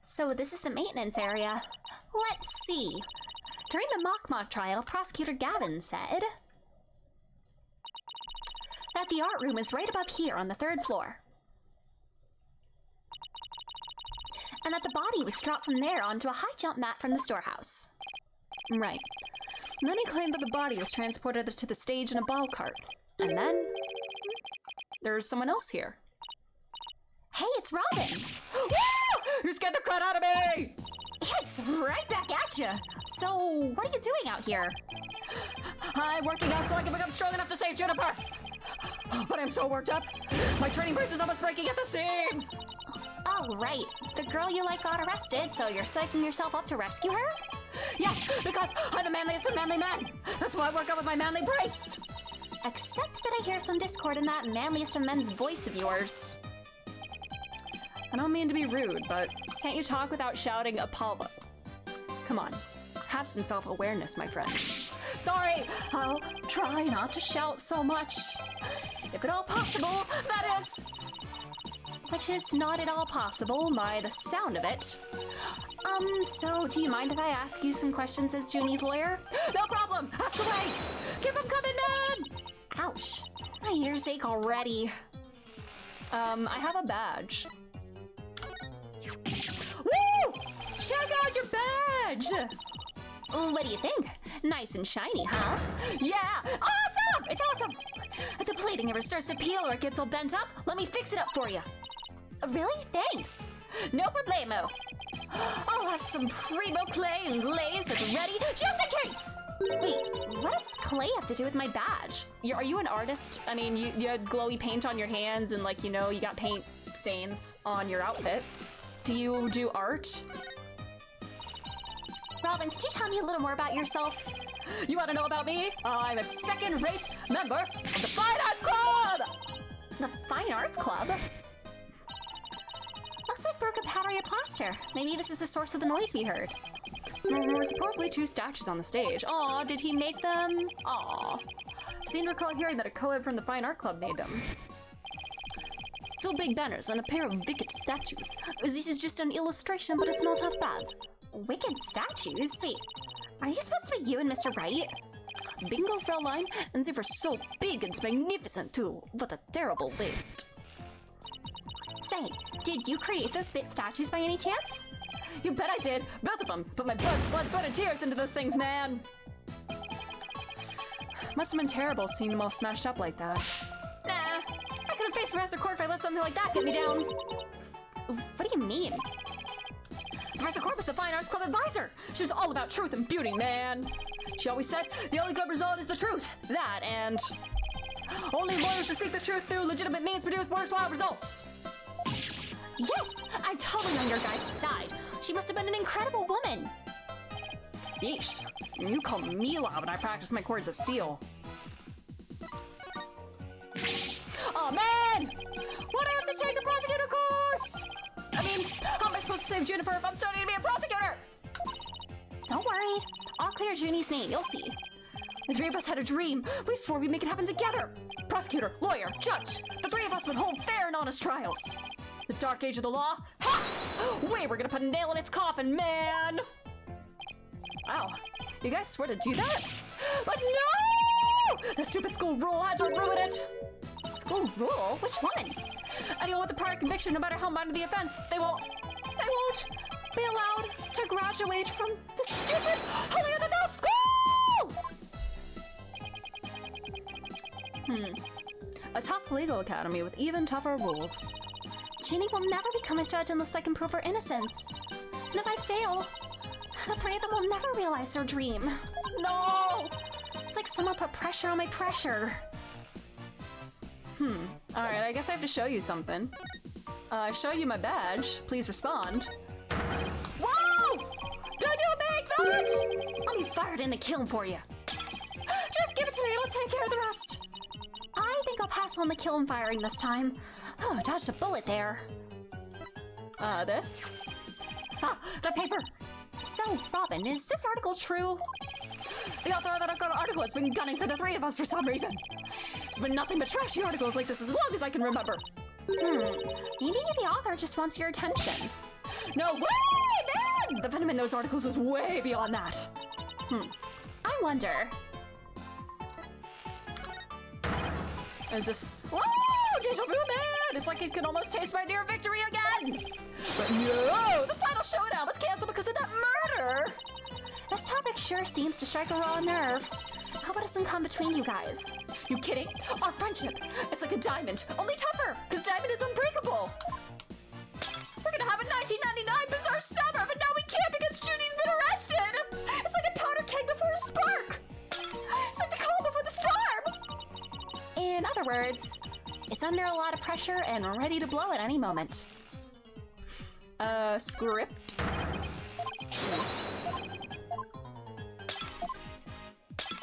So this is the maintenance area. Let's see. During the mock trial, Prosecutor Gavin said that the art room is right above here on the 3rd floor. and that the body was dropped from there onto a high jump mat from the storehouse. Right. And then he claimed that the body was transported to the stage in a ball cart. And then there's someone else here. Hey, it's Robin! You scared the crud out of me! It's right back at you! So, what are you doing out here? I'm working out so I can become strong enough to save Juniper! But I'm so worked up! My training brace is almost breaking at the seams! Oh, right. The girl you like got arrested, so you're psyching yourself up to rescue her? Yes, because I'm the manliest of manly men! That's why I work out with my manly brace! Except that I hear some discord in that manliest of men's voice of yours. I don't mean to be rude, but can't you talk without shouting Apollo? Come on, have some self-awareness, my friend. Sorry, I'll try not to shout so much. If at all possible, that is. Which is not at all possible by the sound of it. So do you mind if I ask you some questions as Junie's lawyer? No problem, ask away! Keep them coming, man! Ouch, my ears ache already. I have a badge. Woo! Check out your badge! What do you think? Nice and shiny, huh? Yeah! Awesome! It's awesome! If the plating ever starts to peel or it gets all bent up, let me fix it up for you. Really? Thanks. No problemo. I'll have some primo clay and glaze at the ready, just in case! Wait, what does clay have to do with my badge? Are you an artist? I mean, you had glowy paint on your hands and, like, you know, you got paint stains on your outfit. Do you do art? Robin, could you tell me a little more about yourself? You want to know about me? I'm a second-rate member of the Fine Arts Club! The Fine Arts Club? Looks like broken pottery or plaster. Maybe this is the source of the noise we heard. There were supposedly 2 statues on the stage. Aw, did he make them? Aw. Seem to recall hearing that a co-ed from the Fine Art Club made them. 2 big banners and a pair of wicked statues. This is just an illustration, but it's not half bad. Wicked statues? Wait, are these supposed to be you and Mr. Wright? Bingo, Fraulein, and they were so big and magnificent too. What a terrible waste. Say, did you create those fit statues by any chance? You bet I did! Both of them! Put my blood, sweat, and tears into those things, man! Must have been terrible seeing them all smashed up like that. Nah, I couldn't face Professor Court if I let something like that get me down. What do you mean? Professor Court was the Fine Arts Club advisor! She was all about truth and beauty, man! She always said, the only good result is the truth! That, and only lawyers who seek the truth through legitimate means produce worthwhile results! Yes, I'm totally on your guys' side. She must have been an incredible woman. Yeesh, you call me loud when I practice my chords of steel. Oh man! Why do I have to take the prosecutor course? I mean, how am I supposed to save Juniper if I'm starting to be a prosecutor? Don't worry, I'll clear Junie's name, you'll see. The 3 of us had a dream. We swore we'd make it happen together. Prosecutor, lawyer, judge. The 3 of us would hold fair and honest trials. The dark age of the law? Ha! We were gonna put a nail in its coffin, man! Wow, you guys swear to do that? But no! The stupid school rule had to ruin it! School rule? Which one? Anyone with a prior conviction, no matter how minor the offense, they won't be allowed to graduate from the stupid holier-than-thou school! A tough legal academy with even tougher rules. Junie will never become a judge unless I can prove her innocence. And if I fail, the 3 of them will never realize their dream. No! It's like someone put pressure on my pressure. Alright, I guess I have to show you something. Show you my badge. Please respond. Whoa! Did you make that? I'll be fired in the kiln for you. Just give it to me, I'll take care of the rest. I think I'll pass on the kiln firing this time. Oh, dodged a bullet there. This? Ah, the paper! So, Robin, is this article true? The author of that article has been gunning for the 3 of us for some reason. It's been nothing but trashy articles like this as long as I can remember. Maybe the author just wants your attention. No way, man! The venom in those articles is way beyond that. I wonder. Is this... Whoa! Deja vu, man! good! It's like it can almost taste my near victory again! But no! The final showdown was canceled because of that murder! This topic sure seems to strike a raw nerve. How about it doesn't come between you guys? You kidding? Our friendship! It's like a diamond, only tougher, because diamond is unbreakable! We're gonna have a 1999 bizarre summer, but now we can't because Judy's been arrested! It's like a powder keg before a spark! It's like the calm before the storm! In other words, it's under a lot of pressure and ready to blow at any moment. Script?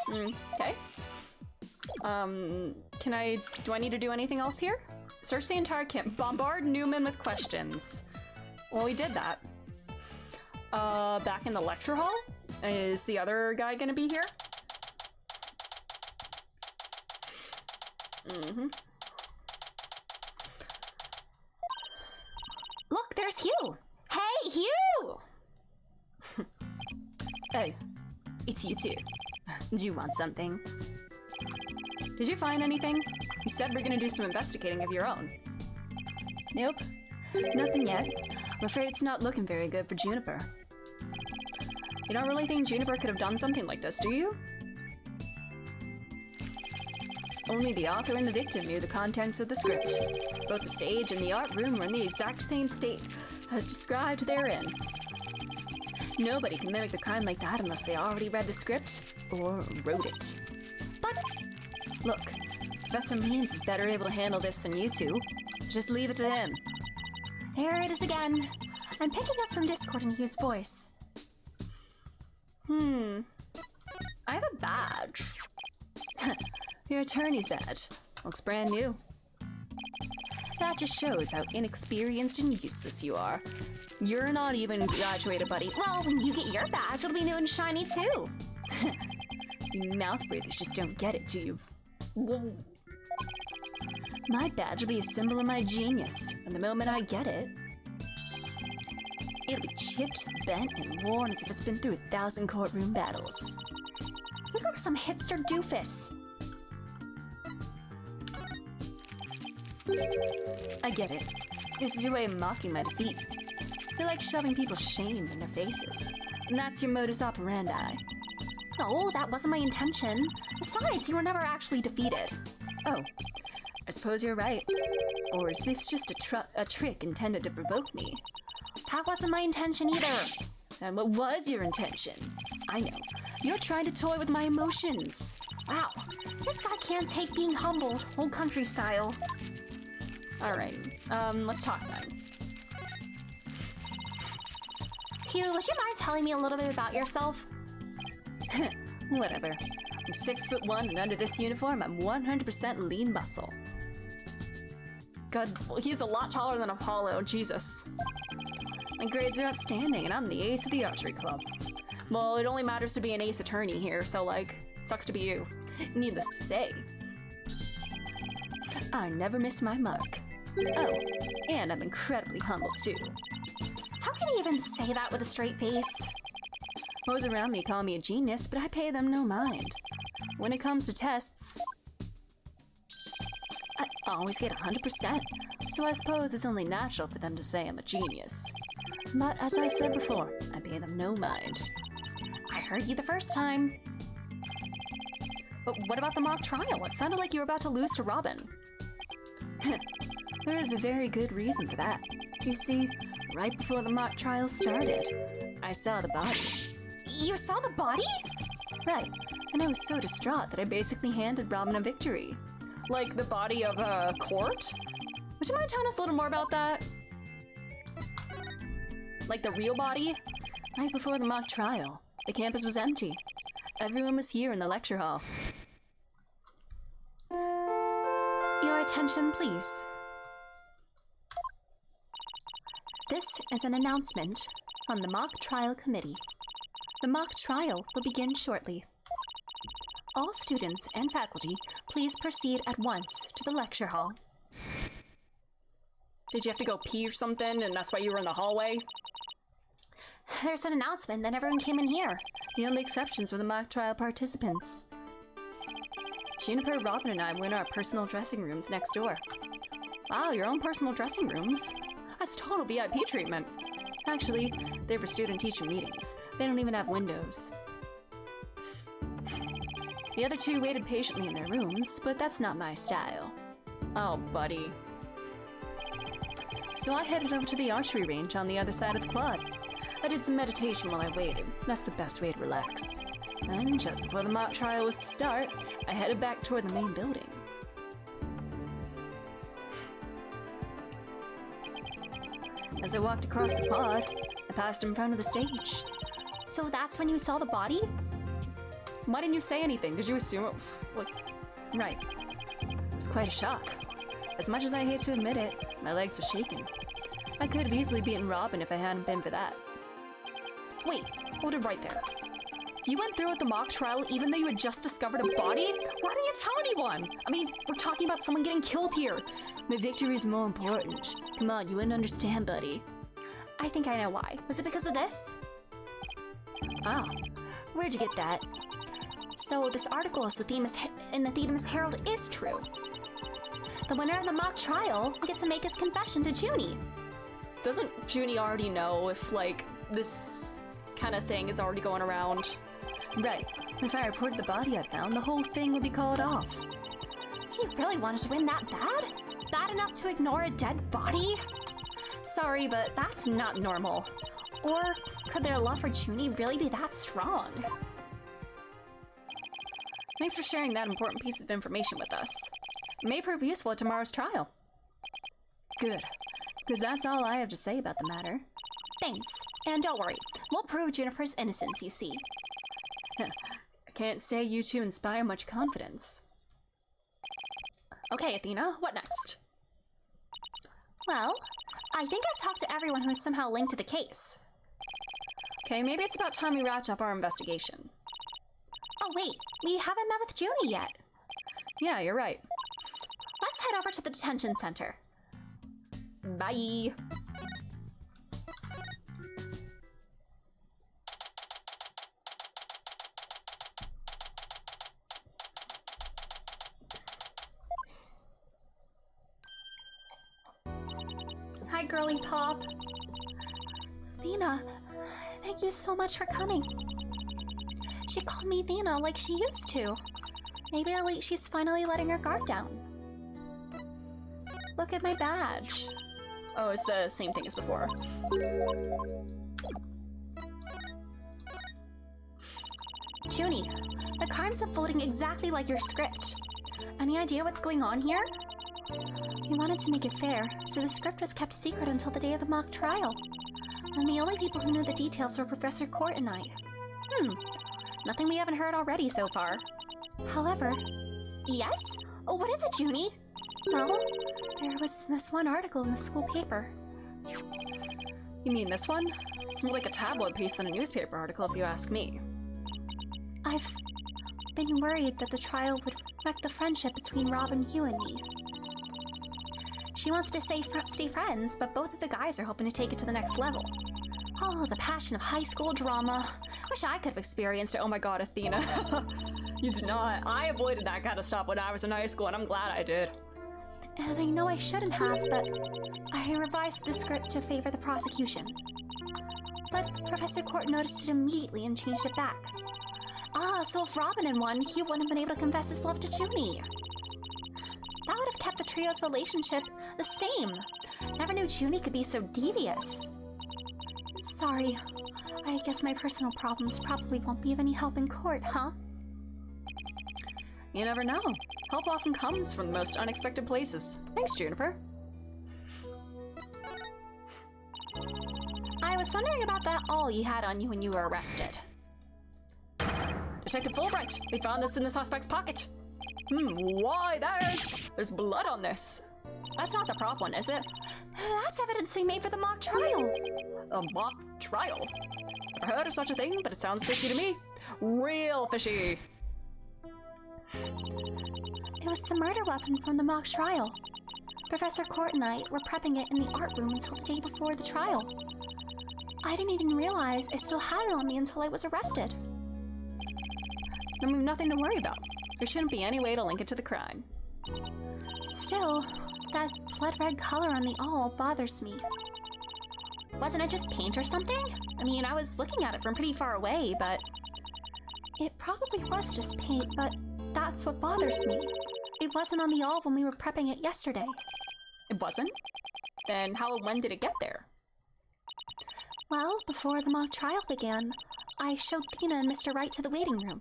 Okay. Do I need to do anything else here? Search the entire camp. Bombard Newman with questions. Well, we did that. Back in the lecture hall? Is the other guy gonna be here? Look, there's Hugh! Hey, Hugh! Hey, it's you two. Do you want something? Did you find anything? You said we're gonna do some investigating of your own. Nope, nothing yet. I'm afraid it's not looking very good for Juniper. You don't really think Juniper could have done something like this, do you? Only the author and the victim knew the contents of the script. Both the stage and the art room were in the exact same state as described therein. Nobody can mimic the crime like that unless they already read the script or wrote it. But look, Professor Means is better able to handle this than you two, so just leave it to him. there it is again. I'm picking up some discord in Hugh's voice. I have a badge. Your attorney's badge. Looks brand new. That just shows how inexperienced and useless you are. You're not even graduated, buddy. Well, when you get your badge, it'll be new and shiny too. You mouth breathers just don't get it, do you? Whoa. My badge will be a symbol of my genius, and the moment I get it, it'll be chipped, bent, and worn as if it's been through 1,000 courtroom battles. He's like some hipster doofus. I get it. This is your way of mocking my defeat. You like shoving people's shame in their faces, and that's your modus operandi. No, that wasn't my intention. Besides, you were never actually defeated. Oh, I suppose you're right. Or is this just a trick intended to provoke me? That wasn't my intention either. And what was your intention? I know. You're trying to toy with my emotions. Wow, this guy can't take being humbled, old country style. Alright, let's talk then. Hugh, would you mind telling me a little bit about yourself? Whatever. I'm 6'1", and under this uniform, I'm 100% lean muscle. God, he's a lot taller than Apollo, Jesus. My grades are outstanding, and I'm the ace of the archery club. Well, it only matters to be an ace attorney here, so like, sucks to be you. Needless to say, I never miss my mark. Oh, and I'm incredibly humble too. How can you even say that with a straight face? Those around me call me a genius, but I pay them no mind. When it comes to tests, I always get 100%, so I suppose it's only natural for them to say I'm a genius. But as I said before, I pay them no mind. I heard you the first time. But what about the mock trial? It sounded like you were about to lose to Robin. There is a very good reason for that. You see, right before the mock trial started, I saw the body. You saw the body? Right, and I was so distraught that I basically handed Robin a victory. Like the body of a court? Would you mind telling us a little more about that? Like the real body? Right before the mock trial, the campus was empty. Everyone was here in the lecture hall. Your attention, please. This is an announcement from the Mock Trial Committee. The mock trial will begin shortly. All students and faculty, please proceed at once to the lecture hall. Did you have to go pee or something, and that's why you were in the hallway? There's an announcement that everyone came in here. The only exceptions were the mock trial participants. Juniper, Robin, and I were in our personal dressing rooms next door. Wow, your own personal dressing rooms. That's total VIP treatment. Actually, they're for student-teacher meetings. They don't even have windows. The other two waited patiently in their rooms, but that's not my style. Oh, buddy. So I headed over to the archery range on the other side of the quad. I did some meditation while I waited. That's the best way to relax. And just before the mock trial was to start, I headed back toward the main building. As I walked across the quad, I passed in front of the stage. So that's when you saw the body? Why didn't you say anything? Did you assume it? Like, right. It was quite a shock. As much as I hate to admit it, my legs were shaking. I could have easily beaten Robin if I hadn't been for that. Wait, hold it right there. You went through with the mock trial even though you had just discovered a body? Why didn't you tell anyone? I mean, we're talking about someone getting killed here. My victory is more important. Come on, you wouldn't understand, buddy. I think I know why. Was it because of this? Ah, where'd you get that? So this article in the Themis Herald is true. The winner of the mock trial will get to make his confession to Junie. Doesn't Junie already know if, like, this kind of thing is already going around? Right. If I reported the body I found, the whole thing would be called off. He really wanted to win that bad? Bad enough to ignore a dead body? Sorry, but that's not normal. Or could their love for Junie really be that strong? Thanks for sharing that important piece of information with us. It may prove useful at tomorrow's trial. Good, because that's all I have to say about the matter. Thanks, and don't worry, we'll prove Juniper's innocence, you see. I can't say you two inspire much confidence. Okay, Athena, what next? Well, I think I've talked to everyone who is somehow linked to the case. Okay, maybe it's about time we wrapped up our investigation. Oh wait, we haven't met with Junie yet. Yeah, you're right. Let's head over to the detention center. Bye! Hi, girly pop. Athena, thank you so much for coming. She called me Athena like she used to. Maybe she's finally letting her guard down. Look at my badge. Oh, it's the same thing as before. Junie, the crime's unfolding exactly like your script. Any idea what's going on here? We wanted to make it fair, so the script was kept secret until the day of the mock trial. And the only people who knew the details were Professor Court and I. Nothing we haven't heard already so far. However... Yes? Oh, what is it, Junie? Well, there was this one article in the school paper. You mean this one? It's more like a tabloid piece than a newspaper article if you ask me. I've been worried that the trial would wreck the friendship between Robin, you, and me. She wants to stay friends, but both of the guys are hoping to take it to the next level. Oh, the passion of high school drama. Wish I could have experienced it. Oh my god, Athena. You did not. I avoided that kind of stuff when I was in high school, and I'm glad I did. And I know I shouldn't have, but I revised the script to favor the prosecution. But Professor Court noticed it immediately and changed it back. Ah, so if Robin had won, he wouldn't have been able to confess his love to Junie. That would have kept the trio's relationship the same. Never knew Junie could be so devious. Sorry. I guess my personal problems probably won't be of any help in court, huh? You never know. Help often comes from the most unexpected places. Thanks, Juniper. I was wondering about that awl you had on you when you were arrested. Detective Fulbright, we found this in the suspect's pocket. Why? There's blood on this. That's not the prop one, is it? That's evidence we made for the mock trial. A mock trial? Never heard of such a thing, but it sounds fishy to me. Real fishy. It was the murder weapon from the mock trial. Professor Court and I were prepping it in the art room until the day before the trial. I didn't even realize I still had it on me until I was arrested. Then we've nothing to worry about. There shouldn't be any way to link it to the crime. Still, That blood red color on the awl bothers me. Wasn't it just paint or something? I mean, I was looking at it from pretty far away, but... It probably was just paint, but that's what bothers me. It wasn't on the awl when we were prepping it yesterday. It wasn't? Then how and when did it get there? Well, before the mock trial began, I showed Thena and Mr. Wright to the waiting room.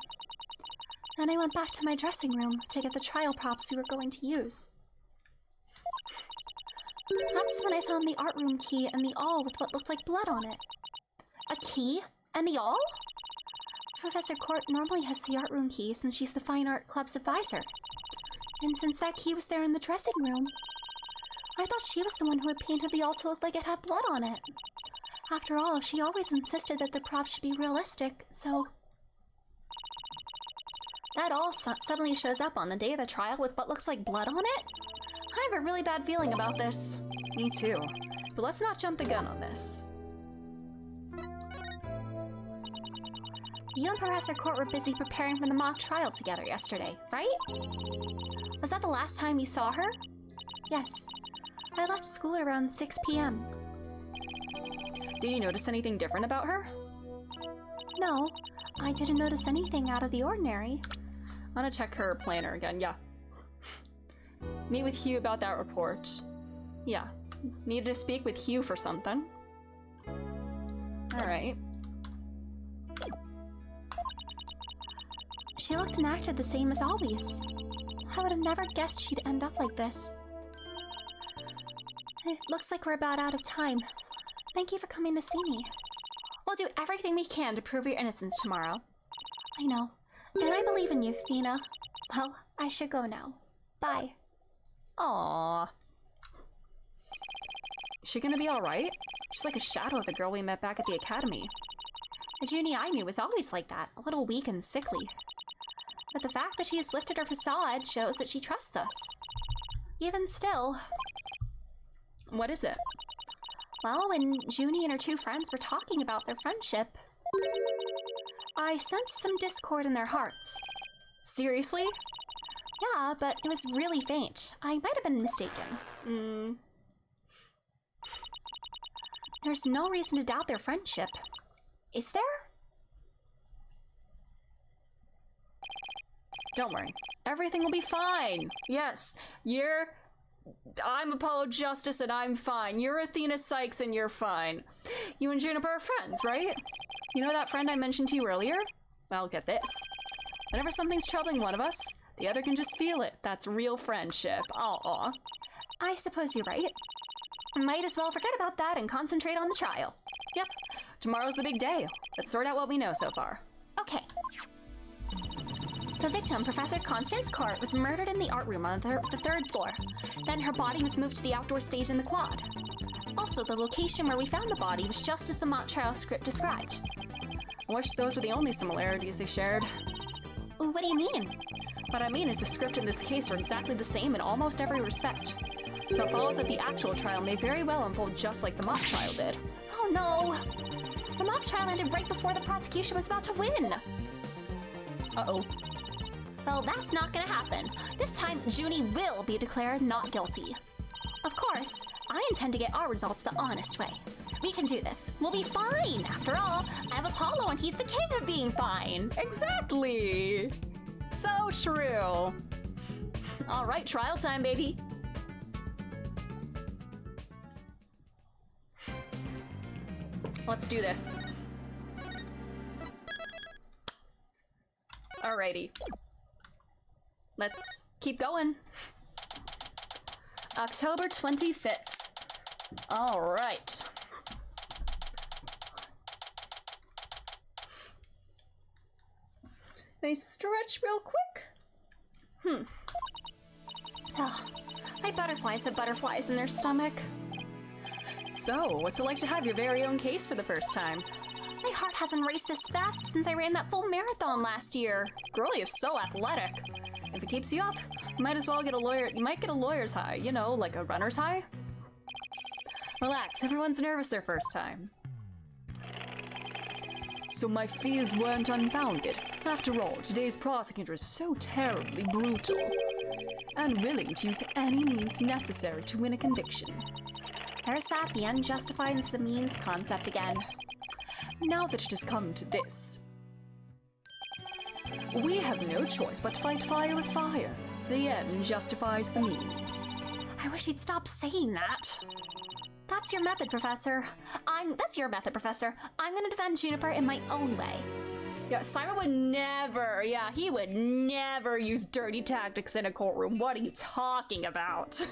Then I went back to my dressing room to get the trial props we were going to use. That's when I found the art room key and the awl with what looked like blood on it. A key? And the awl? Professor Court normally has the art room key since she's the Fine Art Club's advisor. And since that key was there in the dressing room, I thought she was the one who had painted the awl to look like it had blood on it. After all, she always insisted that the props should be realistic, so... That awl suddenly shows up on the day of the trial with what looks like blood on it? I have a really bad feeling about this. Me too. But let's not jump the gun on this. You and Professor Court were busy preparing for the mock trial together yesterday, right? Was that the last time you saw her? Yes. I left school at around 6 p.m. Did you notice anything different about her? No, I didn't notice anything out of the ordinary. I'm gonna check her planner again, yeah. Meet with Hugh about that report. Yeah, needed to speak with Hugh for something. Alright. She looked and acted the same as always. I would have never guessed she'd end up like this. It looks like we're about out of time. Thank you for coming to see me. We'll do everything we can to prove your innocence tomorrow. I know. And I believe in you, Thena. Well, I should go now. Bye. Aww. Is she gonna be alright? She's like a shadow of the girl we met back at the academy. The Junie I knew was always like that, a little weak and sickly. But the fact that she has lifted her facade shows that she trusts us. Even still... What is it? Well, when Junie and her two friends were talking about their friendship, I sensed some discord in their hearts. Seriously? Yeah, but it was really faint. I might have been mistaken. There's no reason to doubt their friendship. Is there? Don't worry. Everything will be fine. Yes, I'm Apollo Justice and I'm fine. You're Athena Sykes and you're fine. You and Juniper are friends, right? You know that friend I mentioned to you earlier? Well, get this. Whenever something's troubling one of us, the other can just feel it. That's real friendship. Aw. I suppose you're right. Might as well forget about that and concentrate on the trial. Yep. Tomorrow's the big day. Let's sort out what we know so far. Okay. The victim, Professor Constance Court, was murdered in the art room on the third floor. Then her body was moved to the outdoor stage in the quad. Also, the location where we found the body was just as the mock trial script described. I wish those were the only similarities they shared. What do you mean? What I mean is the script in this case are exactly the same in almost every respect. So it follows that the actual trial may very well unfold just like the mock trial did. Oh no! The mock trial ended right before the prosecution was about to win! Uh-oh. Well, that's not gonna happen. This time, Junie will be declared not guilty. Of course, I intend to get our results the honest way. We can do this. We'll be fine! After all, I have Apollo and he's the king of being fine! Exactly! So true! Alright, trial time, baby! Let's do this. Alrighty. Let's keep going. October 25th. Alright. May stretch real quick. Ugh, my butterflies have butterflies in their stomach. So, what's it like to have your very own case for the first time? My heart hasn't raced this fast since I ran that full marathon last year. Girlie is so athletic. If it keeps you up, you might as well get a lawyer. You might get a lawyer's high, you know, like a runner's high. Relax, everyone's nervous their first time. So my fears weren't unfounded. After all, today's prosecutor is so terribly brutal and willing to use any means necessary to win a conviction. There's that the end justifies the means concept again. Now that it has come to this, we have no choice but to fight fire with fire. The end justifies the means. I wish he'd stop saying that. That's your method, Professor. That's your method, Professor. I'm gonna defend Juniper in my own way. Yeah, Simon would never, he would never use dirty tactics in a courtroom. What are you talking about?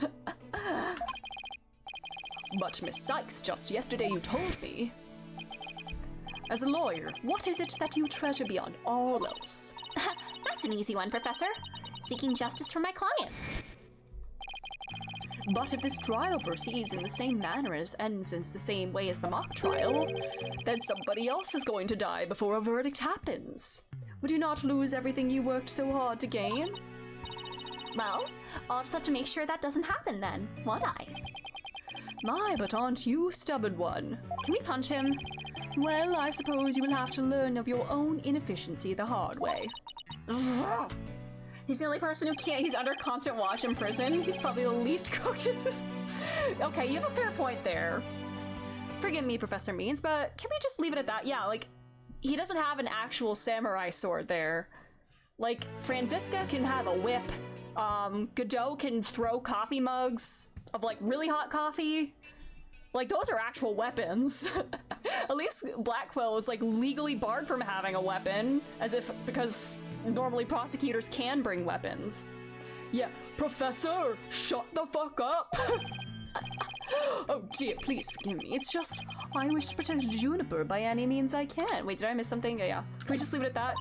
But Miss Sykes, just yesterday you told me, as a lawyer, what is it that you treasure beyond all else? That's an easy one, Professor. Seeking justice for my clients. But if this trial proceeds in the same manner as ends in the same way as the mock trial, then somebody else is going to die before a verdict happens. Would you not lose everything you worked so hard to gain? Well, I'll just have to make sure that doesn't happen then, won't I? My, but aren't you a stubborn one? Can we punch him? Well, I suppose you will have to learn of your own inefficiency the hard way. He's the only person who can't. He's under constant watch in prison. He's probably the least crooked. Okay, you have a fair point there. Forgive me, Professor Means, but can we just leave it at that? Yeah, like, he doesn't have an actual samurai sword there. Like, Franziska can have a whip. Godot can throw coffee mugs of, like, really hot coffee. Like, those are actual weapons. At least Blackwell was, like, legally barred from having a weapon, because normally prosecutors can bring weapons. Yeah, Professor, shut the fuck up! Oh dear, please forgive me. It's just, I wish to protect Juniper by any means I can. Wait, did I miss something? Yeah. Can we just leave it at that?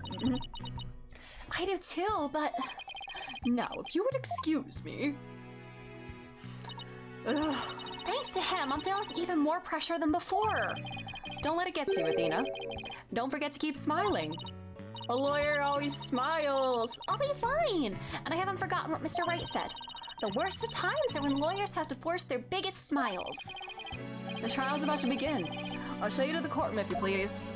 I do too, but... Now, if you would excuse me... Ugh. Thanks to him, I'm feeling even more pressure than before. Don't let it get to you, Athena. Don't forget to keep smiling. A lawyer always smiles. I'll be fine. And I haven't forgotten what Mr. Wright said. The worst of times are when lawyers have to force their biggest smiles. The trial's about to begin. I'll show you to the courtroom if you please.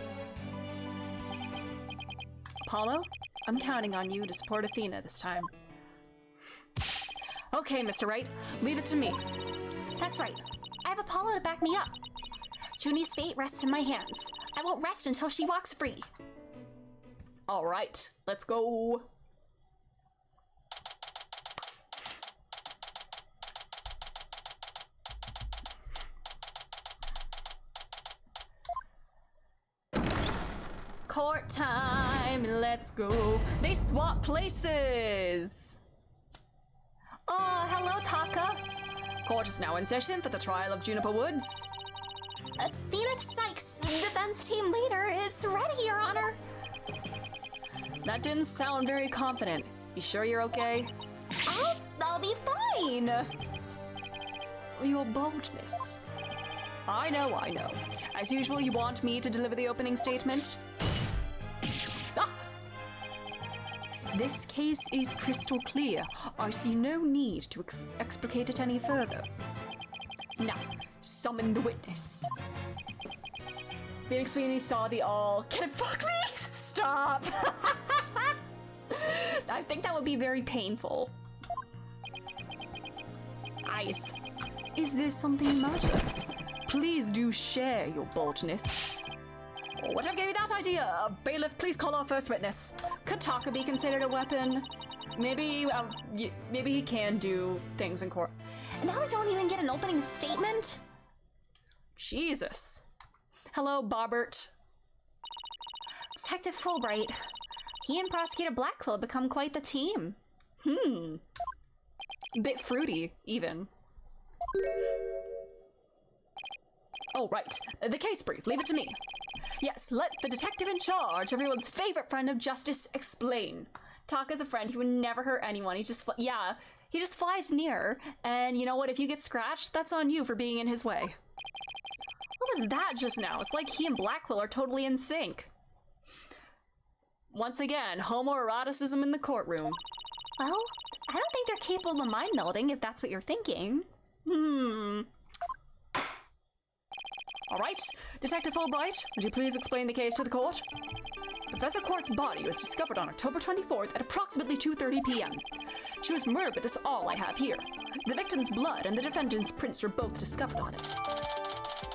Apollo, I'm counting on you to support Athena this time. Okay, Mr. Wright, leave it to me. That's right. I have Apollo to back me up. Junie's fate rests in my hands. I won't rest until she walks free. All right, let's go. Court time, let's go. They swap places. Hello, Taka. Court is now in session for the trial of Juniper Woods. Athena Sykes, defense team leader, is ready, Your Honor. That didn't sound very confident. You sure you're okay? I'll be fine. Your boldness. I know. As usual, you want me to deliver the opening statement? Ah! This case is crystal clear. I see no need to explicate it any further. Now, summon the witness. Phoenix Sweeney saw the all. Can it fuck me? Stop! I think that would be very painful. Eyes. Is there something the matter? Please do share your boldness. Whatever gave you that idea? Bailiff, please call our first witness. Could Taka be considered a weapon? Maybe he can do things in court. And now we don't even get an opening statement? Jesus. Hello, Bobbert. Detective Fulbright. He and Prosecutor Blackwell become quite the team. Bit fruity, even. Oh, right. The case brief. Leave it to me. Yes, let the detective in charge, everyone's favorite friend of justice, explain. Taka's a friend. He would never hurt anyone. He just flies near. And you know what? If you get scratched, that's on you for being in his way. What was that just now? It's like he and Blackwell are totally in sync. Once again, homoeroticism in the courtroom. Well, I don't think they're capable of mind melding if that's what you're thinking. All right, Detective Fulbright, would you please explain the case to the court? Professor Court's body was discovered on October 24th at approximately 2:30 p.m. She was murdered, but that's all I have here. The victim's blood and the defendant's prints were both discovered on it.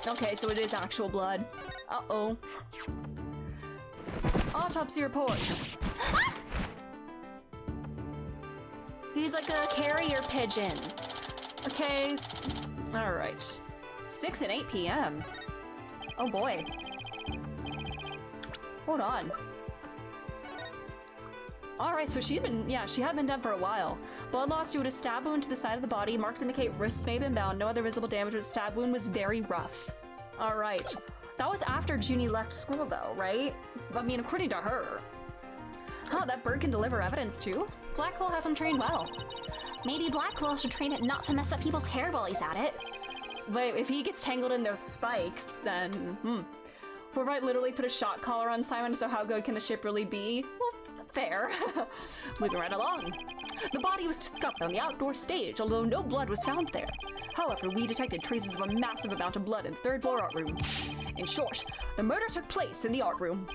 Okay, so it is actual blood. Uh-oh. Autopsy report. He's like a carrier pigeon. Okay. All right. 6 and 8 p.m. Oh boy. Hold on. Alright, so she had been dead for a while. Blood loss due to a stab wound to the side of the body. Marks indicate wrists may have been bound. No other visible damage, but the stab wound was very rough. Alright. That was after Junie left school though, right? I mean, according to her. Huh, that bird can deliver evidence too? Blackwell has him trained well. Maybe Blackwell should train it not to mess up people's hair while he's at it. Wait, if he gets tangled in those spikes, then, Fulbright literally put a shock collar on Simon, so how good can the ship really be? Well, fair. Moving right along. The body was discovered on the outdoor stage, although no blood was found there. However, we detected traces of a massive amount of blood in the third floor art room. In short, the murder took place in the art room.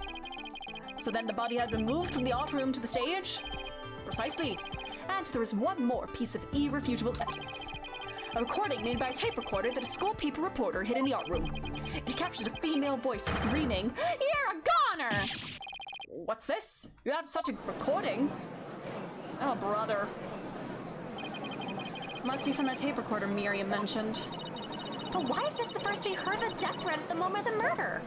So then the body had been moved from the art room to the stage? Precisely. And there was one more piece of irrefutable evidence. A recording made by a tape recorder that a school paper reporter hid in the art room. It captured a female voice screaming, "You're a goner!" What's this? You have such a recording? Oh, brother. Must be from that tape recorder Miriam mentioned. But why is this the first we heard of a death threat at the moment of the murder?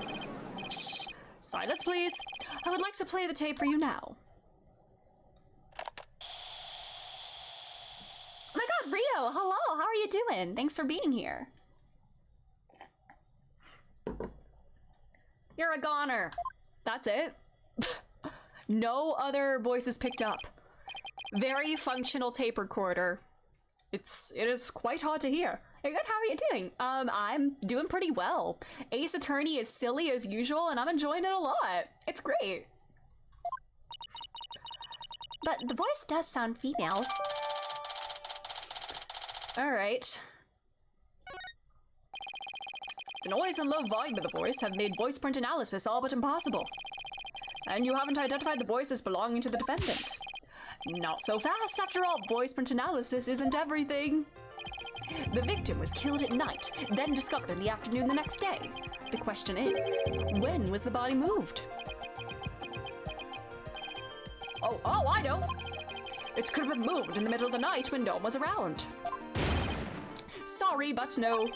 Shh! Silence, please. I would like to play the tape for you now. Oh my god, Rio! Hello! How are you doing? Thanks for being here. You're a goner. That's it. No other voices picked up. Very functional tape recorder. It is quite hard to hear. Hey, good, how are you doing? I'm doing pretty well. Ace Attorney is silly as usual, and I'm enjoying it a lot. It's great. But the voice does sound female. Alright. The noise and low volume of the voice have made voice print analysis all but impossible. And you haven't identified the voice as belonging to the defendant. Not so fast, after all, voice print analysis isn't everything. The victim was killed at night, then discovered in the afternoon the next day. The question is, when was the body moved? Oh, I know! It could have been moved in the middle of the night when no one was around. Sorry, but no.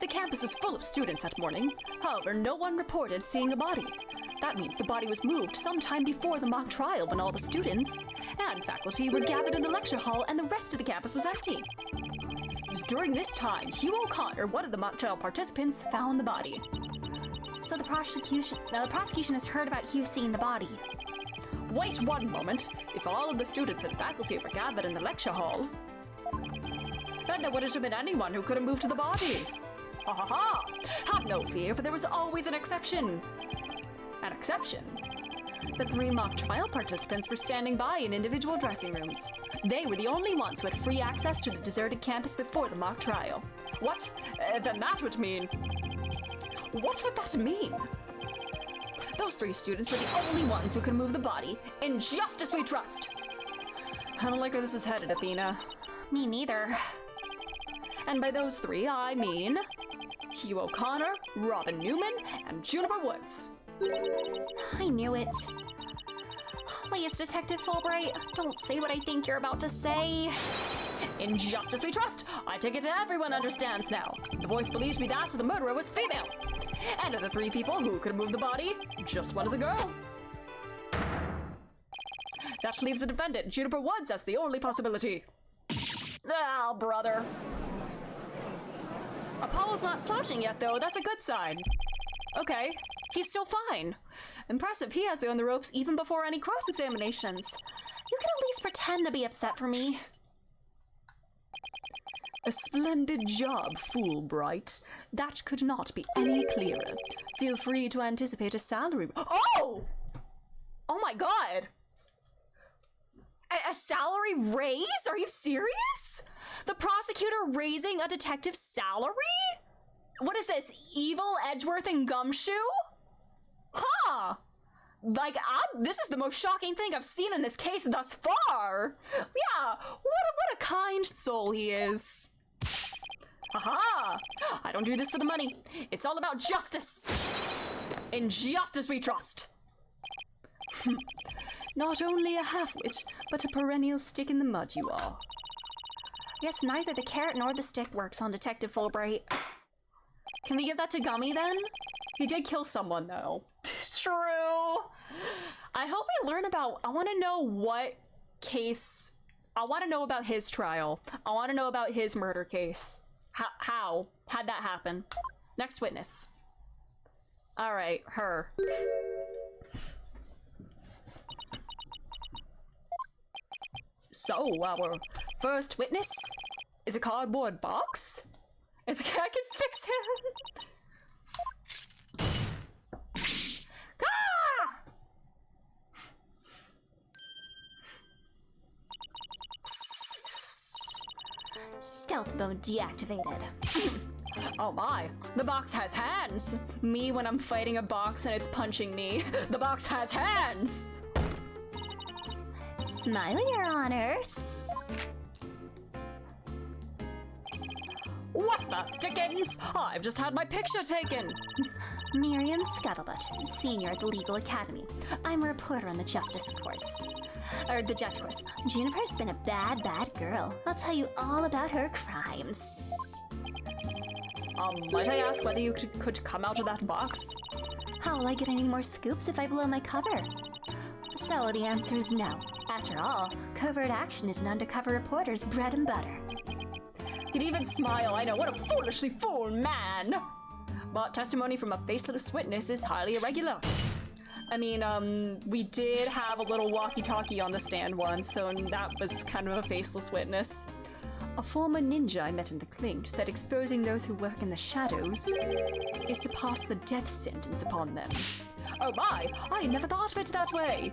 The campus was full of students that morning. However, no one reported seeing a body. That means the body was moved sometime before the mock trial when all the students and faculty were gathered in the lecture hall and the rest of the campus was empty. It was during this time Hugh O'Connor, one of the mock trial participants, found the body. So the prosecution has heard about Hugh seeing the body. Wait one moment. If all of the students and faculty were gathered in the lecture hall, then there wouldn't have been anyone who could have moved to the body. Ha ha ha! Have no fear, for there was always an exception. An exception? The 3 mock trial participants were standing by in individual dressing rooms. They were the only ones who had free access to the deserted campus before the mock trial. What? Then that would mean... What would that mean? Those 3 students were the only ones who could move the body. In justice we trust! I don't like where this is headed, Athena. Me neither. And by those 3, I mean... Hugh O'Connor, Robin Newman, and Juniper Woods. I knew it. Please, Detective Fulbright, don't say what I think you're about to say. In justice we trust. I take it everyone understands now. The voice believes me that the murderer was female. And of the 3 people who could move the body, just one is a girl. That leaves the defendant, Juniper Woods, as the only possibility. Ah, brother. Apollo's not slouching yet, though. That's a good sign. Okay, he's still fine. Impressive, he has you on the ropes even before any cross-examinations. You can at least pretend to be upset for me. A splendid job, Fulbright. That could not be any clearer. Feel free to anticipate a salary... Oh! Oh my god! A salary raise? Are you serious? The prosecutor raising a detective's salary? What is this? Evil, Edgeworth, and Gumshoe? Huh! Like, this is the most shocking thing I've seen in this case thus far! Yeah, what a kind soul he is. Aha! I don't do this for the money. It's all about justice. In justice we trust. Not only a half-wit, but a perennial stick in the mud you are. Yes, neither the carrot nor the stick works on Detective Fulbright. Can we give that to Gummy then? He did kill someone though. True. I hope we learn about, I want to know what case, I want to know about his trial. I want to know about his murder case. How'd that happen? Next witness. All right, her. So, our first witness is a cardboard box? I can fix him. Ah! Stealth mode deactivated. Oh my, the box has hands. Me when I'm fighting a box and it's punching me. The box has hands. Smiley, Your Honors. What the dickens? I've just had my picture taken. Miriam Scuttlebutt, senior at the Legal Academy. I'm a reporter on the Justice course. Or the Judge course. Juniper's been a bad, bad girl. I'll tell you all about her crimes. Might I ask whether you could come out of that box? How will I get any more scoops if I blow my cover? So the answer is no. After all, covert action is an undercover reporter's bread and butter. He'd even smile. I know, what a foolishly fool man! But testimony from a faceless witness is highly irregular. I mean, we did have a little walkie-talkie on the stand once, so that was kind of a faceless witness. A former ninja I met in the clink said exposing those who work in the shadows is to pass the death sentence upon them. Oh my, I never thought of it that way.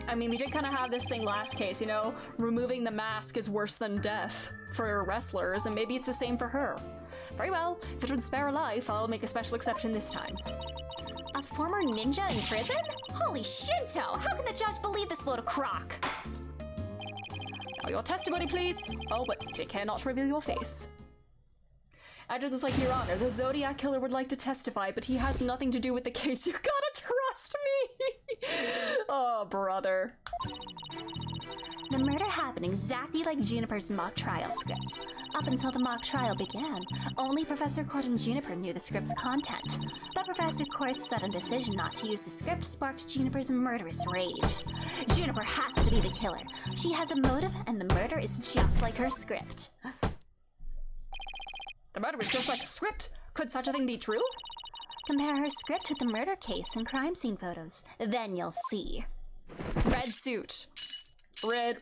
I mean, we did kind of have this thing last case, you know, removing the mask is worse than death for wrestlers, and maybe it's the same for her. Very well, if it would spare a life, I'll make a special exception this time. A former ninja in prison? Holy Shinto! How can the judge believe this load of crock? Now your testimony, please. Oh, but take care not to reveal your face. Adjutant, like, Your Honor, the Zodiac Killer would like to testify, but he has nothing to do with the case. You gotta trust me! Oh, brother. The murder happened exactly like Juniper's mock trial script. Up until the mock trial began, only Professor Court and Juniper knew the script's content. But Professor Court's sudden decision not to use the script sparked Juniper's murderous rage. Juniper has to be the killer. She has a motive, and the murder is just like her script. The murder was just like script. Could such a thing be true? Compare her script with the murder case and crime scene photos. Then you'll see. Red suit. Red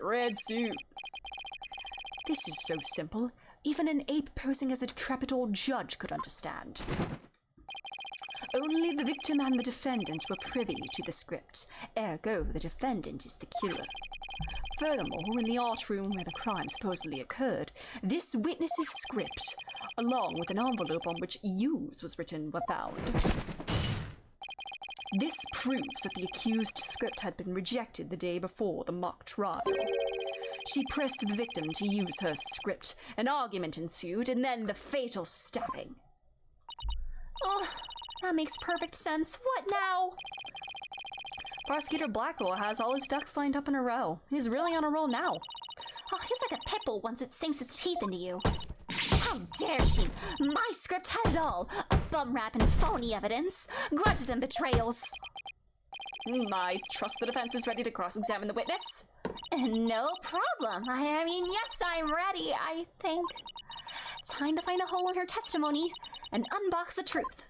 suit. This is so simple. Even an ape posing as a decrepit old judge could understand. Only the victim and the defendant were privy to the script. Ergo, the defendant is the killer. Furthermore, in the art room where the crime supposedly occurred, this witness's script, along with an envelope on which "use" was written, were found. This proves that the accused script had been rejected the day before the mock trial. She pressed the victim to use her script, an argument ensued, and then the fatal stabbing. Oh, that makes perfect sense. What now? Prosecutor Blackwell has all his ducks lined up in a row. He's really on a roll now. Oh, he's like a pit bull once it sinks its teeth into you. How dare she? My script had it all. A bum rap and phony evidence. Grudges and betrayals. I trust the defense is ready to cross-examine the witness. No problem. I mean, yes, I'm ready, I think. Time to find a hole in her testimony and unbox the truth.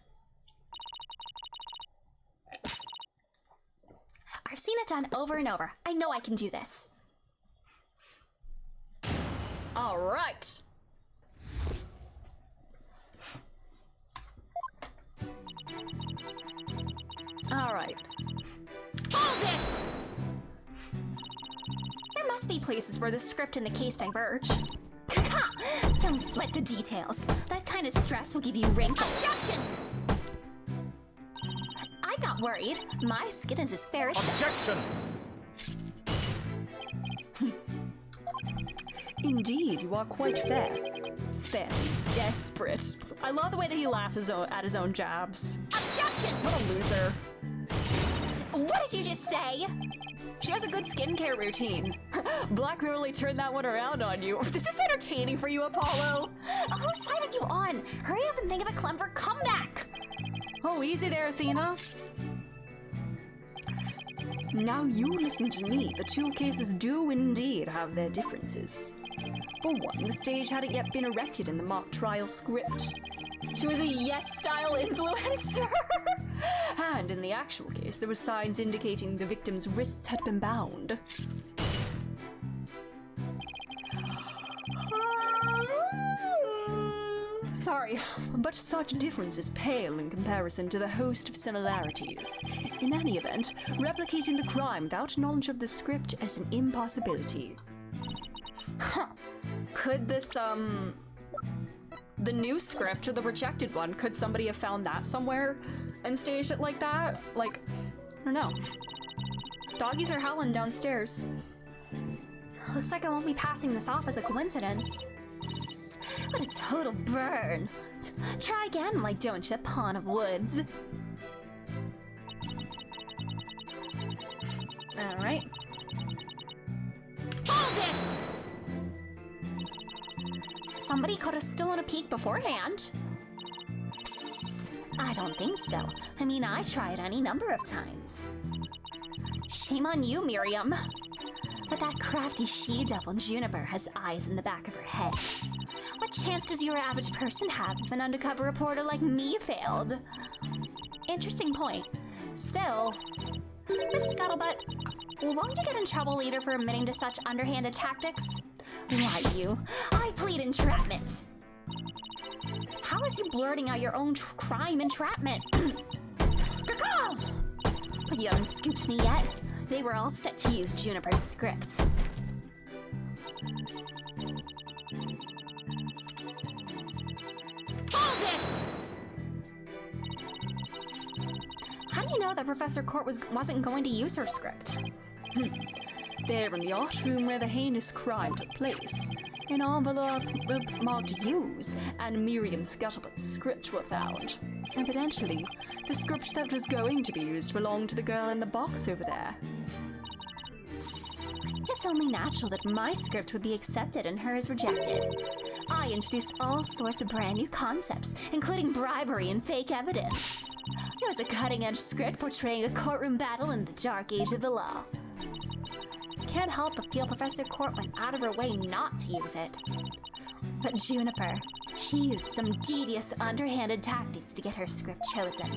I've seen it done over and over. I know I can do this. All right. All right. Hold it! There must be places where the script and the case diverge. Ha! Don't sweat the details. That kind of stress will give you wrinkles. Objection! I'm not worried. My skin is as fair as... Objection! Indeed, you are quite fair. Fair. Desperate. I love the way that he laughs at his own jabs. Objection! What a loser. What did you just say? She has a good skincare routine. Black really turned that one around on you. Is this entertaining for you, Apollo? Oh, whose side are you on? Hurry up and think of a clever comeback! Oh, easy there, Athena. Now you listen to me. The two cases do indeed have their differences. For one, the stage hadn't yet been erected in the mock trial script. She was a yes-style influencer! And in the actual case, there were signs indicating the victim's wrists had been bound. Sorry, but such differences pale in comparison to the host of similarities. In any event, replicating the crime without knowledge of the script is an impossibility. Huh. Could this, the new script or the rejected one, could somebody have found that somewhere and staged it like that? Like, I don't know. Doggies are howling downstairs. Looks like I won't be passing this off as a coincidence. What a total burn. Try again, why don't you, Pawn of Woods? Alright. Hold it! Somebody could have stolen a peek beforehand. Psst, I don't think so. I mean, I tried any number of times. Shame on you, Miriam. But that crafty she-devil Juniper has eyes in the back of her head. What chance does your average person have if an undercover reporter like me failed? Interesting point. Still, Miss Scuttlebutt, won't you get in trouble later for admitting to such underhanded tactics? Why you? I plead entrapment. How is you blurting out your own crime entrapment? Caw-caw! But you haven't scooped me yet. They were all set to use Juniper's script. Hold it! How do you know that Professor Court wasn't going to use her script? There in the art room where the heinous crime took place, an envelope marked Use and Miriam Scuttlebutt's script were found. Evidently, the script that was going to be used belonged to the girl in the box over there. It's only natural that my script would be accepted and hers rejected. I introduced all sorts of brand new concepts, including bribery and fake evidence. It was a cutting-edge script portraying a courtroom battle in the dark age of the law. Can't help but feel Professor Court went out of her way not to use it. But Juniper, she used some devious, underhanded tactics to get her script chosen.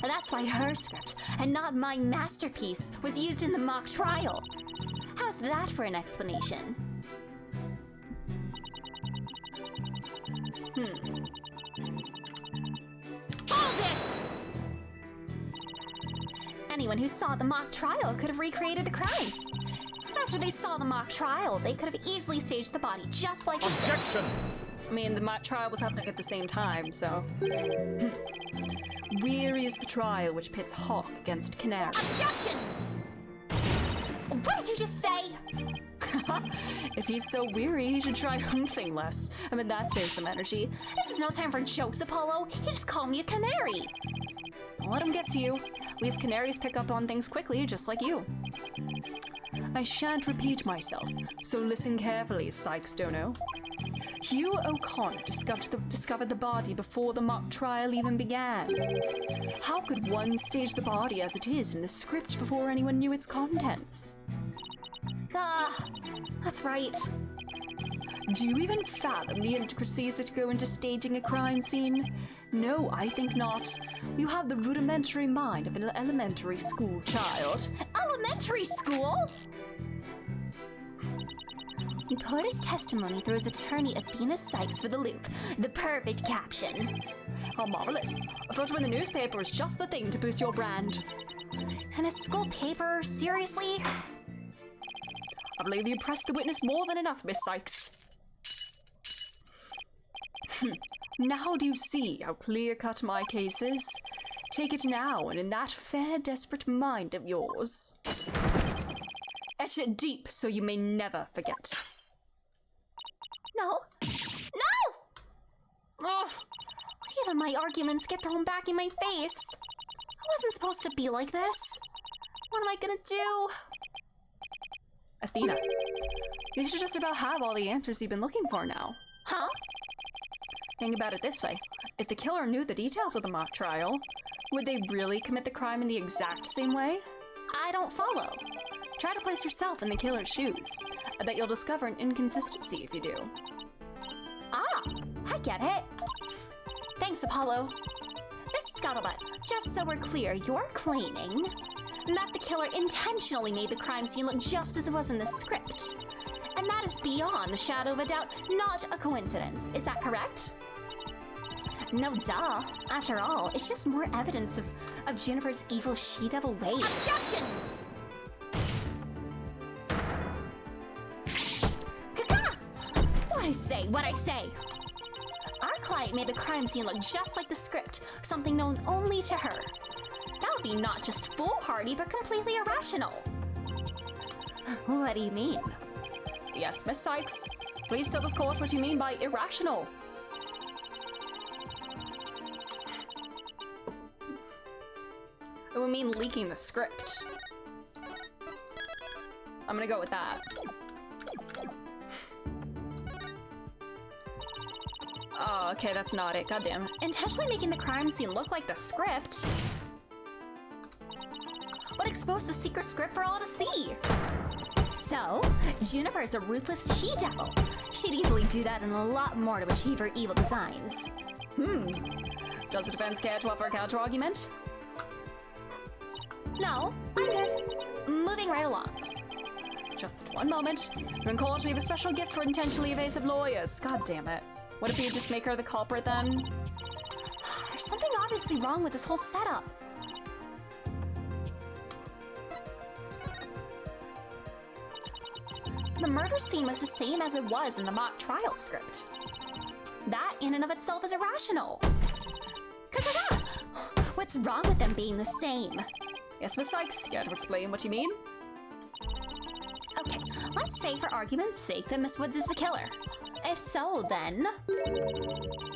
And that's why her script, and not my masterpiece, was used in the mock trial. How's that for an explanation? Hold it! Anyone who saw the mock trial could have recreated the crime. After they saw the mock trial, they could have easily staged the body just like this. Objection! I mean, the mock trial was happening at the same time, so... Weary is the trial which pits Hawk against Canary. Objection! What did you just say? If he's so weary, he should try humping less. I mean, that saves some energy. This is no time for jokes, Apollo. You just called me a canary. Don't let him get to you. At least canaries pick up on things quickly, just like you. I shan't repeat myself, so listen carefully, Sykes-Dono. Hugh O'Connor discovered the body before the mock trial even began. How could one stage the body as it is in the script before anyone knew its contents? That's right. Do you even fathom the intricacies that go into staging a crime scene? No, I think not. You have the rudimentary mind of an elementary school child. Elementary school? He put his testimony through his attorney Athena Sykes for the loop. The perfect caption. How marvelous. A photo in the newspaper is just the thing to boost your brand. And a school paper? Seriously? I believe you pressed the witness more than enough, Miss Sykes. Now do you see how clear-cut my case is? Take it now, and in that fair, desperate mind of yours. Etch it deep so you may never forget. No. No! Ugh. Even my arguments get thrown back in my face. I wasn't supposed to be like this. What am I gonna do? Athena, you should just about have all the answers you've been looking for now. Huh? Think about it this way. If the killer knew the details of the mock trial, would they really commit the crime in the exact same way? I don't follow. Try to place yourself in the killer's shoes. I bet you'll discover an inconsistency if you do. Ah, I get it. Thanks, Apollo. Miss Scuttlebutt, just so we're clear, you're claiming that the killer intentionally made the crime scene look just as it was in the script. And that is beyond the shadow of a doubt, not a coincidence. Is that correct? No, duh. After all, it's just more evidence of Juniper's evil she-devil ways. Objection! Caca! What'd I say? Our client made the crime scene look just like the script, something known only to her. That would be not just foolhardy, but completely irrational. What do you mean? Yes, Miss Sykes. Please tell this court what you mean by irrational. It would mean leaking the script. I'm gonna go with that. Oh, okay, that's not it. Goddamn. Intentionally making the crime scene look like the script would expose the secret script for all to see. So, Juniper is a ruthless she-devil. She'd easily do that and a lot more to achieve her evil designs. Does the defense care to offer a counter-argument? No, I'm good. Moving right along. Just one moment. In court, we have a special gift for intentionally evasive lawyers. God damn it. Would it be just make her the culprit then? There's something obviously wrong with this whole setup. The murder scene was the same as it was in the mock trial script. That in and of itself is irrational. What's wrong with them being the same? Yes, Miss Sykes, care to explain what you mean? Okay, let's say for argument's sake that Miss Woods is the killer. If so, then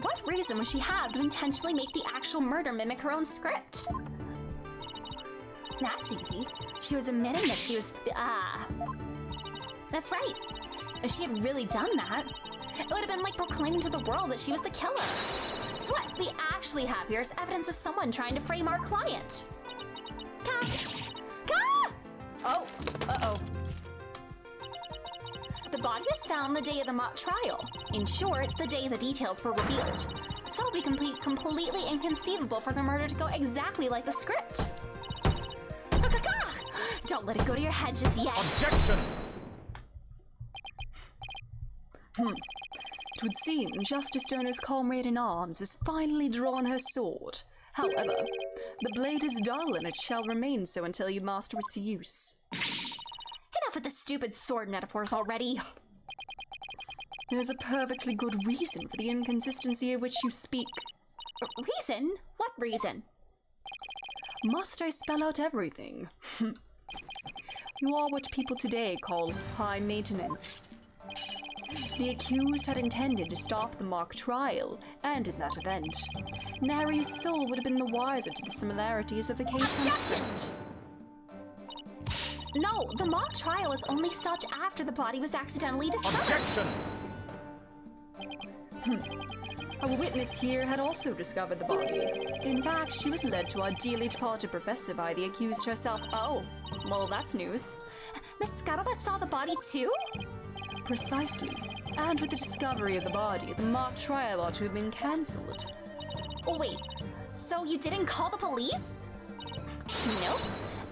what reason would she have to intentionally make the actual murder mimic her own script? That's easy. She was admitting that she was That's right. If she had really done that, it would have been like proclaiming to the world that she was the killer. So what we actually have here is evidence of someone trying to frame our client. Oh, uh-oh. The body was found the day of the mock trial. In short, the day the details were revealed. So it would be completely inconceivable for the murder to go exactly like the script. Don't let it go to your head just yet. Objection! It would seem Justice Stoner's comrade in arms has finally drawn her sword. However, the blade is dull and it shall remain so until you master its use. Enough with the stupid sword metaphors already. There's a perfectly good reason for the inconsistency of which you speak. Reason? What reason? Must I spell out everything? You are what people today call high maintenance. The accused had intended to stop the mock trial, and in that event, Nary's soul would have been the wiser to the similarities of the case and script. No, the mock trial was only stopped after the body was accidentally discovered. Objection! Our witness here had also discovered the body. In fact, she was led to our dearly departed professor by the accused herself. Oh, well, that's news. Miss Scuttlebutt saw the body too? Precisely. And with the discovery of the body, the mock trial ought to have been cancelled. Oh, wait. So you didn't call the police? Nope.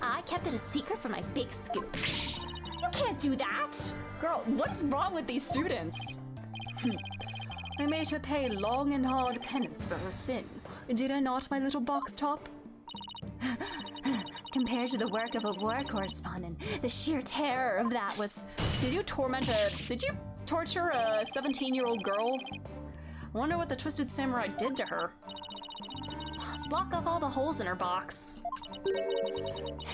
I kept it a secret for my big scoop. You can't do that! Girl, what's wrong with these students? I made her pay long and hard penance for her sin. Did I not, my little box top? Compared to the work of a war correspondent, the sheer terror of that was... Did you torture a 17-year-old girl? Wonder what the Twisted Samurai did to her. Block off all the holes in her box.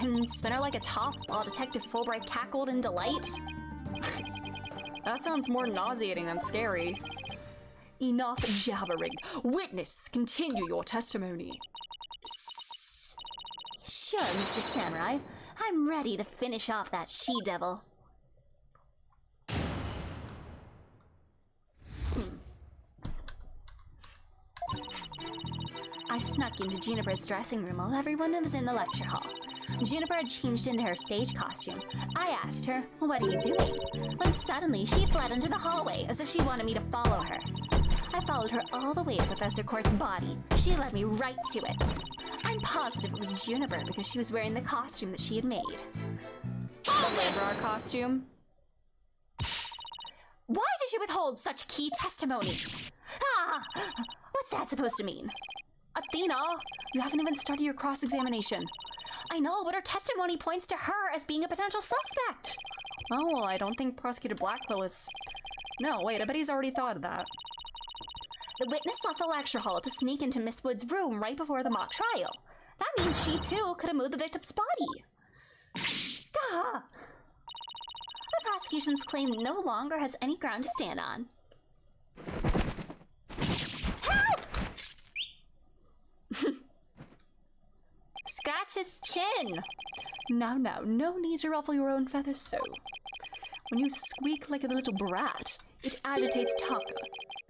And spin her like a top while Detective Fulbright cackled in delight? That sounds more nauseating than scary. Enough jabbering. Witness, continue your testimony. Sure, Mr. Samurai. I'm ready to finish off that she-devil. I snuck into Juniper's dressing room while everyone was in the lecture hall. Juniper had changed into her stage costume. I asked her, "What are you doing?" When suddenly she fled into the hallway as if she wanted me to follow her. I followed her all the way to Professor Court's body. She led me right to it. I'm positive it was Juniper because she was wearing the costume that she had made. The laborer costume? Why did you withhold such key testimony? Ah! What's that supposed to mean? Athena, you haven't even started your cross-examination. I know, but her testimony points to her as being a potential suspect. Oh, well, I don't think Prosecutor Blackwell is... No, wait, I bet he's already thought of that. The witness left the lecture hall to sneak into Miss Wood's room right before the mock trial. That means she, too, could have moved the victim's body. Gah! The prosecution's claim no longer has any ground to stand on. Help! Scratch his chin. Now, no need to ruffle your own feathers so. When you squeak like a little brat, it agitates Taka.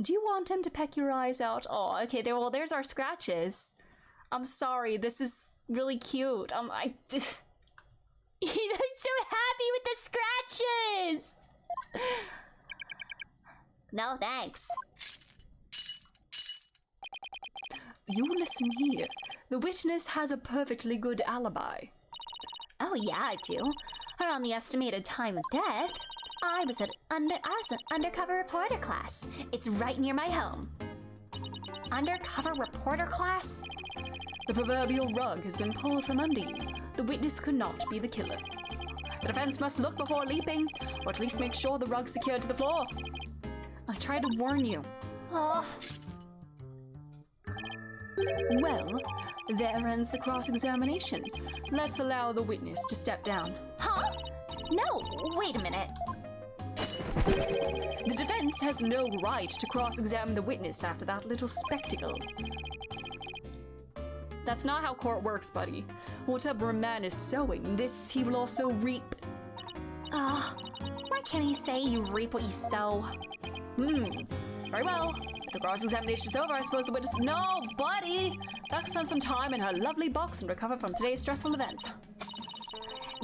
Do you want him to peck your eyes out? Oh, okay, there's our scratches. I'm sorry, this is really cute. He's so happy with the scratches! No, thanks. You listen here. The witness has a perfectly good alibi. Oh yeah, I do. Around the estimated time of death, I was an undercover reporter class. It's right near my home. Undercover reporter class? The proverbial rug has been pulled from under you. The witness could not be the killer. The defense must look before leaping, or at least make sure the rug's secured to the floor. I tried to warn you. Oh. Well, there ends the cross-examination. Let's allow the witness to step down. Huh? No, wait a minute. The defense has no right to cross-examine the witness after that little spectacle. That's not how court works, buddy. Whatever a man is sowing, this he will also reap. Why can't he say you reap what you sow? Very well. If the cross-examination's over, I suppose the witness— No, buddy! Doc spent some time in her lovely box and recovered from today's stressful events.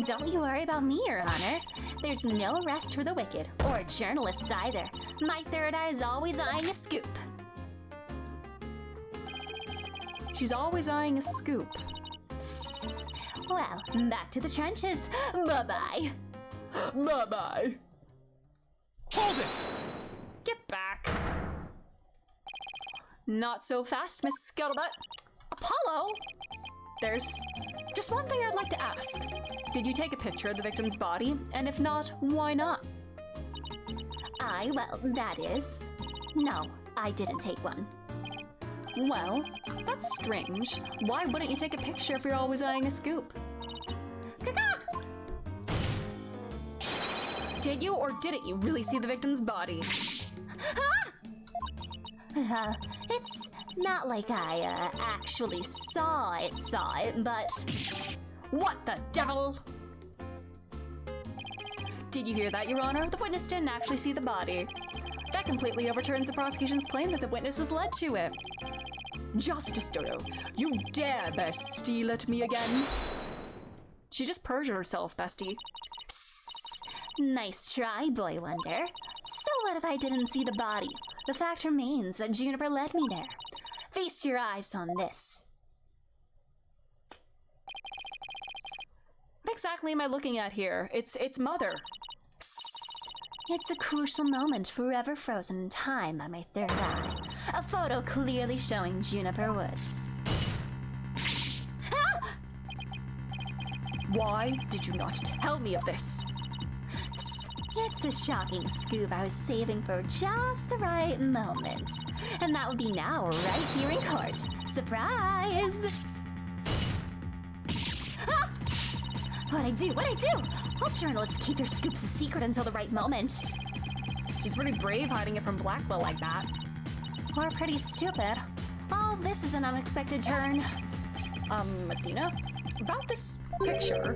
Don't you worry about me, Your Honor. There's no rest for the wicked, or journalists either. My third eye is always eyeing a scoop. She's always eyeing a scoop. Well, back to the trenches. Bye-bye. Bye-bye. Hold it! Get back. Not so fast, Miss Scuttlebutt. Apollo! There's just one thing I'd like to ask. Did you take a picture of the victim's body? And if not, why not? Well, that is... No, I didn't take one. Well, that's strange. Why wouldn't you take a picture if you're always eyeing a scoop? Did you or didn't you really see the victim's body? It's not like I actually saw it, but... What the devil? Did you hear that, Your Honor? The witness didn't actually see the body. That completely overturns the prosecution's claim that the witness was led to it. Justice Dodo, you dare bestie at me again? She just perjured herself, bestie. Nice try, Boy Wonder. So what if I didn't see the body? The fact remains that Juniper led me there. Feast your eyes on this. What exactly am I looking at here? It's Mother. It's a crucial moment forever frozen in time by my third eye. A photo clearly showing Juniper Woods. Why did you not tell me of this? It's a shocking scoop I was saving for just the right moment. And that would be now, right here in court. Surprise! Ah! What'd I do? What'd I do? All journalists keep their scoops a secret until the right moment. She's pretty brave hiding it from Blackwell like that. Or pretty stupid. Oh, this is an unexpected turn. Athena? About this picture,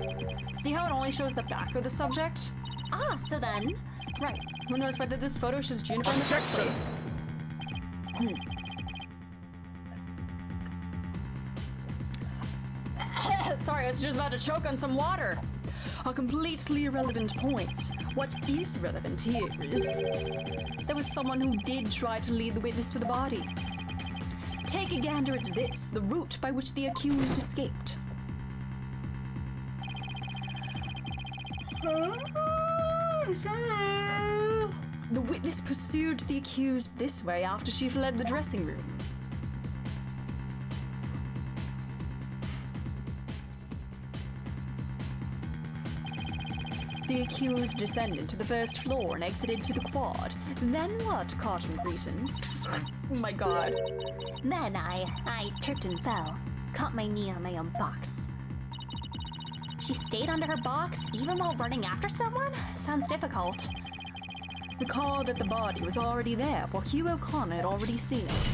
see how it only shows the back of the subject? Ah, so then... Right. Who knows whether this photo shows Juniper in the first place? Sorry, I was just about to choke on some water. A completely irrelevant point. What is relevant here is there was someone who did try to lead the witness to the body. Take a gander at this, the route by which the accused escaped. The witness pursued the accused this way after she fled the dressing room. The accused descended to the first floor and exited to the quad. Then what, Cotton Cretin? Oh my god. Then I tripped and fell. Caught my knee on my own box. She stayed under her box even while running after someone? Sounds difficult. Recall that the body was already there, for Hugh O'Connor had already seen it.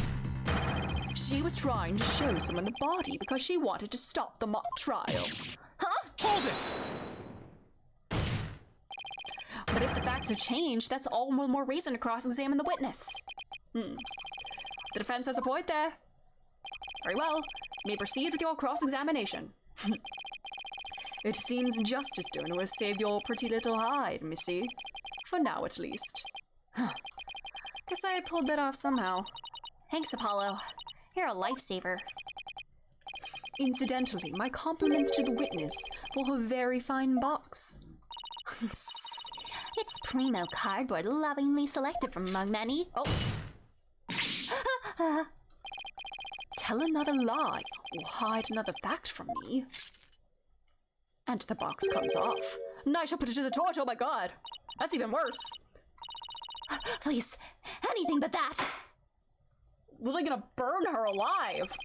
She was trying to show someone the body because she wanted to stop the mock trial. Huh? Hold it! But if the facts have changed, that's all the more reason to cross-examine the witness. The defense has a point there. Very well. You may proceed with your cross-examination. It seems justice done to have saved your pretty little hide, missy. For now, at least. Guess I pulled that off somehow. Thanks, Apollo. You're a lifesaver. Incidentally, my compliments to the witness for her very fine box. It's primo cardboard, lovingly selected from among many. Oh. Tell another lie or hide another fact from me. And the box comes off. And I shall put it to the torch, oh my god. That's even worse. Please, anything but that. Literally gonna burn her alive.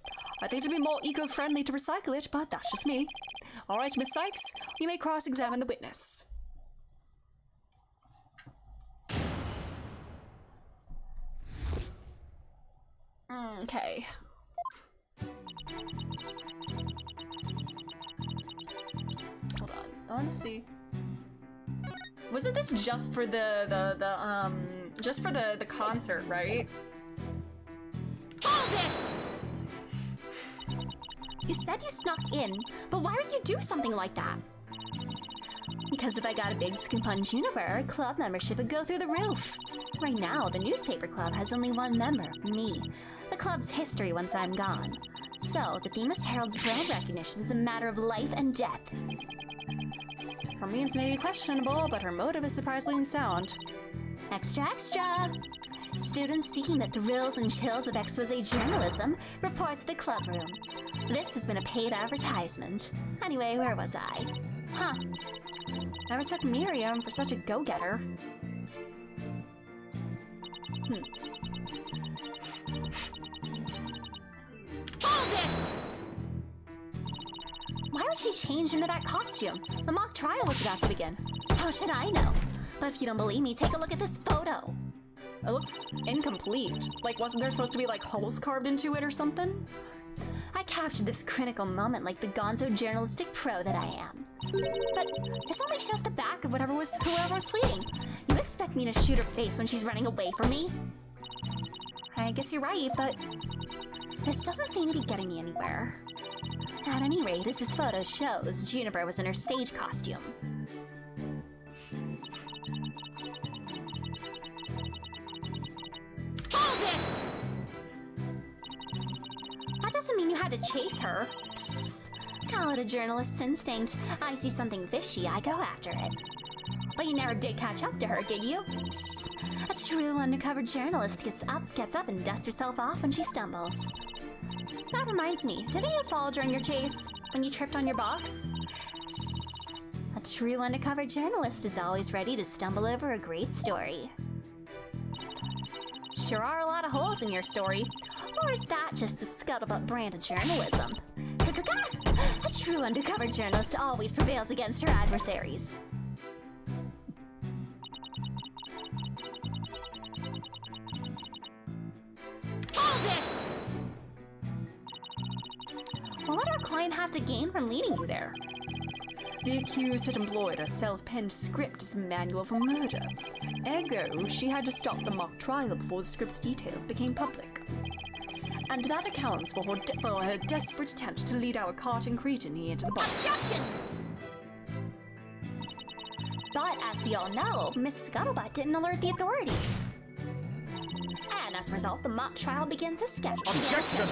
I think it'd be more eco-friendly to recycle it, but that's just me. Alright, Miss Sykes, you may cross-examine the witness. Okay. Hold on, I want to see. Wasn't this just for the concert, right? Hold it! You said you snuck in, but why would you do something like that? Because if I got a big scoop on Juniper, club membership would go through the roof. Right now, the newspaper club has only one member, me. The club's history once I'm gone. So, the Themis Herald's brand recognition is a matter of life and death. Her means may be questionable, but her motive is surprisingly sound. Extra, extra! Students seeking the thrills and chills of expose journalism report to the club room. This has been a paid advertisement. Anyway, where was I? Huh. Never took Miriam for such a go-getter. Hold it! Why would she change into that costume? The mock trial was about to begin. How should I know? But if you don't believe me, take a look at this photo. It looks incomplete. Like, wasn't there supposed to be, like, holes carved into it or something? I captured this critical moment like the gonzo journalistic pro that I am. But this only shows the back of whoever was fleeing. You expect me to shoot her face when she's running away from me? I guess you're right, but this doesn't seem to be getting me anywhere. At any rate, as this photo shows, Juniper was in her stage costume. Hold it! That doesn't mean you had to chase her. Psst. Call it a journalist's instinct. I see something fishy, I go after it. But you never did catch up to her, did you? Psst. A true undercover journalist gets up and dusts herself off when she stumbles. That reminds me, didn't you fall during your chase when you tripped on your box? A true undercover journalist is always ready to stumble over a great story. Sure are a lot of holes in your story. Or is that just the scuttlebutt brand of journalism? A true undercover journalist always prevails against her adversaries. Hold it! Well, what did our client have to gain from leading you there? The accused had employed a self-penned script as a manual for murder. Ergo, she had to stop the mock trial before the script's details became public. And that accounts for her desperate attempt to lead our carting cretin into the body. Objection! But as we all know, Miss Scuttlebutt didn't alert the authorities. And as a result, the mock trial begins as scheduled. Objection!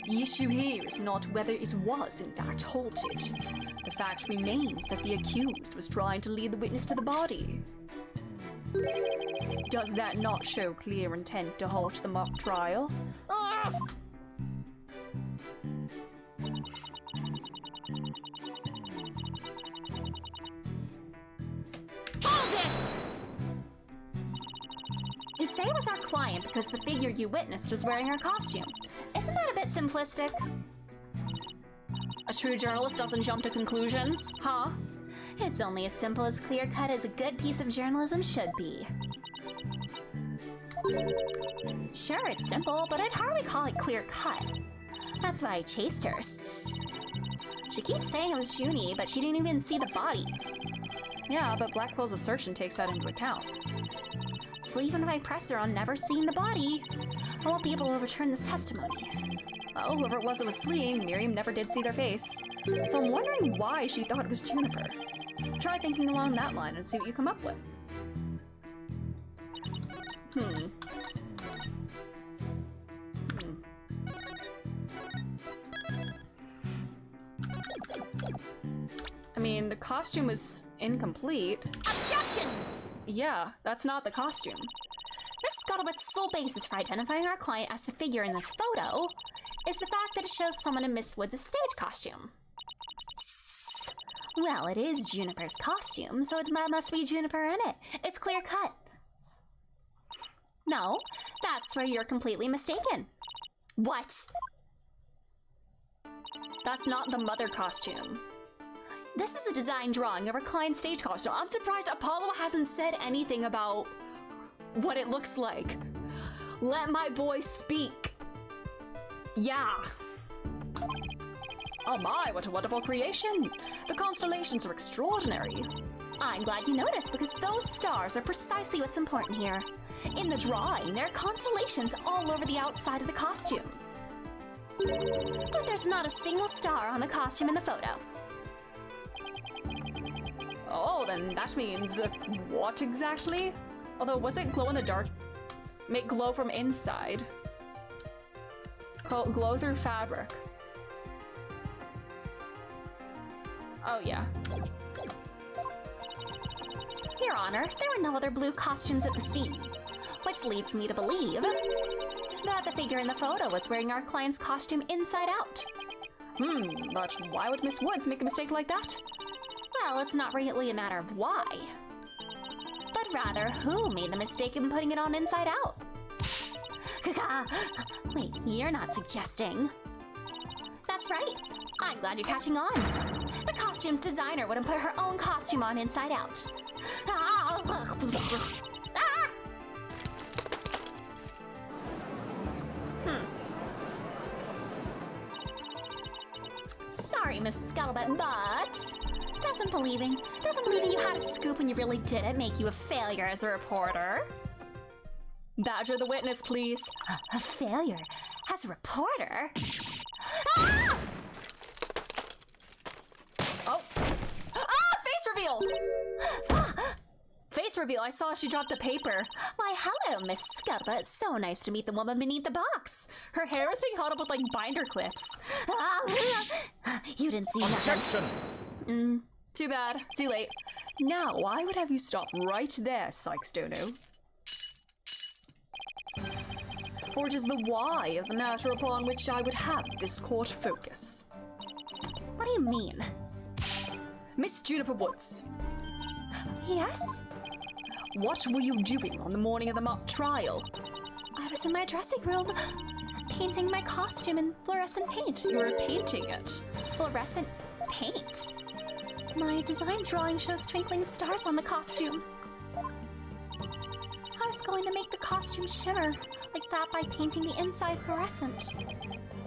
The issue here is not whether it was in fact halted. The fact remains that the accused was trying to lead the witness to the body. Does that not show clear intent to halt the mock trial? Ugh! Hold it! You say it was our client because the figure you witnessed was wearing her costume. Isn't that a bit simplistic? A true journalist doesn't jump to conclusions, huh? It's only as simple as clear-cut as a good piece of journalism should be. Sure, it's simple, but I'd hardly call it clear-cut. That's why I chased her. She keeps saying it was Junie, but she didn't even see the body. Yeah, but Blackwell's assertion takes that into account. So even if I press her on never seeing the body, I won't be able to overturn this testimony. Well, whoever it was that was fleeing, Miriam never did see their face. So I'm wondering why she thought it was Juniper. Try thinking along that line and see what you come up with. I mean, the costume was incomplete. Objection! Yeah, that's not the costume. Miss Scuttlebutt's sole basis for identifying our client as the figure in this photo is the fact that it shows someone in Miss Woods' stage costume. Well, it is Juniper's costume, so it must be Juniper in it. It's clear cut. No, that's where you're completely mistaken. What? That's not the mother costume. This is a design drawing of our client's stage costume. I'm surprised Apollo hasn't said anything about what it looks like. Let my boy speak. Yeah. Oh my, what a wonderful creation. The constellations are extraordinary. I'm glad you noticed, because those stars are precisely what's important here. In the drawing, there are constellations all over the outside of the costume. But there's not a single star on the costume in the photo. Oh, then that means what exactly? Although, was it glow in the dark? Make glow from inside. Glow through fabric. Oh, yeah. Your Honor, there were no other blue costumes at the scene, which leads me to believe that the figure in the photo was wearing our client's costume inside out. But why would Miss Woods make a mistake like that? Well, it's not really a matter of why, but rather who made the mistake in putting it on inside out. Wait, you're not suggesting? That's right. I'm glad you're catching on. The costume's designer wouldn't put her own costume on inside out. Ah! Sorry, Miss Scuttlebutt, but doesn't believing you had a scoop when you really didn't make you a failure as a reporter. Badger the witness, please. A failure as a reporter? Ah! Oh. Face reveal! Face reveal, I saw she dropped the paper. Why, hello, Miss Scuttlebutt. It's so nice to meet the woman beneath the box. Her hair is being held up with, like, binder clips. You didn't see nothing. Objection! Too bad. Too late. Now, I would have you stop right there, Sykes Dono. For it is the why of the matter upon which I would have this court focus. What do you mean? Miss Juniper Woods, Yes? what were you doing on the morning of the mock trial? I was in my dressing room, painting my costume in fluorescent paint. You were painting it. Fluorescent paint? My design drawing shows twinkling stars on the costume. I was going to make the costume shimmer like that by painting the inside fluorescent.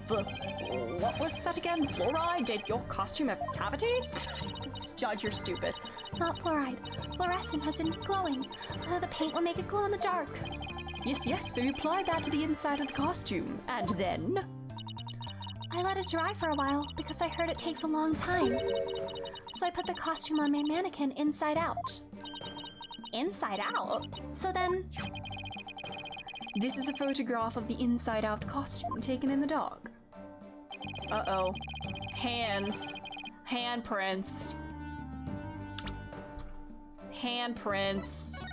What was that again? Fluoride? Did your costume have cavities? Judge, you're stupid. Not fluoride. Fluorescent as in glowing. The paint will make it glow in the dark. Yes, so you applied that to the inside of the costume. And then? I let it dry for a while because I heard it takes a long time. So I put the costume on my mannequin inside out. Inside out? So then... This is a photograph of the inside-out costume taken in the dark. Uh-oh. Hands. Handprints. Handprints.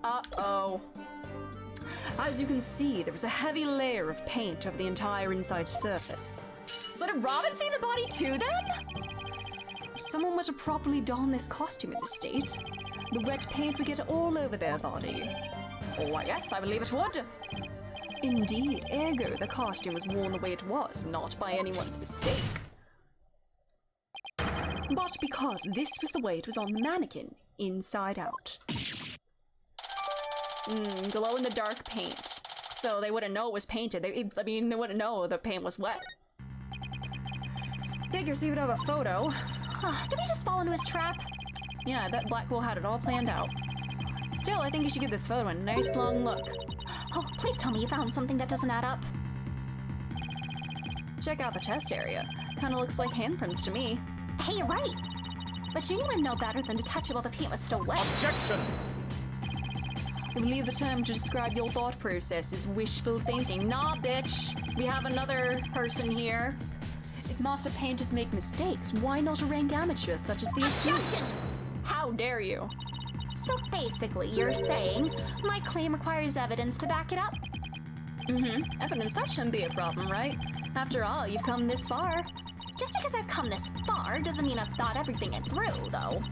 Uh-oh. As you can see, there was a heavy layer of paint over the entire inside surface. So did Robin see the body too, then? If someone were to properly don this costume in this state, the wet paint would get all over their body. Why, yes, I believe it would. Indeed, ergo, the costume was worn the way it was, not by anyone's mistake. But because this was the way it was on the mannequin, inside out. Glow-in-the-dark paint. So they wouldn't know it was painted. They wouldn't know the paint was wet. Figures he would have a photo. Did we just fall into his trap? Yeah, I bet Blackwell had it all planned out. Still, I think you should give this photo a nice long look. Oh, please tell me you found something that doesn't add up. Check out the chest area. Kinda looks like handprints to me. Hey, you're right. But you would know better than to touch it while the paint was still wet. Objection! I believe the term to describe your thought process is wishful thinking. Nah, bitch! We have another person here. If master painters make mistakes, why not rank amateurs such as the accused? How dare you? So basically, you're saying my claim requires evidence to back it up? Evidence, that shouldn't be a problem, right? After all, you've come this far. Just because I've come this far doesn't mean I've thought everything it through, though.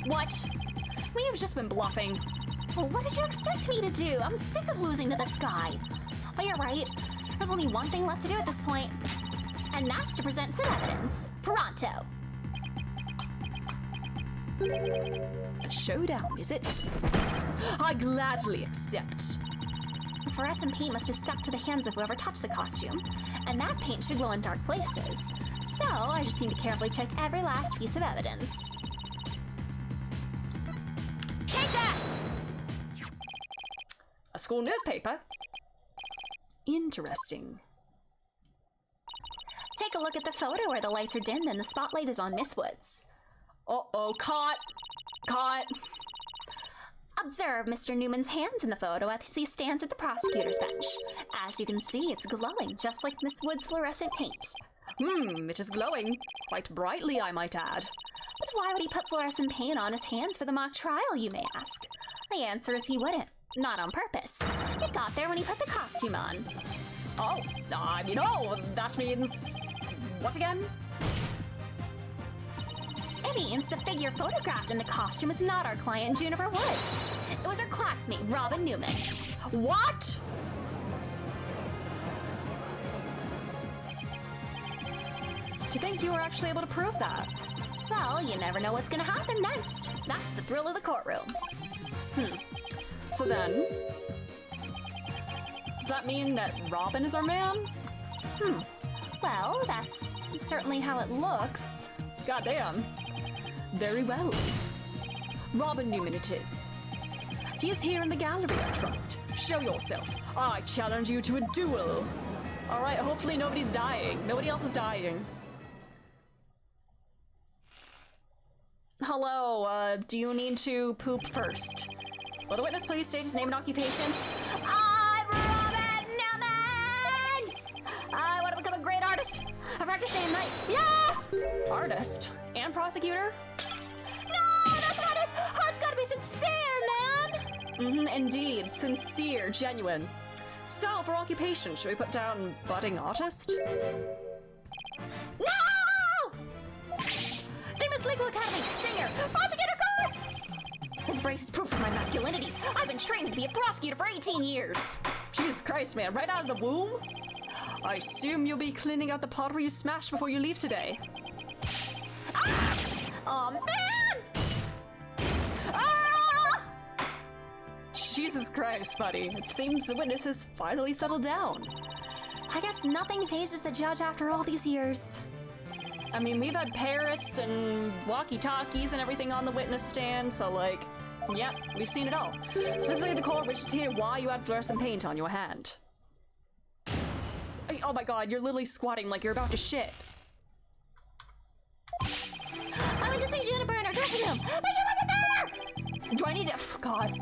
What? We've just been bluffing. Well, what did you expect me to do? I'm sick of losing to this guy. But you're right. There's only one thing left to do at this point. And that's to present some evidence. Pronto. A showdown, is it? I gladly accept. The fluorescent paint must have stuck to the hands of whoever touched the costume. And that paint should glow in dark places. So I just need to carefully check every last piece of evidence. Take that! A school newspaper? Interesting. Take a look at the photo where the lights are dimmed and the spotlight is on Miss Woods. Uh-oh, caught! Caught! Observe Mr. Newman's hands in the photo as he stands at the prosecutor's bench. As you can see, it's glowing, just like Miss Wood's fluorescent paint. It is glowing. Quite brightly, I might add. But why would he put fluorescent paint on his hands for the mock trial, you may ask? The answer is he wouldn't. Not on purpose. It got there when he put the costume on. Oh, that means... what again? It means the figure photographed in the costume is not our client, Juniper Woods. It was her classmate, Robin Newman. What? Do you think you were actually able to prove that? Well, you never know what's gonna happen next. That's the thrill of the courtroom. So then... does that mean that Robin is our man? Well, that's certainly how it looks. Goddamn. Very well. Robin Newman it is. He is here in the gallery, I trust. Show yourself. I challenge you to a duel. Alright, hopefully nobody's dying. Nobody else is dying. Hello, do you need to poop first? Will the witness please state his name and occupation? I'm Robin Newman! I want to become a great artist. I practice day and night. Yeah! Artist? And prosecutor? No, that's not it! Heart's gotta be sincere, man! Indeed. Sincere, genuine. So, for occupation, should we put down budding artist? No! Famous Legal Academy, singer, prosecutor course! This brace is proof of my masculinity. I've been trained to be a prosecutor for 18 years. Jesus Christ, man, right out of the womb? I assume you'll be cleaning out the pottery you smashed before you leave today. Ah! Oh man! Ah! Jesus Christ, buddy. It seems the witness has finally settled down. I guess nothing phases the judge after all these years. I mean, we've had parrots and walkie-talkies and everything on the witness stand, so like, yep, we've seen it all. Specifically the court wishes to hear why you had fluorescent paint on your hand. Oh my god, you're literally squatting like you're about to shit. I went to see Juniper in her dressing room, but she wasn't there! Do I need to, god.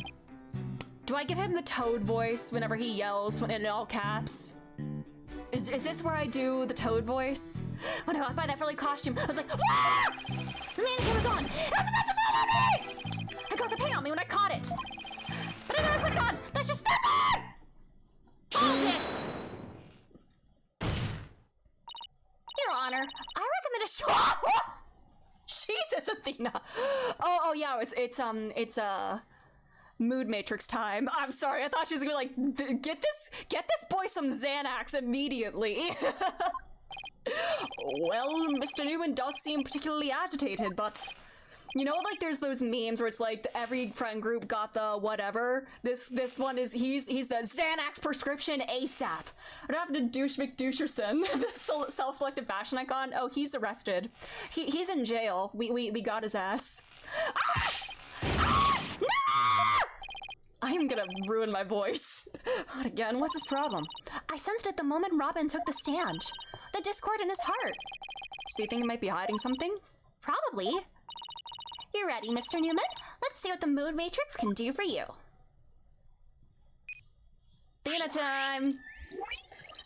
Do I give him the Toad voice whenever he yells in all caps? Is this where I do the Toad voice? When I walked by that frilly costume, I was like, ah! The mannequin was on! It was about to fall on me! I got the paint on me when I caught it! But I never put it on! That's just stupid! Hold it! Your Honor, I recommend a show. Jesus, Athena. Oh yeah, it's Mood Matrix time. I'm sorry, I thought she was gonna be like, get this boy some Xanax immediately. Well, Mr. Newman does seem particularly agitated, but you know, like there's those memes where it's like every friend group got the whatever. This one is he's the Xanax prescription ASAP. What happened to Douche McDoucherson, the self-selected fashion icon? Oh, he's arrested. He's in jail. We got his ass. Ah! Ah! No! I am gonna ruin my voice. Not again. What's his problem? I sensed it the moment Robin took the stand. The discord in his heart. So you think he might be hiding something? Probably. You ready, Mr. Newman? Let's see what the Mood Matrix can do for you. Athena time!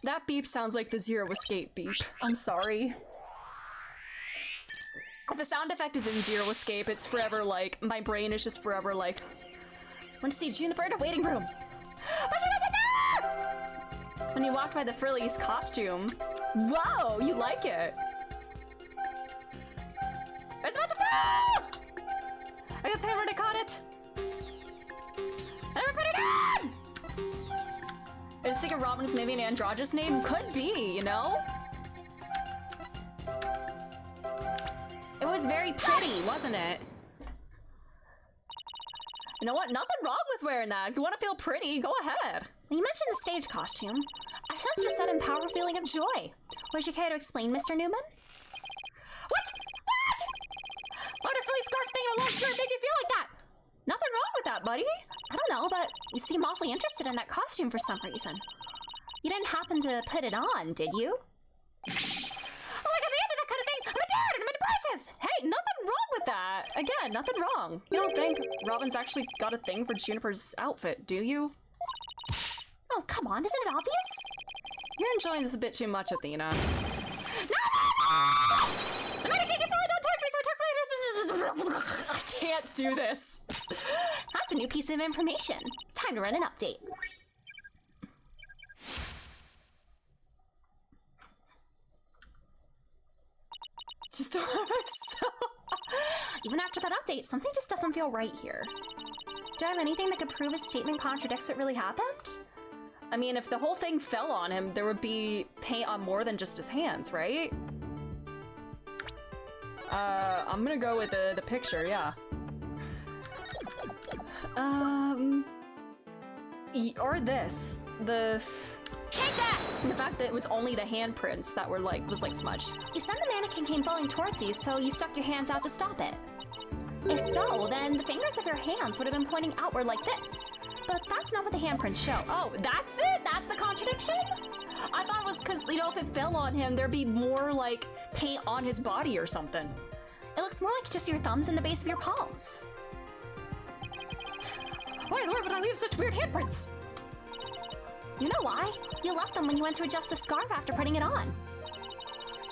That beep sounds like the Zero Escape beep. I'm sorry. If a sound effect is in Zero Escape, it's forever like, my brain is just forever like, I want to see Juniper in a waiting room. But she wasn't there! When you walked by the Frilly's costume. Whoa, you like it. It's about to fall! I got the hammer and I caught it. I never put it on! Is Secret Robin's maybe an androgynous name? Could be, you know? It was very pretty, wasn't it? You know what? Nothing wrong with wearing that. If you want to feel pretty, go ahead. When you mentioned the stage costume, I sensed a sudden powerful feeling of joy. Would you care to explain, Mr. Newman? What? What? Why did Frilly scarf thing and a long skirt make you feel like that? Nothing wrong with that, buddy. I don't know, but you seem awfully interested in that costume for some reason. You didn't happen to put it on, did you? Oh, like I'm into that kind of thing. I'm a dude and I'm into braces. Hey, nothing wrong with that. Again, nothing wrong. You don't think Robin's actually got a thing for Juniper's outfit, do you? Oh, come on, isn't it obvious? You're enjoying this a bit too much, Athena. No! The mannequin keeps falling down towards me, so it tucks me. I can't do this. That's a new piece of information. Time to run an update. Just don't have myself. Even after that update, something just doesn't feel right here. Do I have anything that could prove his statement contradicts what really happened? I mean, if the whole thing fell on him, there would be paint on more than just his hands, right? I'm gonna go with the picture, yeah. Or this. Take that! The fact that it was only the handprints that were was smudged. You said the mannequin came falling towards you, so you stuck your hands out to stop it. If so, then the fingers of your hands would have been pointing outward like this. But that's not what the handprints show. Oh, that's it? That's the contradiction? I thought it was because, you know, if it fell on him, there'd be more, like, paint on his body or something. It looks more like just your thumbs and the base of your palms. Why, Lord, would I leave such weird handprints? You know why? You left them when you went to adjust the scarf after putting it on.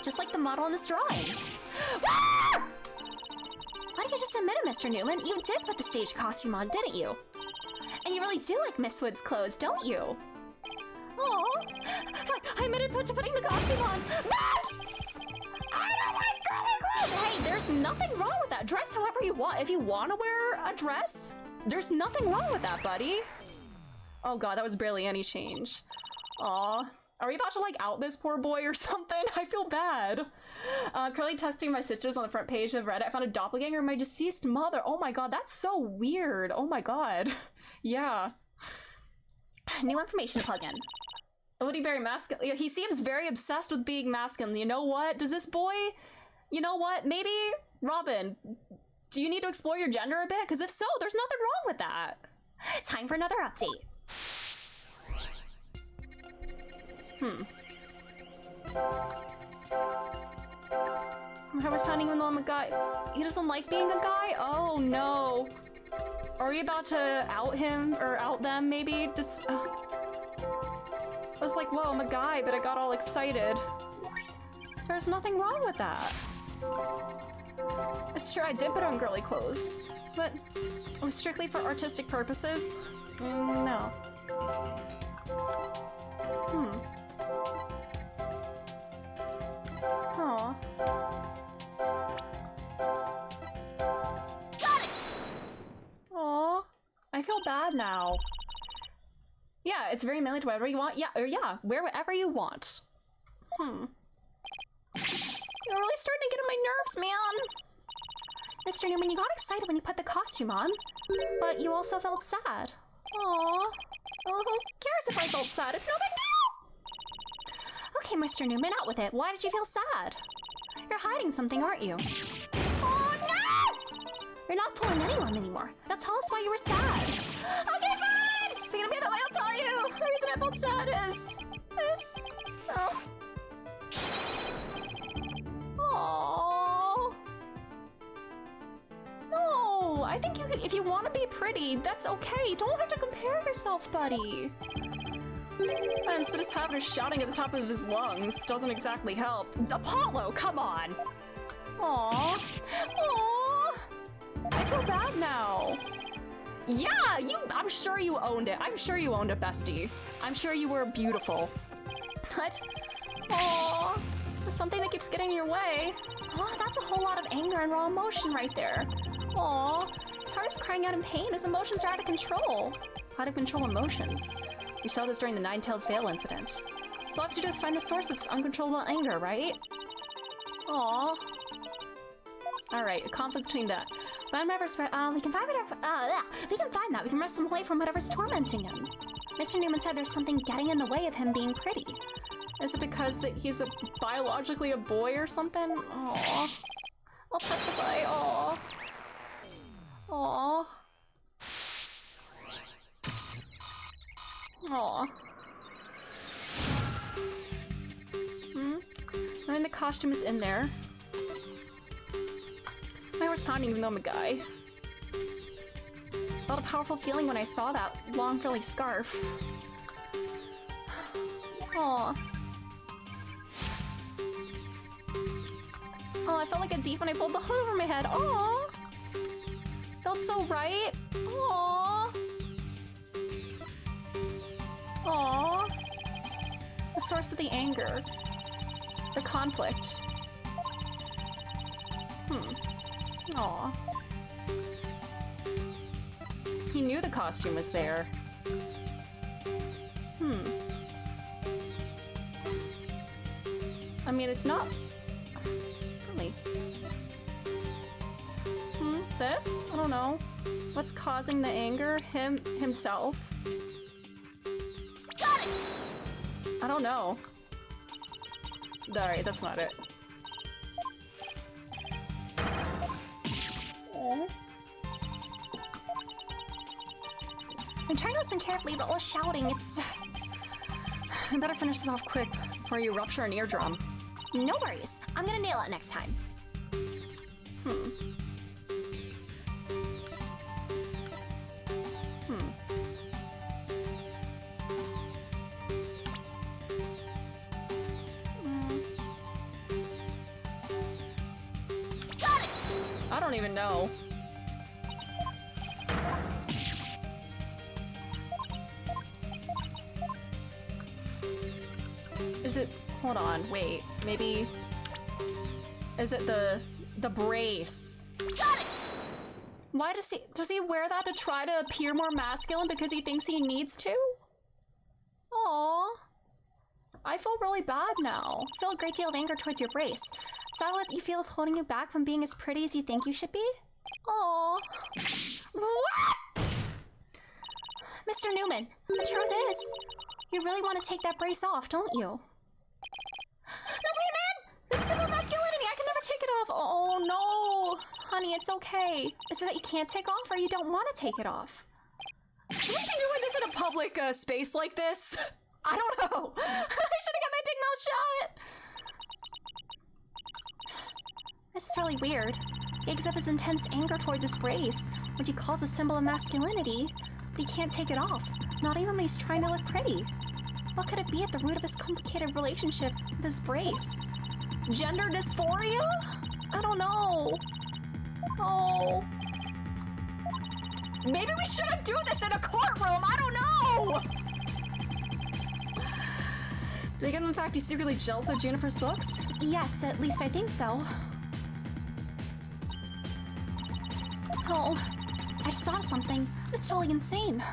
Just like the model in this drawing. Ah! Why don't you just admit it, Mr. Newman? You did put the stage costume on, didn't you? And you really do like Miss Wood's clothes, don't you? committed to putting the costume on. What? I don't like girly clothes. Hey, there's nothing wrong with that. Dress however you want. If you want to wear a dress, there's nothing wrong with that, buddy. Oh god, that was barely any change. Aw. Are we about to like out this poor boy or something? I feel bad. Currently testing my sisters on the front page of Reddit. I found a doppelganger of my deceased mother. Oh my god, that's so weird. Oh my god. Yeah. New information to plug in. Would he very masculine? He seems very obsessed with being masculine. You know what? Does this boy... You know what? Maybe, Robin, do you need to explore your gender a bit? Because if so, there's nothing wrong with that. Time for another update. I was planning on a guy. He doesn't like being a guy? Oh no. Are we about to out him or out them maybe? Just I was like, whoa, I'm a guy, but I got all excited. There's nothing wrong with that. It's true, I did put on girly clothes, but it was strictly for artistic purposes. No. Aw. Got it! Aw. I feel bad now. Yeah, it's very manly to whatever you want. Yeah, or yeah, wear whatever you want. You're really starting to get on my nerves, man. Mr. Newman, you got excited when you put the costume on, but you also felt sad. Aw. Well, who cares if I felt sad? It's no big deal! Okay, Mr. Newman, out with it. Why did you feel sad? You're hiding something, aren't you? Oh, no! You're not fooling anyone anymore. Now tell us why you were sad. Okay, fine! If you're gonna be that way, I'll tell you. The reason I felt sad is... Oh. Aww. No, I think if you want to be pretty, that's okay. You don't have to compare yourself, buddy. Man spit his habit of shouting at the top of his lungs doesn't exactly help. Apollo, come on! Aww. Aww. I feel bad now. Yeah, I'm sure you owned it. I'm sure you owned it, bestie. I'm sure you were beautiful. What? Aww. Something that keeps getting in your way. Oh, that's a whole lot of anger and raw emotion right there. Aww. His heart is crying out in pain. His emotions are out of control. Out of control emotions. We saw this during the Ninetales Veil incident. So all I have to do is find the source of this uncontrollable anger, right? Aww. Alright, a conflict between that. We can find whatever. We can find that. We can wrestle him away from whatever's tormenting him. Mr. Newman said there's something getting in the way of him being pretty. Is it because that he's biologically a boy or something? Aww. I'll testify. Aww. Aww. Aww. I mean, the costume is in there. My heart's pounding even though I'm a guy. Felt a powerful feeling when I saw that long frilly scarf. Aww. Oh, I felt like a deep when I pulled the hood over my head. Aww. Felt so right. Aww. Aww. The source of the anger. The conflict. Aww. He knew the costume was there. I mean, it's not... really. This? I don't know. What's causing the anger? Himself? Got it! I don't know. Alright, that's not it. I'm trying to listen carefully, but while shouting, it's... I better finish this off quick before you rupture an eardrum. No worries. I'm gonna nail it next time. Got it! I don't even know. Is it... Hold on, wait. Maybe... Is it the brace? Got it! Why does he wear that to try to appear more masculine because he thinks he needs to? Aww. I feel really bad now. I feel a great deal of anger towards your brace. Is that what you feel is holding you back from being as pretty as you think you should be? Aww. What? Mr. Newman, the truth is, you really want to take that brace off, don't you? No, wait, man! This is symbol of masculinity! I can never take it off! Oh no! Honey, it's okay. Is it that you can't take off or you don't want to take it off? Should we be doing this in a public space like this? I don't know. I should have got my big mouth shut. This is really weird. He exhibits his intense anger towards his brace, which he calls a symbol of masculinity, but he can't take it off, not even when he's trying to look pretty. What could it be at the root of his complicated relationship with his brace? Gender dysphoria? I don't know. Oh. Maybe we shouldn't do this in a courtroom. I don't know. Do you get the fact he's secretly jealous of Juniper's looks? Yes, at least I think so. Oh, I just thought of something. It's totally insane.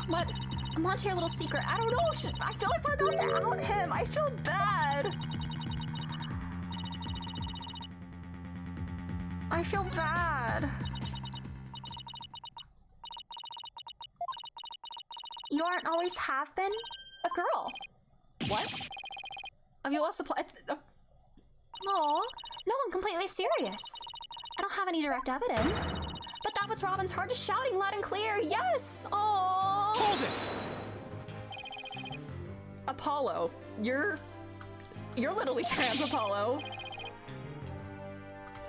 What? I'm onto your little secret. I don't know. I feel like we're about to out him. I feel bad. I feel bad. You aren't always have been a girl. What? Have you lost the plot? Aw, no, I'm completely serious. I don't have any direct evidence, but that was Robin's heart just shouting loud and clear. Yes! Aww. Hold it! Apollo, you're literally trans, Apollo.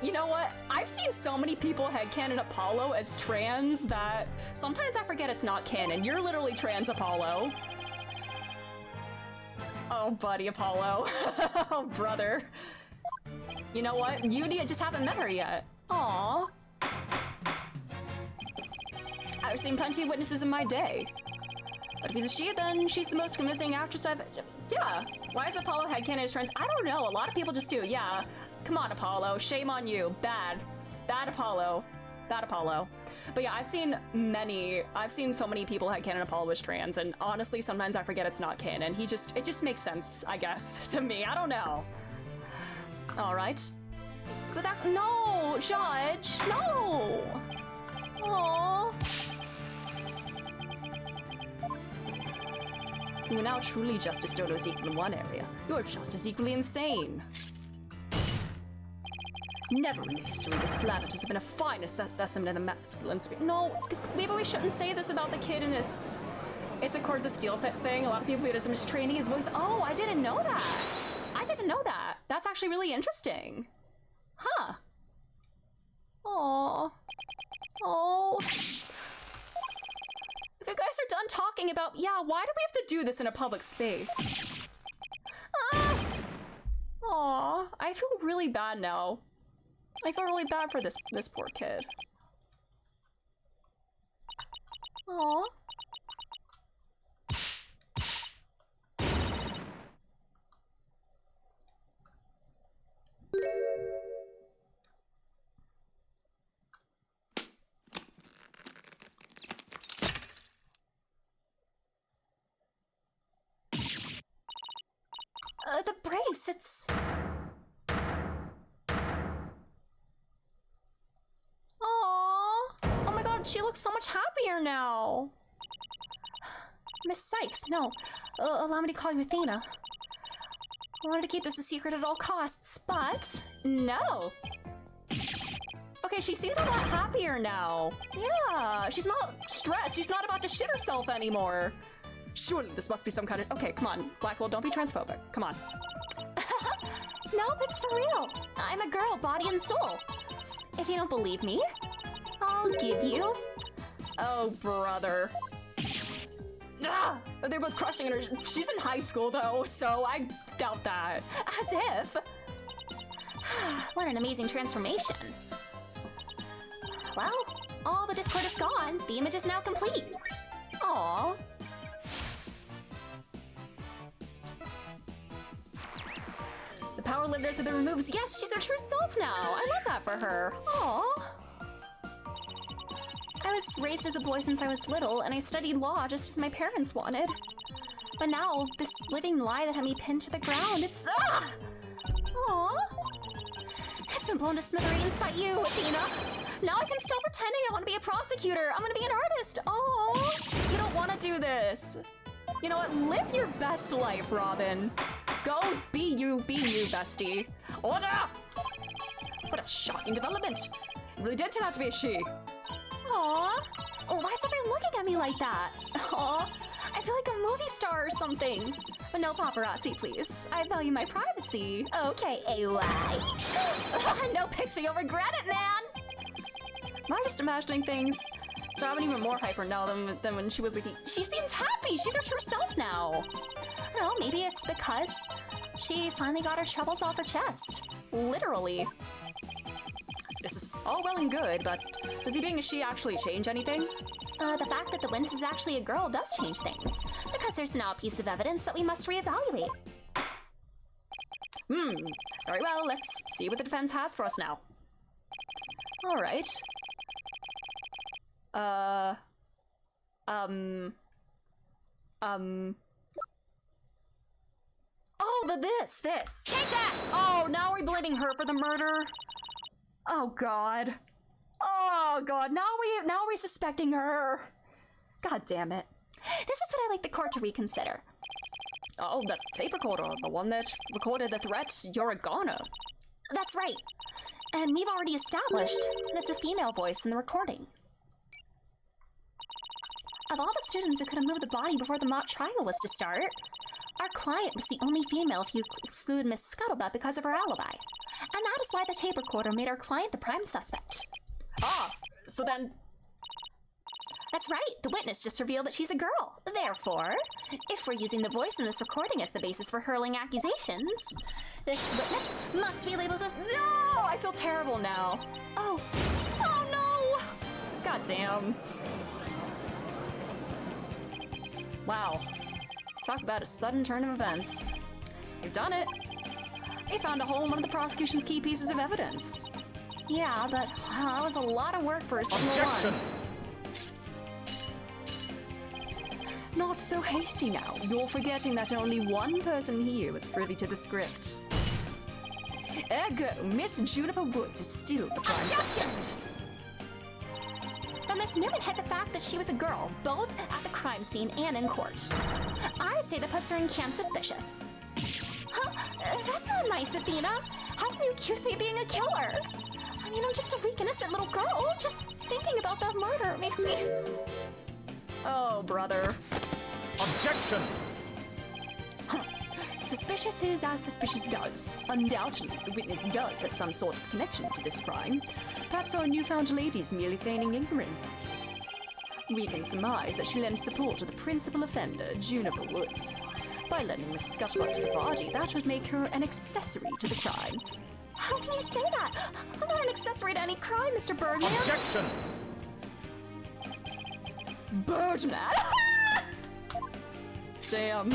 You know what? I've seen so many people headcanon Apollo as trans that sometimes I forget it's not canon. You're literally trans, Apollo. Oh, buddy, Apollo. Oh, brother. You know what? You just haven't met her yet. Aww. I've seen plenty of witnesses in my day. But if he's a she, then she's the most convincing actress I've... Yeah. Why is Apollo headcanon as trans? I don't know. A lot of people just do. Yeah. Come on, Apollo. Shame on you. Bad. Bad Apollo. Bad Apollo. But yeah, I've seen so many people headcanon Apollo was trans, and honestly, sometimes I forget it's not canon. It just makes sense, I guess, to me. I don't know. Alright. But no, Judge, no! Aww. You are now truly justice dodos equal in one area. You are just as equally insane. Never in the history of this planet has been a finer specimen of the masculine spirit. No, maybe we shouldn't say this about the kid in this. It's a Cords of Steel Pits thing. A lot of people view it as him just training his voice. Oh, I didn't know that. I didn't know that. That's actually really interesting. Huh. Aww. Oh. If you guys are done talking about, yeah, why do we have to do this in a public space? Aw, I feel really bad now. I feel really bad for this poor kid. Aw. The brace, it's... Oh my god, she looks so much happier now. Miss Sykes, no. Allow me to call you Athena. I wanted to keep this a secret at all costs, but... No. Okay, she seems a lot happier now. Yeah, she's not stressed. She's not about to shit herself anymore. Surely this must be some kind of... Okay, come on. Blackwell, don't be transphobic. Come on. No, it's for real. I'm a girl, body and soul. If you don't believe me, I'll give you... Oh, brother. Ah, they're both crushing her. She's in high school, though, so I doubt that. As if. What an amazing transformation. Well, all the Discord is gone. The image is now complete. Aww. Now her limiters have been removed. Yes, she's her true self now. I love that for her. Aww. I was raised as a boy since I was little, and I studied law just as my parents wanted. But now, this living lie that had me pinned to the ground is... Aww. It's been blown to smithereens by you, Athena. Now I can stop pretending I want to be a prosecutor. I'm gonna be an artist. Oh, you don't want to do this. You know what? Live your best life, Robin. Go be you, bestie. Order! What a shocking development. It really did turn out to be a she. Aww. Oh, why is everyone looking at me like that? Aw, I feel like a movie star or something. But no paparazzi, please. I value my privacy. Okay, AY. No picture, you'll regret it, man. Am I just imagining things? So I'm even more hyper now than when she was a... She seems happy! She's her true self now! I don't know, maybe it's because she finally got her troubles off her chest. Literally. This is all well and good, but does he being a she actually change anything? The fact that the witness is actually a girl does change things, because there's now a piece of evidence that we must reevaluate. Very well, let's see what the defense has for us now. Alright. Oh, this. Take that! Oh, now we're blaming her for the murder? Oh, God. Oh, God, now we're suspecting her. God damn it. This is what I'd like the court to reconsider. Oh, the tape recorder, the one that recorded the threat, you're a goner. That's right. And we've already established that it's a female voice in the recording. Of all the students who could have moved the body before the mock trial was to start, our client was the only female if you exclude Miss Scuttlebutt because of her alibi. And that is why the tape recorder made our client the prime suspect. Ah, so then... That's right, the witness just revealed that she's a girl. Therefore, if we're using the voice in this recording as the basis for hurling accusations, this witness must be labeled as... No! I feel terrible now. Oh. Oh no! God damn. Wow. Talk about a sudden turn of events. You've done it. They found a hole in one of the prosecution's key pieces of evidence. Yeah, but that was a lot of work for a single Objection! one. Not so hasty now. You're forgetting that only one person here was privy to the script. Ergo, Miss Juniper Woods is still the prime suspect. But Miss Newman hid the fact that she was a girl, both at the crime scene and in court. I'd say that puts her in camp suspicious. Huh? That's not nice, Athena. How can you accuse me of being a killer? I mean, I'm just a weak, innocent little girl. Just thinking about that murder makes me... Oh, brother. Objection! Suspicious is as suspicious does. Undoubtedly, the witness does have some sort of connection to this crime. Perhaps our newfound lady is merely feigning ignorance. We can surmise that she lent support to the principal offender, Juniper Woods. By lending Miss Scuttlebutt to the body, that would make her an accessory to the crime. How can you say that? I'm not an accessory to any crime, Mr. Birdman. Objection! Birdman? Damn.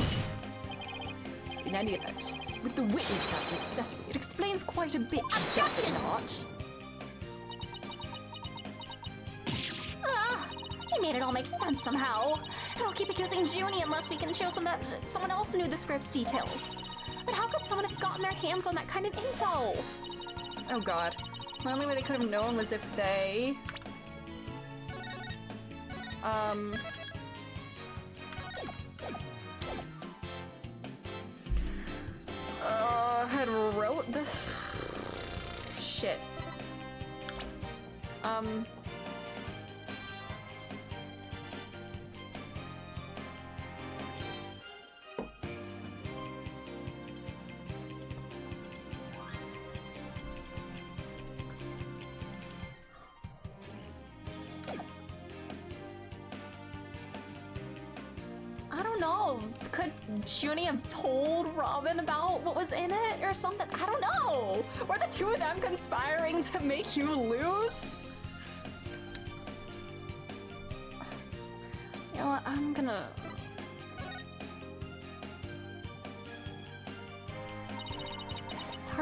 In any event, with the witness as an accessory, it explains quite a bit, does it not? He made it all make sense somehow. And I'll keep accusing Junie unless we can show someone else knew the script's details. But how could someone have gotten their hands on that kind of info? Oh god. The only way they could have known was if they... had wrote this... Shit. I don't know. Could Junie have told Robin about what was in it or something? I don't know. Were the two of them conspiring to make you lose? You know what? I'm gonna...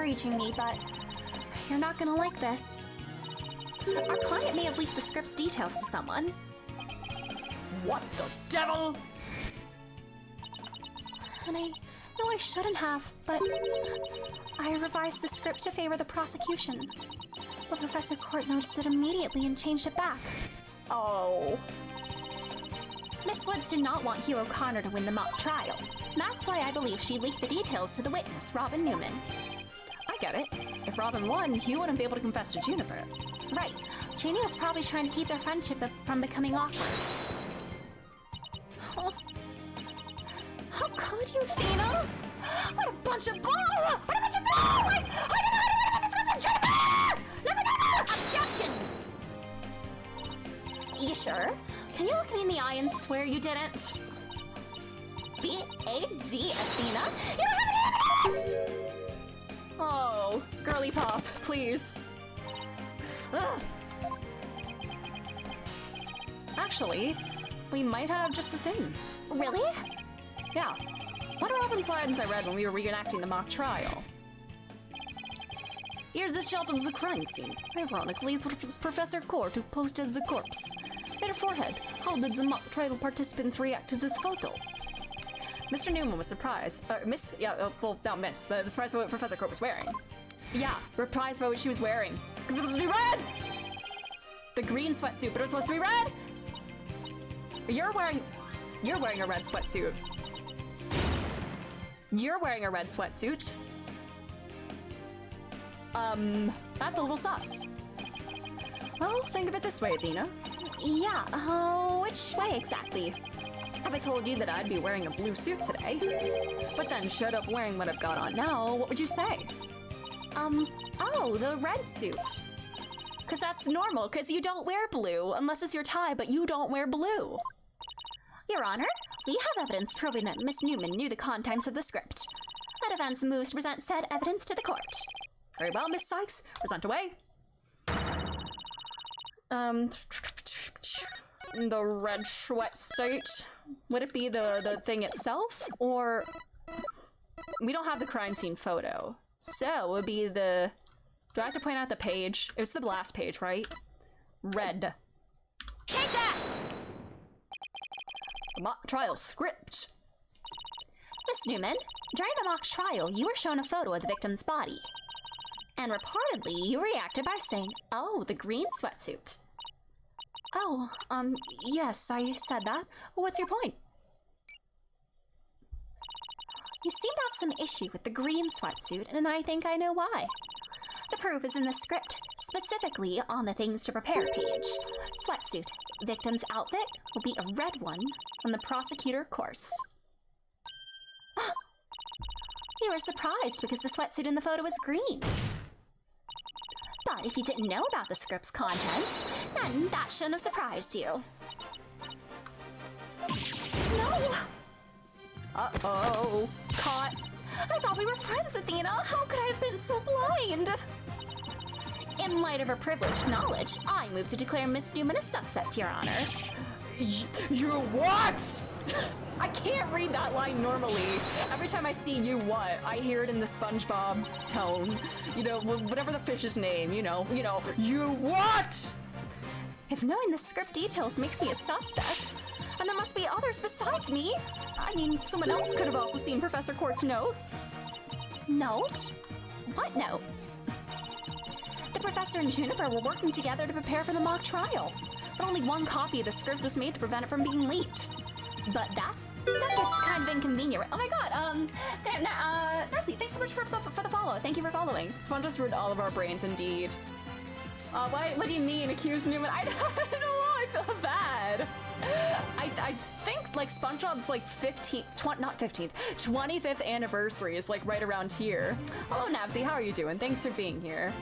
encouraging me, but you're not gonna like this. Our client may have leaked the script's details to someone. What the devil? And I know I shouldn't have, but I revised the script to favor the prosecution. But Professor Court noticed it immediately and changed it back. Oh. Miss Woods did not want Hero Connor to win the mock trial. That's why I believe she leaked the details to the witness, Robin Newman. I get it. If Robin won, he wouldn't be able to confess to Juniper. Right. Janie was probably trying to keep their friendship from becoming awkward. Oh. How could you, Thena? What a bunch of bull! What a bunch of bull! I don't know how to get this script from Juniper! Never! Objection! You sure? Can you look me in the eye and swear you didn't? B-A-D, Athena? You don't have any evidence! Oh, girly pop, please. Ugh. Actually, we might have just the thing. Really? Yeah. One of Robin's lines I read when we were reenacting the mock trial. Here's a shot of the crime scene. Ironically, it was Professor Court who posed as the corpse. Their forehead. How did the mock trial participants react to this photo? Mr. Newman was surprised. But surprised by what Professor Court was wearing. Yeah, surprised by what she was wearing. Because it was supposed to be red! The green sweatsuit, but it was supposed to be red! You're wearing a red sweatsuit. You're wearing a red sweatsuit. That's a little sus. Well, think of it this way, Athena. Yeah, which way exactly? If I told you that I'd be wearing a blue suit today, but then showed up wearing what I've got on now, what would you say? Oh, the red suit. Cause that's normal, cause you don't wear blue, unless it's your tie, but you don't wear blue. Your Honor, we have evidence proving that Miss Newman knew the contents of the script. That advance moves to present said evidence to the court. Very well, Miss Sykes, present away. The red sweatsuit. Would it be the thing itself? Or we don't have the crime scene photo. So it would be the... Do I have to point out the page? It was the last page, right? Red. Take that! The mock trial script. Miss Newman, during the mock trial, you were shown a photo of the victim's body. And reportedly, you reacted by saying, "Oh, the green sweatsuit." Oh, yes, I said that. What's your point? You seem to have some issue with the green sweatsuit, and I think I know why. The proof is in the script, specifically on the things to prepare page. Sweatsuit. Victim's outfit will be a red one from the prosecutor course. You were surprised because the sweatsuit in the photo was green. But if you didn't know about the script's content, then that shouldn't have surprised you. No! Uh-oh. Caught. I thought we were friends, Athena. How could I have been so blind? In light of her privileged knowledge, I move to declare Miss Newman a suspect, Your Honor. You what? I can't read that line normally. Every time I see you what, I hear it in the SpongeBob tone. You know, whatever the fish's name, you know, you what? If knowing the script details makes me a suspect, then there must be others besides me. I mean, someone else could have also seen Professor Court's note. Note? What note? The professor and Juniper were working together to prepare for the mock trial, but only one copy of the script was made to prevent it from being leaked. But that gets kind of inconvenient. Oh my god, Darcy, thanks so much for the follow. Thank you for following. Sponge just ruined all of our brains indeed. What do you mean, accuse Newman? I don't know, I feel bad. I think like SpongeBob's like 25th anniversary is like right around here. Hello Nabsy, how are you doing? Thanks for being here.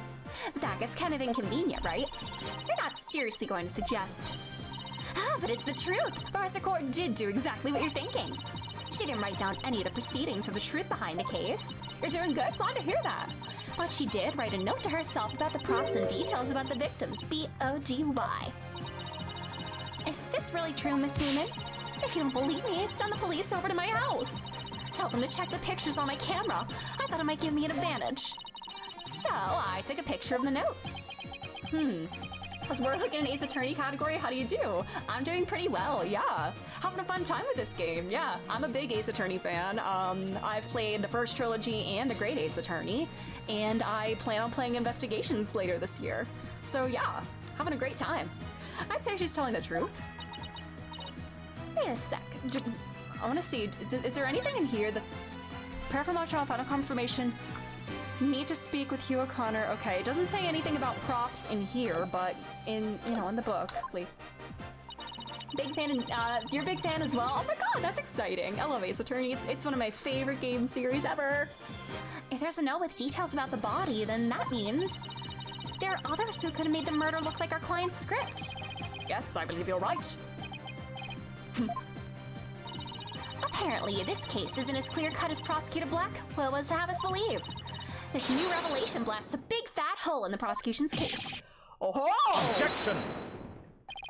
That gets kind of inconvenient, right? You're not seriously going to suggest... but it's the truth. Professor Court did do exactly what you're thinking. She didn't write down any of the proceedings of the truth behind the case. You're doing good, glad to hear that. But she did write a note to herself about the props and details about the victims, B-O-D-Y. Is this really true, Miss Newman? If you don't believe me, send the police over to my house. Tell them to check the pictures on my camera. I thought it might give me an advantage. So I took a picture of the note. As we're looking at an Ace Attorney category, how do you do? I'm doing pretty well, yeah. Having a fun time with this game, yeah. I'm a big Ace Attorney fan. I've played the first trilogy and the Great Ace Attorney, and I plan on playing Investigations later this year. So yeah, having a great time. I'd say she's telling the truth. Wait a sec. I want to see, is there anything in here that's... Prepare for mock trial, final confirmation. Need to speak with Hugh O'Connor. Okay, it doesn't say anything about props in here, but in, you know, in the book. Wait. Big fan, you're a big fan as well? Oh my god, that's exciting. I love Ace Attorney. It's one of my favorite game series ever. If there's a note with details about the body, then that means there are others who could have made the murder look like our client's script. Yes, I believe you're right. Apparently, this case isn't as clear-cut as Prosecutor Blackwell was to have us believe. This new revelation blasts a big fat hole in the prosecution's case. Oh-ho! Objection!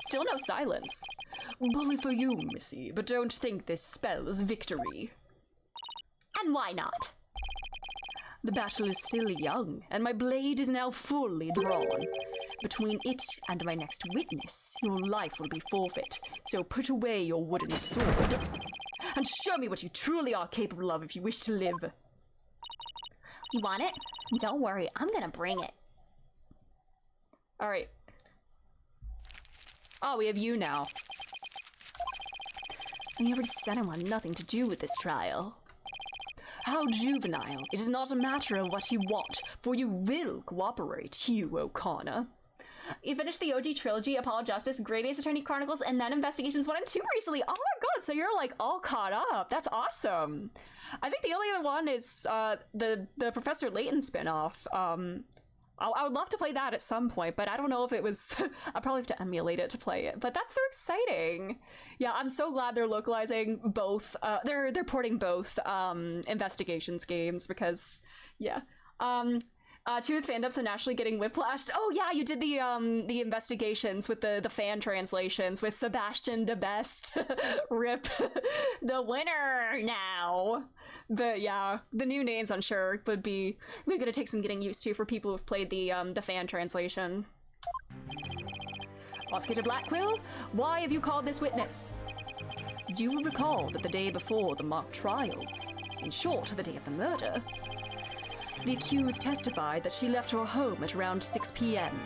Still no silence. Bully for you, Missy, but don't think this spells victory. And why not? The battle is still young, and my blade is now fully drawn. Between it and my next witness, your life will be forfeit, so put away your wooden sword. And show me what you truly are capable of if you wish to live. You want it? Don't worry, I'm gonna bring it. Alright. Oh, we have you now. I already said I want nothing to do with this trial. How juvenile. It is not a matter of what you want, for you will cooperate, Hugh O'Connor. You finished the OG trilogy, Apollo Justice, Great Ace Attorney Chronicles, and then Investigations 1 and 2 recently. Oh my god, so you're like all caught up. That's awesome. I think the only other one is the Professor Layton spinoff. I would love to play that at some point, but I don't know if it was... I'll probably have to emulate it to play it, but that's so exciting. Yeah, I'm so glad they're localizing both, they're porting both Investigations games because, yeah. Two with fandoms are naturally getting whiplashed. Oh yeah, you did the Investigations with the fan translations with Sebastian de Best. Rip. The winner now. But yeah, the new names I'm sure we're gonna take some getting used to for people who've played the fan translation. Prosecutor Blackwell, why have you called this witness? Do you recall that the day before the mock trial, in short, the day of the murder, the accused testified that she left her home at around 6 p.m.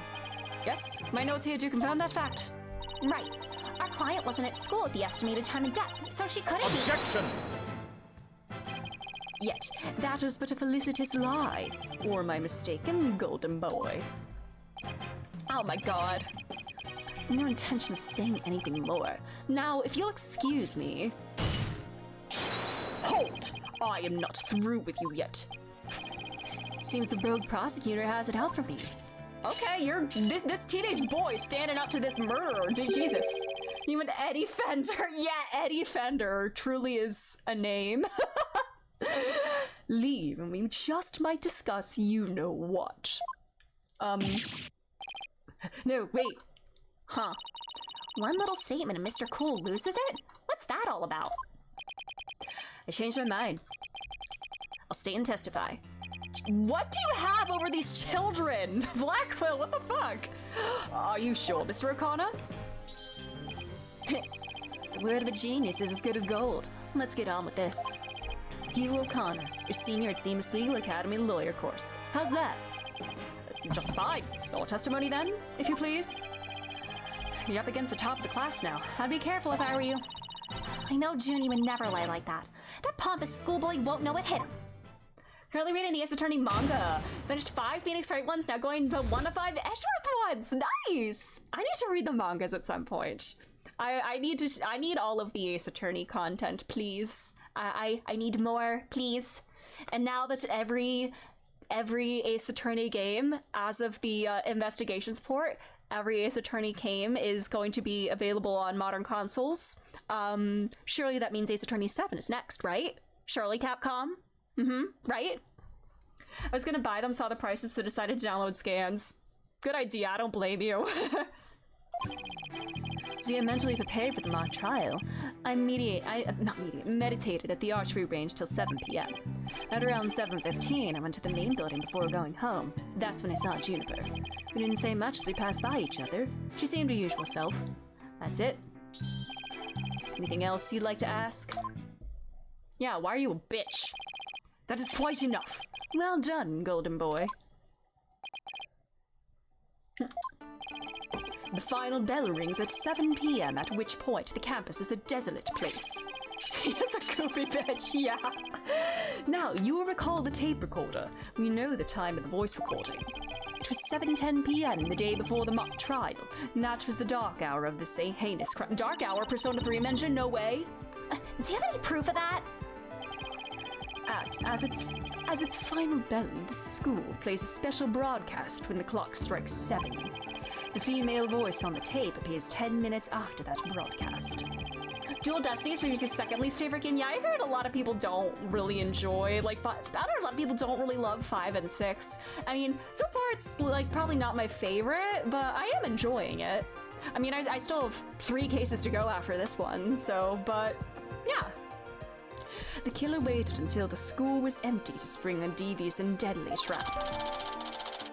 Yes, my notes here do confirm that fact. Right. Our client wasn't at school at the estimated time of death, so she couldn't be— Objection! Yet, that was but a felicitous lie. Or am I mistaken, golden boy? Oh my god. No intention of saying anything more. Now, if you'll excuse me... Halt! I am not through with you yet. Seems the rogue prosecutor has it out for me. Okay, you're this teenage boy standing up to this murderer. Jesus. You and Eddie Fender. Yeah, Eddie Fender truly is a name. Leave, and we just might discuss you know what. No, wait. Huh. One little statement and Mr. Cool loses it? What's that all about? I changed my mind. I'll stay and testify. What do you have over these children? Blackwell, what the fuck? Are you sure, Mr. O'Connor? The word of a genius is as good as gold. Let's get on with this. Hugh O'Connor, your senior at Themis Legal Academy lawyer course. How's that? Just fine. Your testimony then, if you please. You're up against the top of the class now. I'd be careful if I were you. I know Junie would never lie like that. That pompous schoolboy won't know what hit him. Currently reading the Ace Attorney manga. Finished 5 Phoenix Wright ones, now going to 1 to 5 Edgeworth ones. Nice! I need to read the mangas at some point. I need all of the Ace Attorney content, please. I need more, please. And now that every Ace Attorney game, as of the Investigations port, every Ace Attorney game is going to be available on modern consoles. Surely that means Ace Attorney 7 is next, right? Surely, Capcom? Right? I was gonna buy them, saw the prices, so decided to download scans. Good idea, I don't blame you. To get mentally prepared for the mock trial, I meditated at the archery range till 7 p.m. At around 7:15, I went to the main building before going home. That's when I saw Juniper. We didn't say much as we passed by each other. She seemed her usual self. That's it. Anything else you'd like to ask? Yeah, why are you a bitch? That is quite enough. Well done, golden boy. The final bell rings at 7 p.m., at which point the campus is a desolate place. Yes, a goofy bitch, yeah. Now, you will recall the tape recorder. We know the time of the voice recording. It was 7:10 p.m. the day before the mock trial, and that was the dark hour of this heinous crime. Dark hour? Persona 3 mentioned? No way. Do you have any proof of that? As its final bell, the school plays a special broadcast when the clock strikes 7. The female voice on the tape appears 10 minutes after that broadcast. Dual Destiny is your second least favorite game. Yeah, I've heard a lot of people don't really enjoy, like, I don't know, a lot of people don't really love 5 and 6. I mean, so far it's, like, probably not my favorite, but I am enjoying it. I mean, I still have 3 cases to go after this one, so, but, yeah. The killer waited until the school was empty to spring a devious and deadly trap.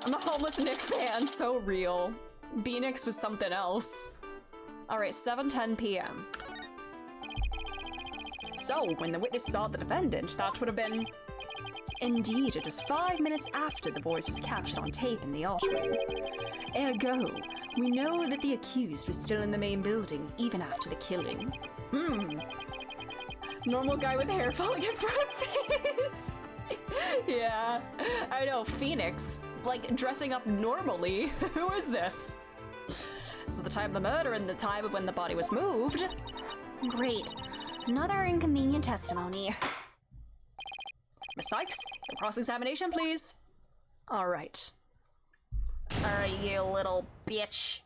I'm a homeless Nick fan, so real. B-Nix was something else. Alright, 7:10 p.m. So, when the witness saw the defendant, that would have been... Indeed, it was 5 minutes after the voice was captured on tape in the art room. Ergo, we know that the accused was still in the main building, even after the killing. Normal guy with hair falling in front of face. Yeah, I know, Phoenix, like, dressing up normally. Who is this? So the time of the murder and the time of when the body was moved. Great. Another inconvenient testimony. Miss Sykes, your cross-examination, please. All right. All right, you little bitch.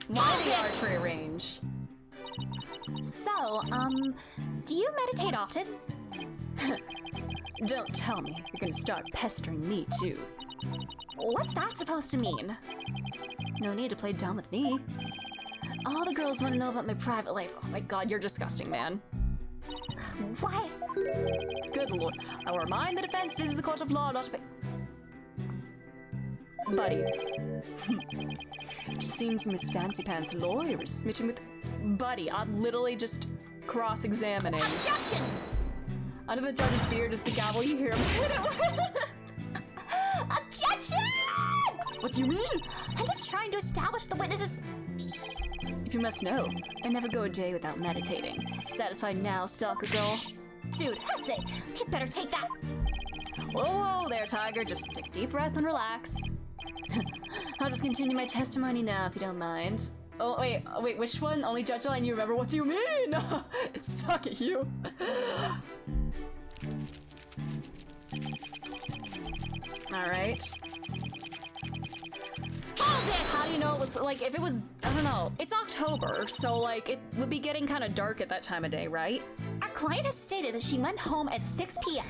Why the archery range? So, do you meditate often? Don't tell me you're gonna start pestering me too. What's that supposed to mean? No need to play dumb with me. All the girls want to know about my private life. Oh my god, you're disgusting, man. What? Good lord. I will remind the defense this is a court of law, not a... Buddy. It seems Miss Fancy Pants' lawyer is smitten with... Buddy, I'm literally just cross-examining. Objection! Under the judge's beard is the gavel, you hear him. Objection! What do you mean? I'm just trying to establish the witnesses... If you must know, I never go a day without meditating. Satisfied now, stalker girl? Dude, that's it. You better take that. Whoa there, Tiger. Just take a deep breath and relax. I'll just continue my testimony now, if you don't mind. Oh, wait, which one? Only judge line you remember? What do you mean? Suck at you. Alright. Hold it! How do you know it was, like, if it was, I don't know. It's October, so, like, it would be getting kind of dark at that time of day, right? Our client has stated that she went home at 6 p.m.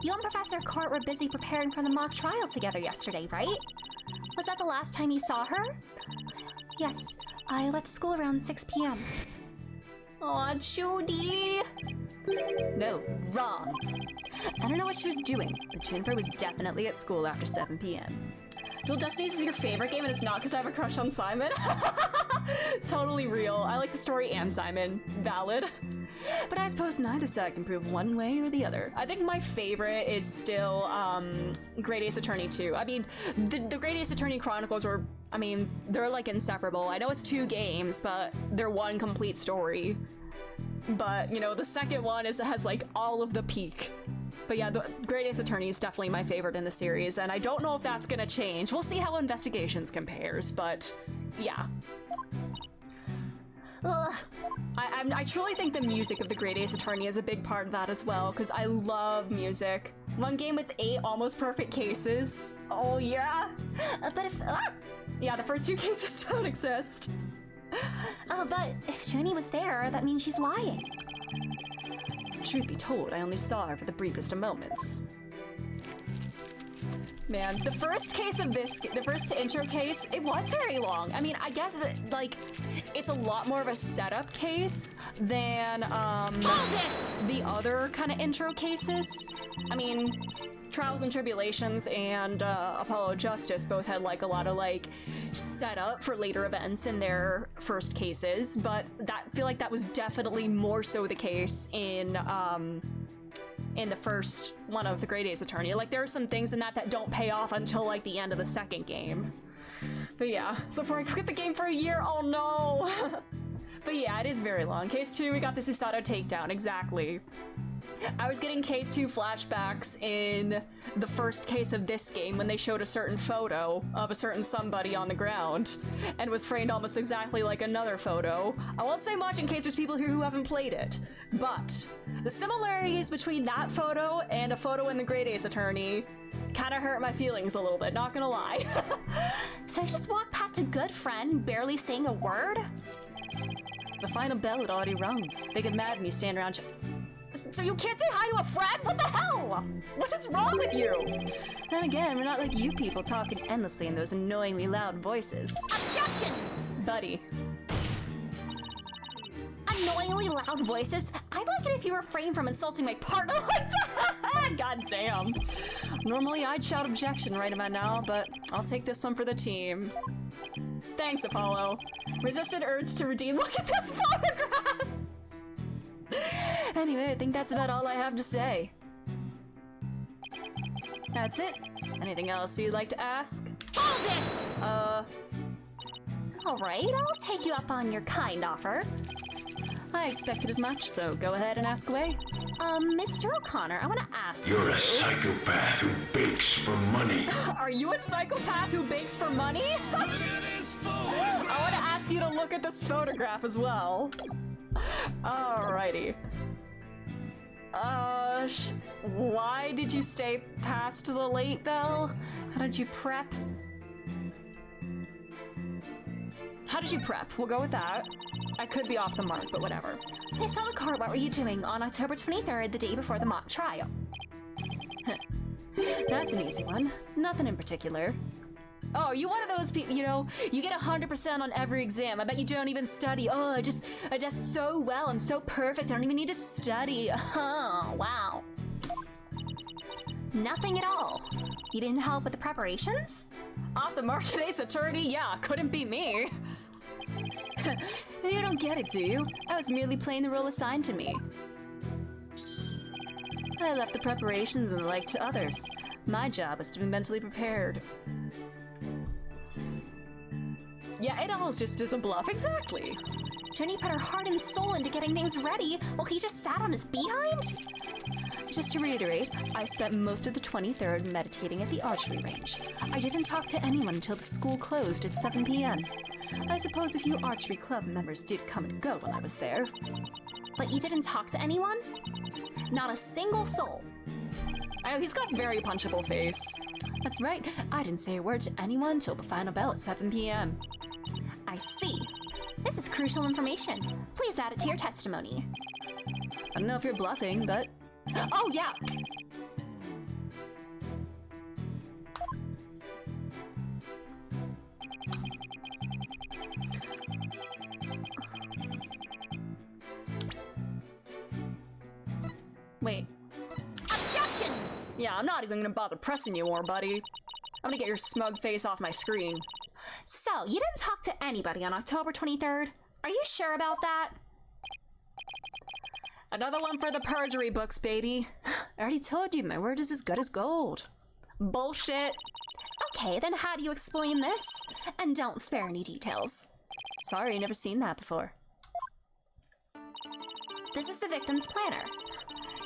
You and Professor Court were busy preparing for the mock trial together yesterday, right? Was that the last time you saw her? Yes, I left school around 6 p.m. Aw, Judy. No, wrong. I don't know what she was doing, but Juniper was definitely at school after 7 p.m. Dual Destinies is your favorite game, and it's not because I have a crush on Simon. Totally real. I like the story and Simon. Valid. But I suppose neither side can prove one way or the other. I think my favorite is still Great Ace Attorney 2. I mean, the Great Ace Attorney Chronicles are, I mean, they're like inseparable. I know it's 2 games, but they're one complete story. But, you know, the second one has like all of the peak. But yeah, the Great Ace Attorney is definitely my favorite in the series, and I don't know if that's gonna change. We'll see how Investigations compares, but yeah. Ugh. I truly think the music of the Great Ace Attorney is a big part of that as well, because I love music. One game with 8 almost perfect cases. Oh yeah. But if... Yeah, the first 2 cases don't exist. but if Junie was there, that means she's lying. Truth be told, I only saw her for the briefest of moments. Man, the first intro case, it was very long. I mean, I guess that, like, it's a lot more of a setup case than, the other kind of intro cases. I mean, Trials and Tribulations and Apollo Justice both had, like, a lot of, like, setup for later events in their first cases, but I feel like that was definitely more so the case in the first one of the Great Ace Attorney. Like, there are some things in that don't pay off until, like, the end of the second game. But yeah, so if I quit the game for a year, oh no! But yeah, it is very long. Case 2, we got the Susato takedown, exactly. I was getting Case 2 flashbacks in the first case of this game when they showed a certain photo of a certain somebody on the ground and was framed almost exactly like another photo. I won't say much in case there's people here who haven't played it, but the similarities between that photo and a photo in the Great Ace Attorney kind of hurt my feelings a little bit, not gonna lie. So I just walked past a good friend, barely saying a word? The final bell had already rung. They get mad when you stand around. So you can't say hi to a friend? What the hell? What is wrong with you? Then again, we're not like you people talking endlessly in those annoyingly loud voices. Objection! Buddy. Annoyingly loud voices? I'd like it if you refrained from insulting my partner like that! God damn. Normally I'd shout objection right about now, but I'll take this one for the team. Thanks, Apollo. Resisted urge to redeem. Look at this photograph! Anyway, I think that's about all I have to say. That's it. Anything else you'd like to ask? Hold it! Alright, I'll take you up on your kind offer. I expected as much, so go ahead and ask away. Mr. O'Connor, I want to ask You're a psychopath who bakes for money. Are you a psychopath who bakes for money? I want to ask you to look at this photograph as well. Alrighty. Why did you stay past the late bell? How did you prep? How did you prep? We'll go with that. I could be off the mark, but whatever. Please tell the court what were you doing on October 23rd, the day before the mock trial? That's an easy one. Nothing in particular. Oh, you one of those people, you know, you get 100% on every exam. I bet you don't even study. Oh, I just so well. I'm so perfect. I don't even need to study. Oh, wow. Nothing at all. You didn't help with the preparations? Off the market Ace Attorney? Yeah, couldn't be me. You don't get it, do you? I was merely playing the role assigned to me. I left the preparations and the like to others. My job was to be mentally prepared. Yeah, it all just is a bluff, exactly. Jenny put her heart and soul into getting things ready while he just sat on his behind? Just to reiterate, I spent most of the 23rd meditating at the archery range. I didn't talk to anyone until the school closed at 7 p.m. I suppose a few archery club members did come and go while I was there. But you didn't talk to anyone? Not a single soul. I know, he's got a very punchable face. That's right, I didn't say a word to anyone till the final bell at 7 p.m. I see. This is crucial information. Please add it to your testimony. I don't know if you're bluffing, but... Oh, yeah! Wait. Objection! Yeah, I'm not even gonna bother pressing you more, buddy. I'm gonna get your smug face off my screen. So, you didn't talk to anybody on October 23rd? Are you sure about that? Another one for the perjury books, baby. I already told you, my word is as good as gold. Bullshit. Okay, then how do you explain this? And don't spare any details. Sorry, never seen that before. This is the victim's planner.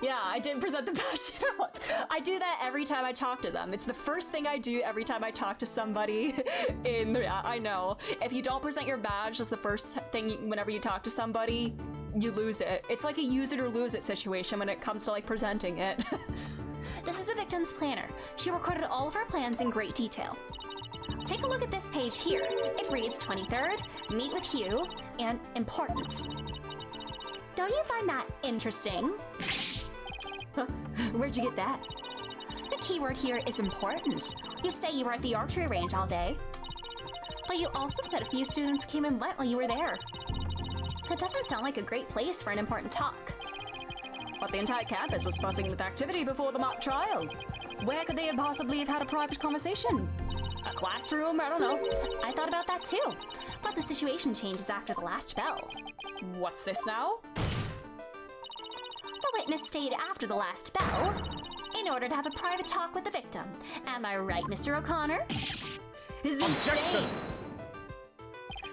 Yeah, I did present the badge even once. I do that every time I talk to them. It's the first thing I do every time I talk to somebody in the... I know. If you don't present your badge, that's the first thing whenever you talk to somebody, you lose it. It's like a use it or lose it situation when it comes to, like, presenting it. This is the victim's planner. She recorded all of her plans in great detail. Take a look at this page here. It reads 23rd, meet with Hugh, and important. Don't you find that interesting? Where'd you get that? The keyword here is important. You say you were at the archery range all day. But you also said a few students came and went while you were there. That doesn't sound like a great place for an important talk. But the entire campus was buzzing with activity before the mock trial. Where could they possibly have had a private conversation? A classroom? I don't know. I thought about that too. But the situation changes after the last bell. What's this now? The witness stayed after the last bell in order to have a private talk with the victim. Am I right, Mr. O'Connor? This is Objection! insane.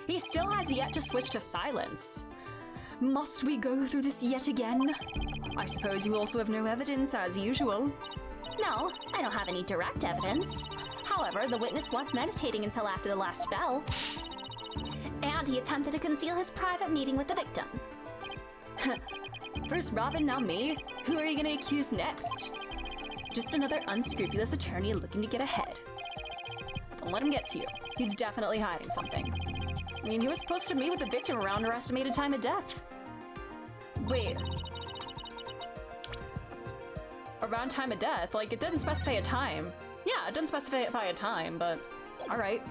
He still has yet to switch to silence. Must we go through this yet again? I suppose you also have no evidence, as usual. No, I don't have any direct evidence. However, the witness was meditating until after the last bell. And he attempted to conceal his private meeting with the victim. First Robin, now me. Who are you gonna accuse next? Just another unscrupulous attorney looking to get ahead. Don't let him get to you. He's definitely hiding something. I mean, he was supposed to meet with the victim around her estimated time of death. Wait. Around time of death? Like, it didn't specify a time. Yeah, it didn't specify a time, but alright.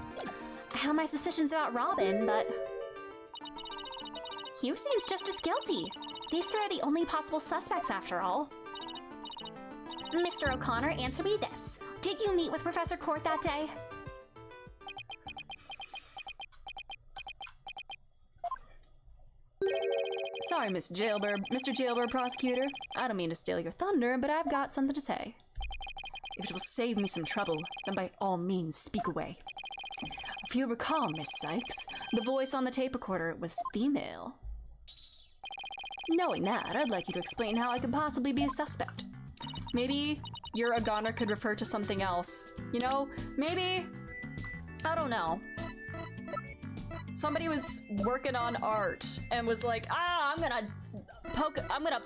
I have my suspicions about Robin, but Hugh seems just as guilty. These three are the only possible suspects after all. Mr. O'Connor, answer me this. Did you meet with Professor Court that day? Sorry, Mr. Jailbird Prosecutor. I don't mean to steal your thunder, but I've got something to say. If it will save me some trouble, then by all means speak away. If you recall, Miss Sykes, the voice on the tape recorder was female. Knowing that, I'd like you to explain how I could possibly be a suspect. Maybe your Agana could refer to something else. You know, maybe, I don't know. Somebody was working on art and was like, I'm gonna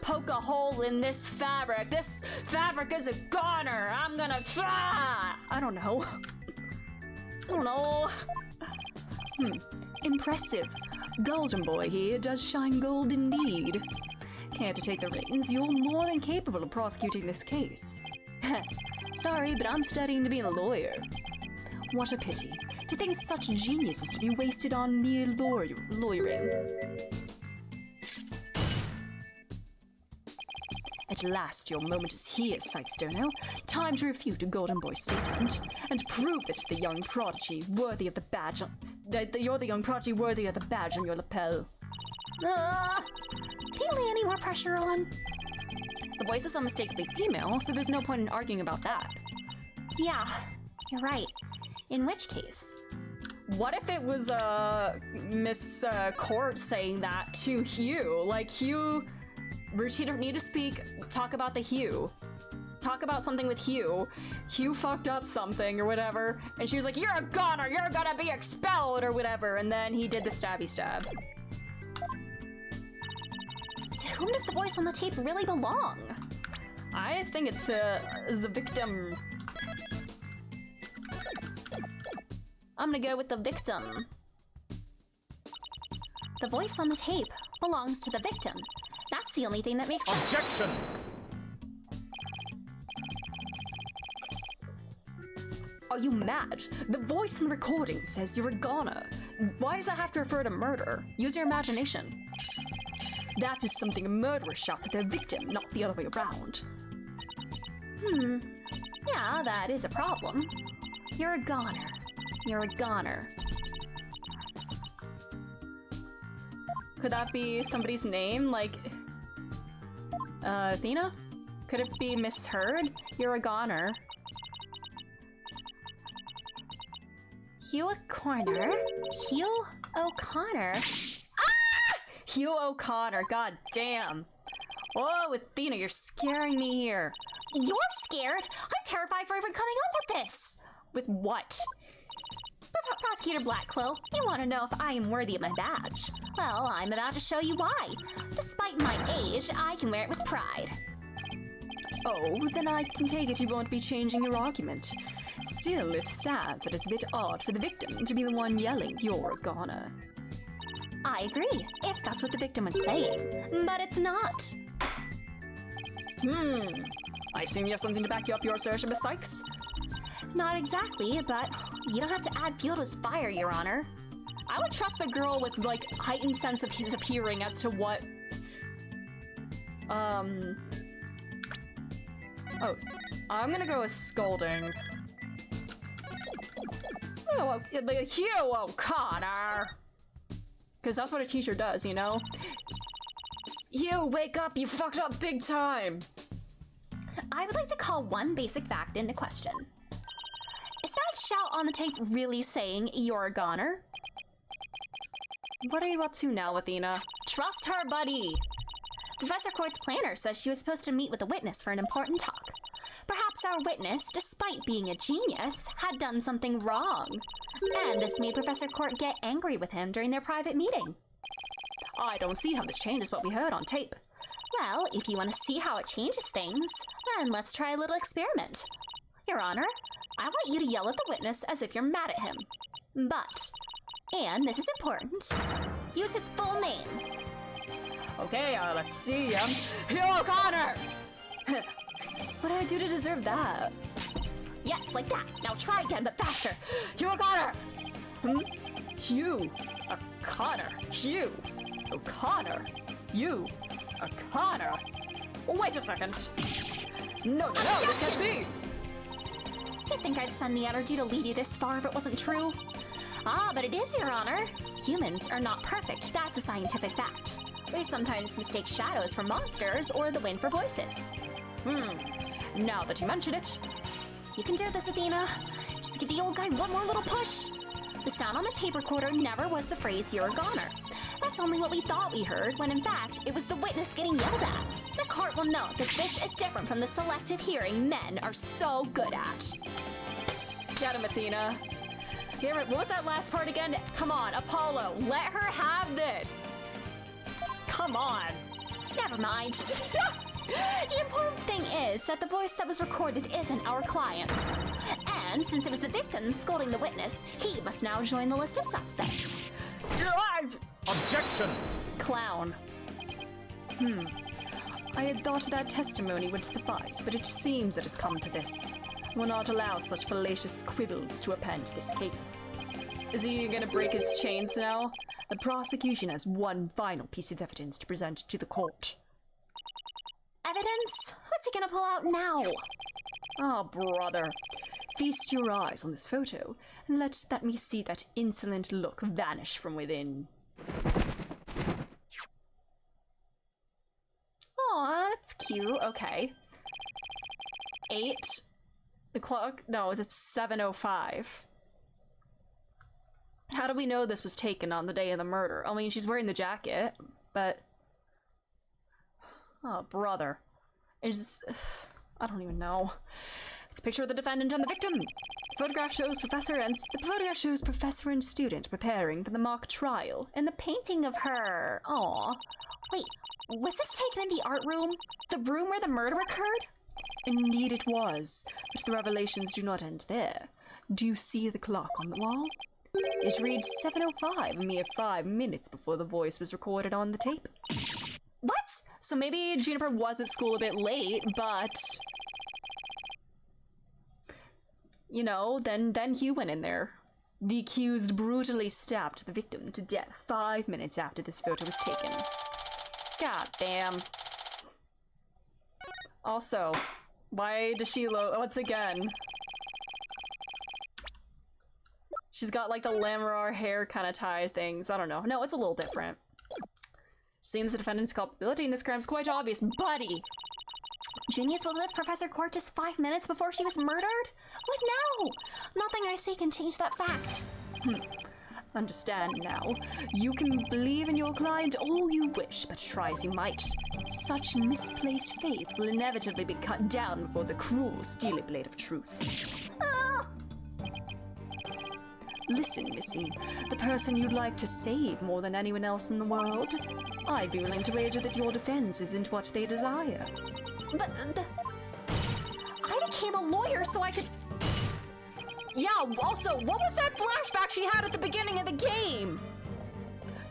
poke a hole in this fabric. This fabric is a goner. I'm gonna, I don't know. Impressive. Golden Boy here does shine gold indeed. Care to take the reins? You're more than capable of prosecuting this case. Sorry, but I'm studying to be a lawyer. What a pity. To think such genius is to be wasted on mere lawyering. At last, your moment is here, Sykes Stono. Time to refute a Golden Boy statement and prove that the young prodigy worthy of the badge that you're the young prodigy worthy of the badge on your lapel. Can you lay any more pressure on? The voice is unmistakably female, so there's no point in arguing about that. Yeah, you're right. In which case? What if it was, Miss Court saying that to Hugh? Like, Hugh, routine need to talk about the Hugh. Talk about something with Hugh. Hugh fucked up something or whatever, and she was like, you're a goner, you're gonna be expelled or whatever, and then he did the stabby stab. To whom does the voice on the tape really belong? I think it's the victim. I'm gonna go with the victim. The voice on the tape belongs to the victim. That's the only thing that makes sense. Objection! Are you mad? The voice in the recording says you're a goner. Why does that have to refer to murder? Use your imagination. That is something a murderer shouts at their victim, not the other way around. Yeah, that is a problem. You're a goner. You're a goner. Could that be somebody's name? Like, Athena? Could it be misheard? You're a goner. Hugh O'Connor? Hugh O'Connor? Ah! Hugh O'Connor, god damn. Whoa, Athena, you're scaring me here. You're scared? I'm terrified for even coming up with this. With what? Prosecutor Blackquill, you want to know if I am worthy of my badge? Well, I'm about to show you why. Despite my age, I can wear it with pride. Oh, then I can take it you won't be changing your argument. Still, it stands that it's a bit odd for the victim to be the one yelling, you're a goner. I agree, if that's what the victim was saying. But it's not. I assume you have something to back you up your assertion, Miss Sykes? Not exactly, but you don't have to add fuel to his fire, Your Honor. I would trust the girl with, like, heightened sense of his appearing as to what... Oh, I'm gonna go with scolding. Oh, Hugh O'Connor! Because that's what a teacher does, you know? You, wake up! You fucked up big time! I would like to call one basic fact into question. Is that shout on the tape really saying you're a goner? What are you up to now, Athena? Trust her, buddy! Professor Court's planner says she was supposed to meet with a witness for an important talk. Perhaps our witness, despite being a genius, had done something wrong. And this made Professor Court get angry with him during their private meeting. I don't see how this changes what we heard on tape. Well, if you want to see how it changes things, then let's try a little experiment. Your Honor, I want you to yell at the witness as if you're mad at him. But, and this is important, use his full name. Okay, let's see. Hugh O'Connor! What did I do to deserve that? Yes, like that. Now try again, but faster. Hugh O'Connor! Hugh O'Connor. Hugh O'Connor. Hugh O'Connor. Wait a second. No, this can't be. You'd think I'd spend the energy to lead you this far if it wasn't true. Ah, but it is, Your Honor. Humans are not perfect. That's a scientific fact. We sometimes mistake shadows for monsters or the wind for voices. Now that you mention it. You can do this, Athena. Just give the old guy one more little push. The sound on the tape recorder never was the phrase, "You're a goner." That's only what we thought we heard, when in fact, it was the witness getting yelled at. The court will note that this is different from the selective hearing men are so good at. Get him, Athena. Here, what was that last part again? Come on, Apollo, let her have this. Come on. Never mind. The important thing is that the voice that was recorded isn't our client's. And since it was the victim scolding the witness, he must now join the list of suspects. Objection! Clown. I had thought that testimony would suffice, but it seems it has come to this. Will not allow such fallacious quibbles to append to this case. Is he gonna break his chains now? The prosecution has one final piece of evidence to present to the court. Evidence? What's he gonna pull out now? Ah, brother. Feast your eyes on this photo, and let me see that insolent look vanish from within. Aw, that's cute. Okay. 8. The clock? No, it's 7:05. How do we know this was taken on the day of the murder? I mean, she's wearing the jacket, but... Oh, brother. I don't even know. It's a picture of the defendant and the victim. The photograph shows professor and student preparing for the mock trial, and the painting of her. Aw. Wait, was this taken in the art room? The room where the murder occurred? Indeed it was, but the revelations do not end there. Do you see the clock on the wall? It reads 7:05, a mere 5 minutes before the voice was recorded on the tape. What? So maybe Juniper was at school a bit late, but... You know, then Hugh went in there. The accused brutally stabbed the victim to death 5 minutes after this photo was taken. God damn. Also, why does she once again? She's got like the Lamrar hair kind of ties things. I don't know. No, it's a little different. Seems the defendant's culpability in this crime is quite obvious, buddy. Junius was with Professor Court just 5 minutes before she was murdered? What now? Nothing I say can change that fact. Understand now. You can believe in your client all you wish, but try as you might, such misplaced faith will inevitably be cut down before the cruel steely blade of truth. Listen, Missy, the person you'd like to save more than anyone else in the world, I'd be willing to wager that your defense isn't what they desire. But I became a lawyer so I could... Yeah, also, what was that flashback she had at the beginning of the game?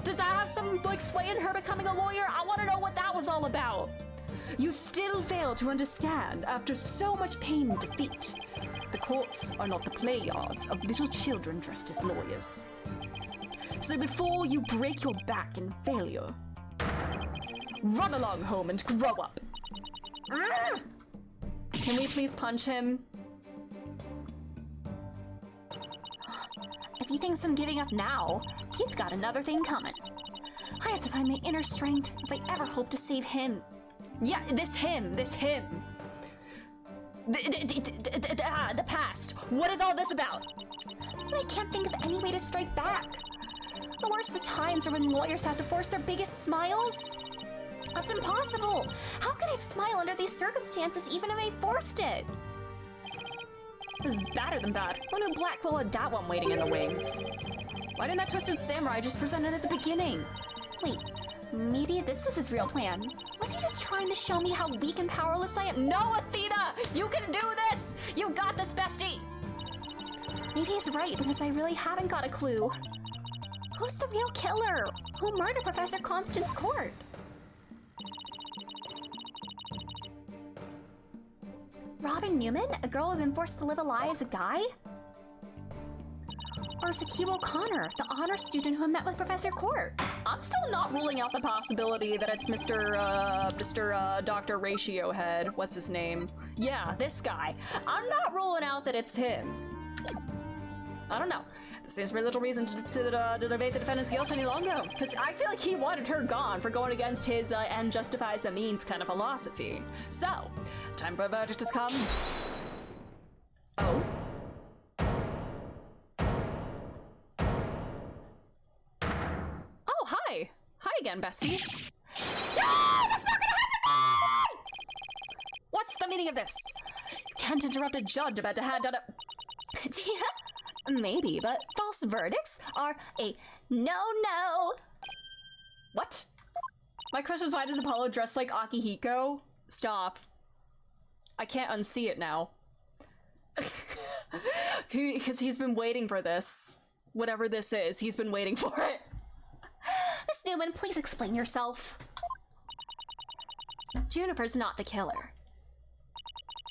Does that have some, like, sway in her becoming a lawyer? I want to know what that was all about. You still fail to understand after so much pain and defeat. The courts are not the play yards of little children dressed as lawyers. So before you break your back in failure, run along home and grow up. Can we please punch him? If he thinks I'm giving up now, he's got another thing coming. I have to find my inner strength if I ever hope to save him. Yeah, this him. The past. What is all this about? But I can't think of any way to strike back. The worst of times are when lawyers have to force their biggest smiles. That's impossible. How could I smile under these circumstances even if I forced it? This is badder than bad. Who knew Blackwell had that one waiting in the wings? Why didn't that twisted samurai just present it at the beginning? Wait, maybe this was his real plan. Was he just trying to show me how weak and powerless I am? No, Athena! You can do this! You got this, bestie! Maybe he's right because I really haven't got a clue. Who's the real killer? Who murdered Professor Constance Court? Robin Newman? A girl who'd been forced to live a lie as a guy? Or is it Hugh O'Connor, the honor student who met with Professor Court? I'm still not ruling out the possibility that it's Mr. Dr. Ratio Head. What's his name? Yeah, this guy. I'm not ruling out that it's him. I don't know. There seems very little reason to debate the defendant's guilt any longer, because I feel like he wanted her gone for going against his end justifies the means kind of philosophy. So, time for a verdict has come. Oh. Oh, hi. Hi again, bestie. No, that's not gonna happen! What's the meaning of this? You can't interrupt a judge about to hand down a... Maybe, but false verdicts are a no-no. What? My question is, why does Apollo dress like Akihiko? Stop. I can't unsee it now. Because he's been waiting for this. Whatever this is, he's been waiting for it. Miss Newman, please explain yourself. Juniper's not the killer.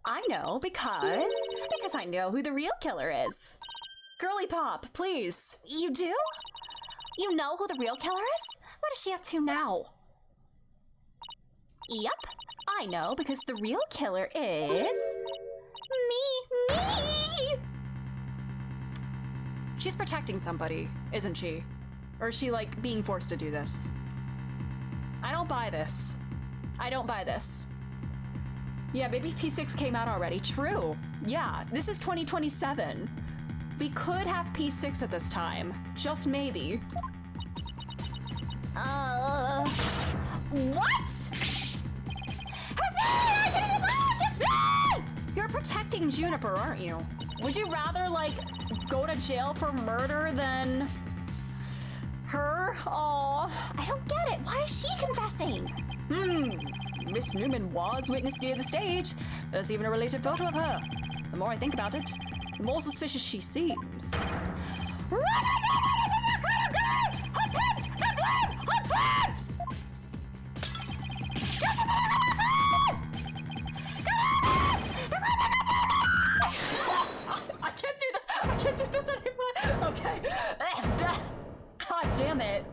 I know, because I know who the real killer is. Girly Pop, please. You do? You know who the real killer is? What is she up to now? Yep, I know, because the real killer is... Me! She's protecting somebody, isn't she? Or is she, like, being forced to do this? I don't buy this. I don't buy this. Yeah, maybe P6 came out already. True. Yeah, this is 2027. We could have P6 at this time. Just maybe. What? Who's me? I didn't alone! Just me! You're protecting Juniper, aren't you? Would you rather, like, go to jail for murder than... her? Aw. I don't get it. Why is she confessing? Miss Newman was witness near the stage. There's even a related photo of her. The more I think about it, the more suspicious she seems. Run! Hot pants! The blood! Hot pants! I can't do this! I can't do this anymore! Okay. God damn it.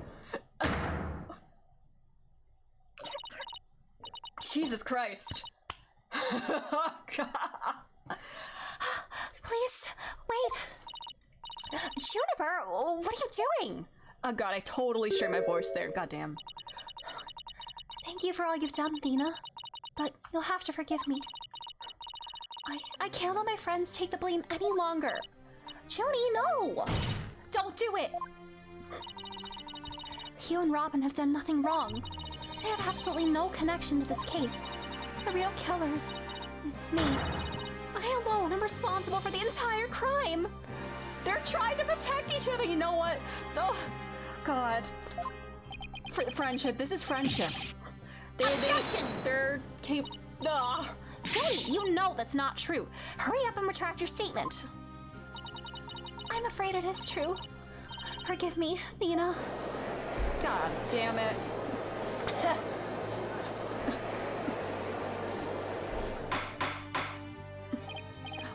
Jesus Christ. God. Please, wait. Juniper, what are you doing? Oh god, I totally strained my voice there. Goddamn. Thank you for all you've done, Athena. But you'll have to forgive me. I can't let my friends take the blame any longer. Joni, no! Don't do it! Hugh and Robin have done nothing wrong. They have absolutely no connection to this case. The real killers is me. I alone am responsible for the entire crime. They're trying to protect each other, you know what? Oh, God. Friendship, this is friendship. They're capable. Joni, you know that's not true. Hurry up and retract your statement. I'm afraid it is true. Forgive me, Athena. God damn it.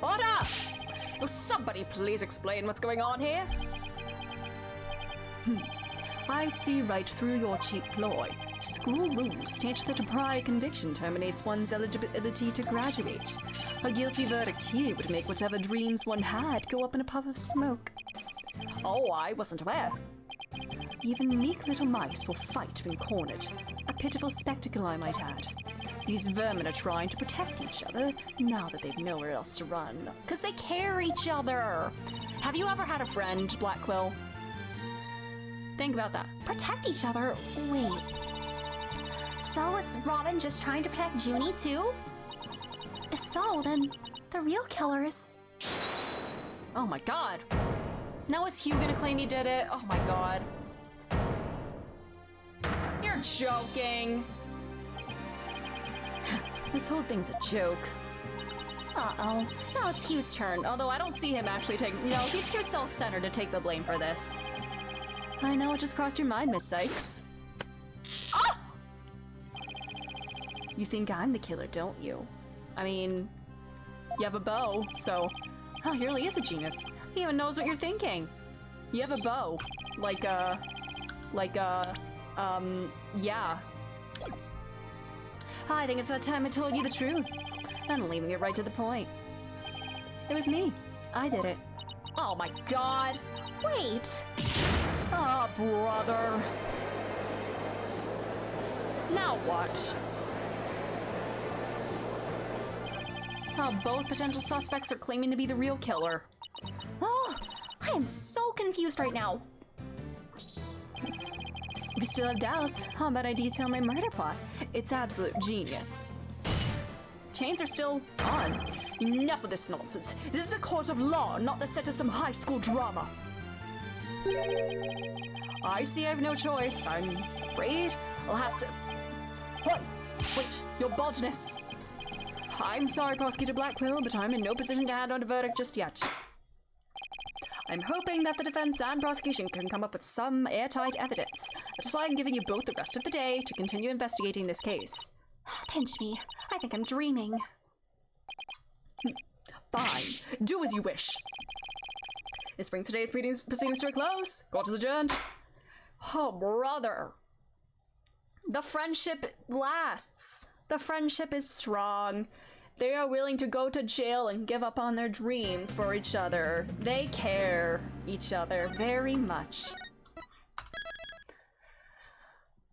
Order! Will somebody please explain what's going on here? I see right through your cheap ploy. School rules state that a prior conviction terminates one's eligibility to graduate. A guilty verdict here would make whatever dreams one had go up in a puff of smoke. Oh, I wasn't aware. Even meek little mice will fight when cornered. A pitiful spectacle, I might add. These vermin are trying to protect each other now that they've nowhere else to run. 'Cause they care each other. Have you ever had a friend, Blackquill? Think about that. Protect each other? Wait. So is Robin just trying to protect Junie too? If so, then the real killer is... Oh my god. Now is Hugh gonna claim he did it? Oh my god. You're joking. This whole thing's a joke. Uh-oh. Now it's Hugh's turn, although I don't see him actually take... You know, he's too self-centered to take the blame for this. I know it just crossed your mind, Miss Sykes. Ah! You think I'm the killer, don't you? I mean, you have a bow, so... Oh, he really is a genius. He even knows what you're thinking. You have a bow. Yeah. I think it's about time I told you the truth. I'm leaving it right to the point. It was me. I did it. Oh my god! Wait. Oh, brother. Now what? Oh, both potential suspects are claiming to be the real killer. Oh, I am so confused right now. If you still have doubts, how about I detail my murder plot? It's absolute genius. Chains are still on. Enough of this nonsense. This is a court of law, not the set of some high school drama. I see I have no choice. I'm afraid I'll have to... Wait, your boldness. I'm sorry, Prosecutor Blackquill, but I'm in no position to hand out a verdict just yet. I'm hoping that the defense and prosecution can come up with some airtight evidence. That's why I'm giving you both the rest of the day to continue investigating this case. Pinch me. I think I'm dreaming. Fine. Do as you wish. This brings today's proceedings to a close. Court is adjourned. Oh, brother. The friendship lasts. The friendship is strong. They are willing to go to jail and give up on their dreams for each other. They care each other very much.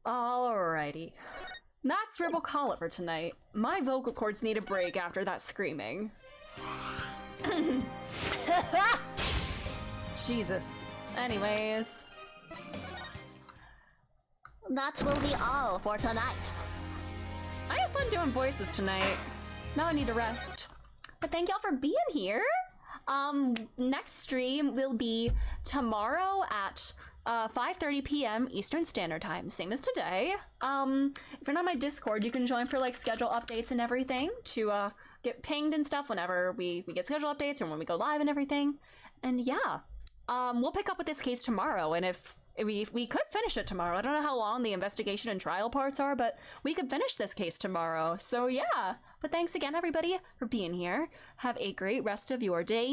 Alrighty. That's where we'll call it for tonight. My vocal cords need a break after that screaming. Jesus. Anyways. That will be all for tonight. I had fun doing voices tonight. Now I need to rest. But thank y'all for being here. Next stream will be tomorrow at 5:30 p.m. Eastern Standard Time, same as today. If you're not on my Discord, you can join for like schedule updates and everything to get pinged and stuff whenever we get schedule updates or when we go live and everything. And yeah, we'll pick up with this case tomorrow. And if we could finish it tomorrow. I don't know how long the investigation and trial parts are, but we could finish this case tomorrow. So yeah, but thanks again, everybody, for being here. Have a great rest of your day.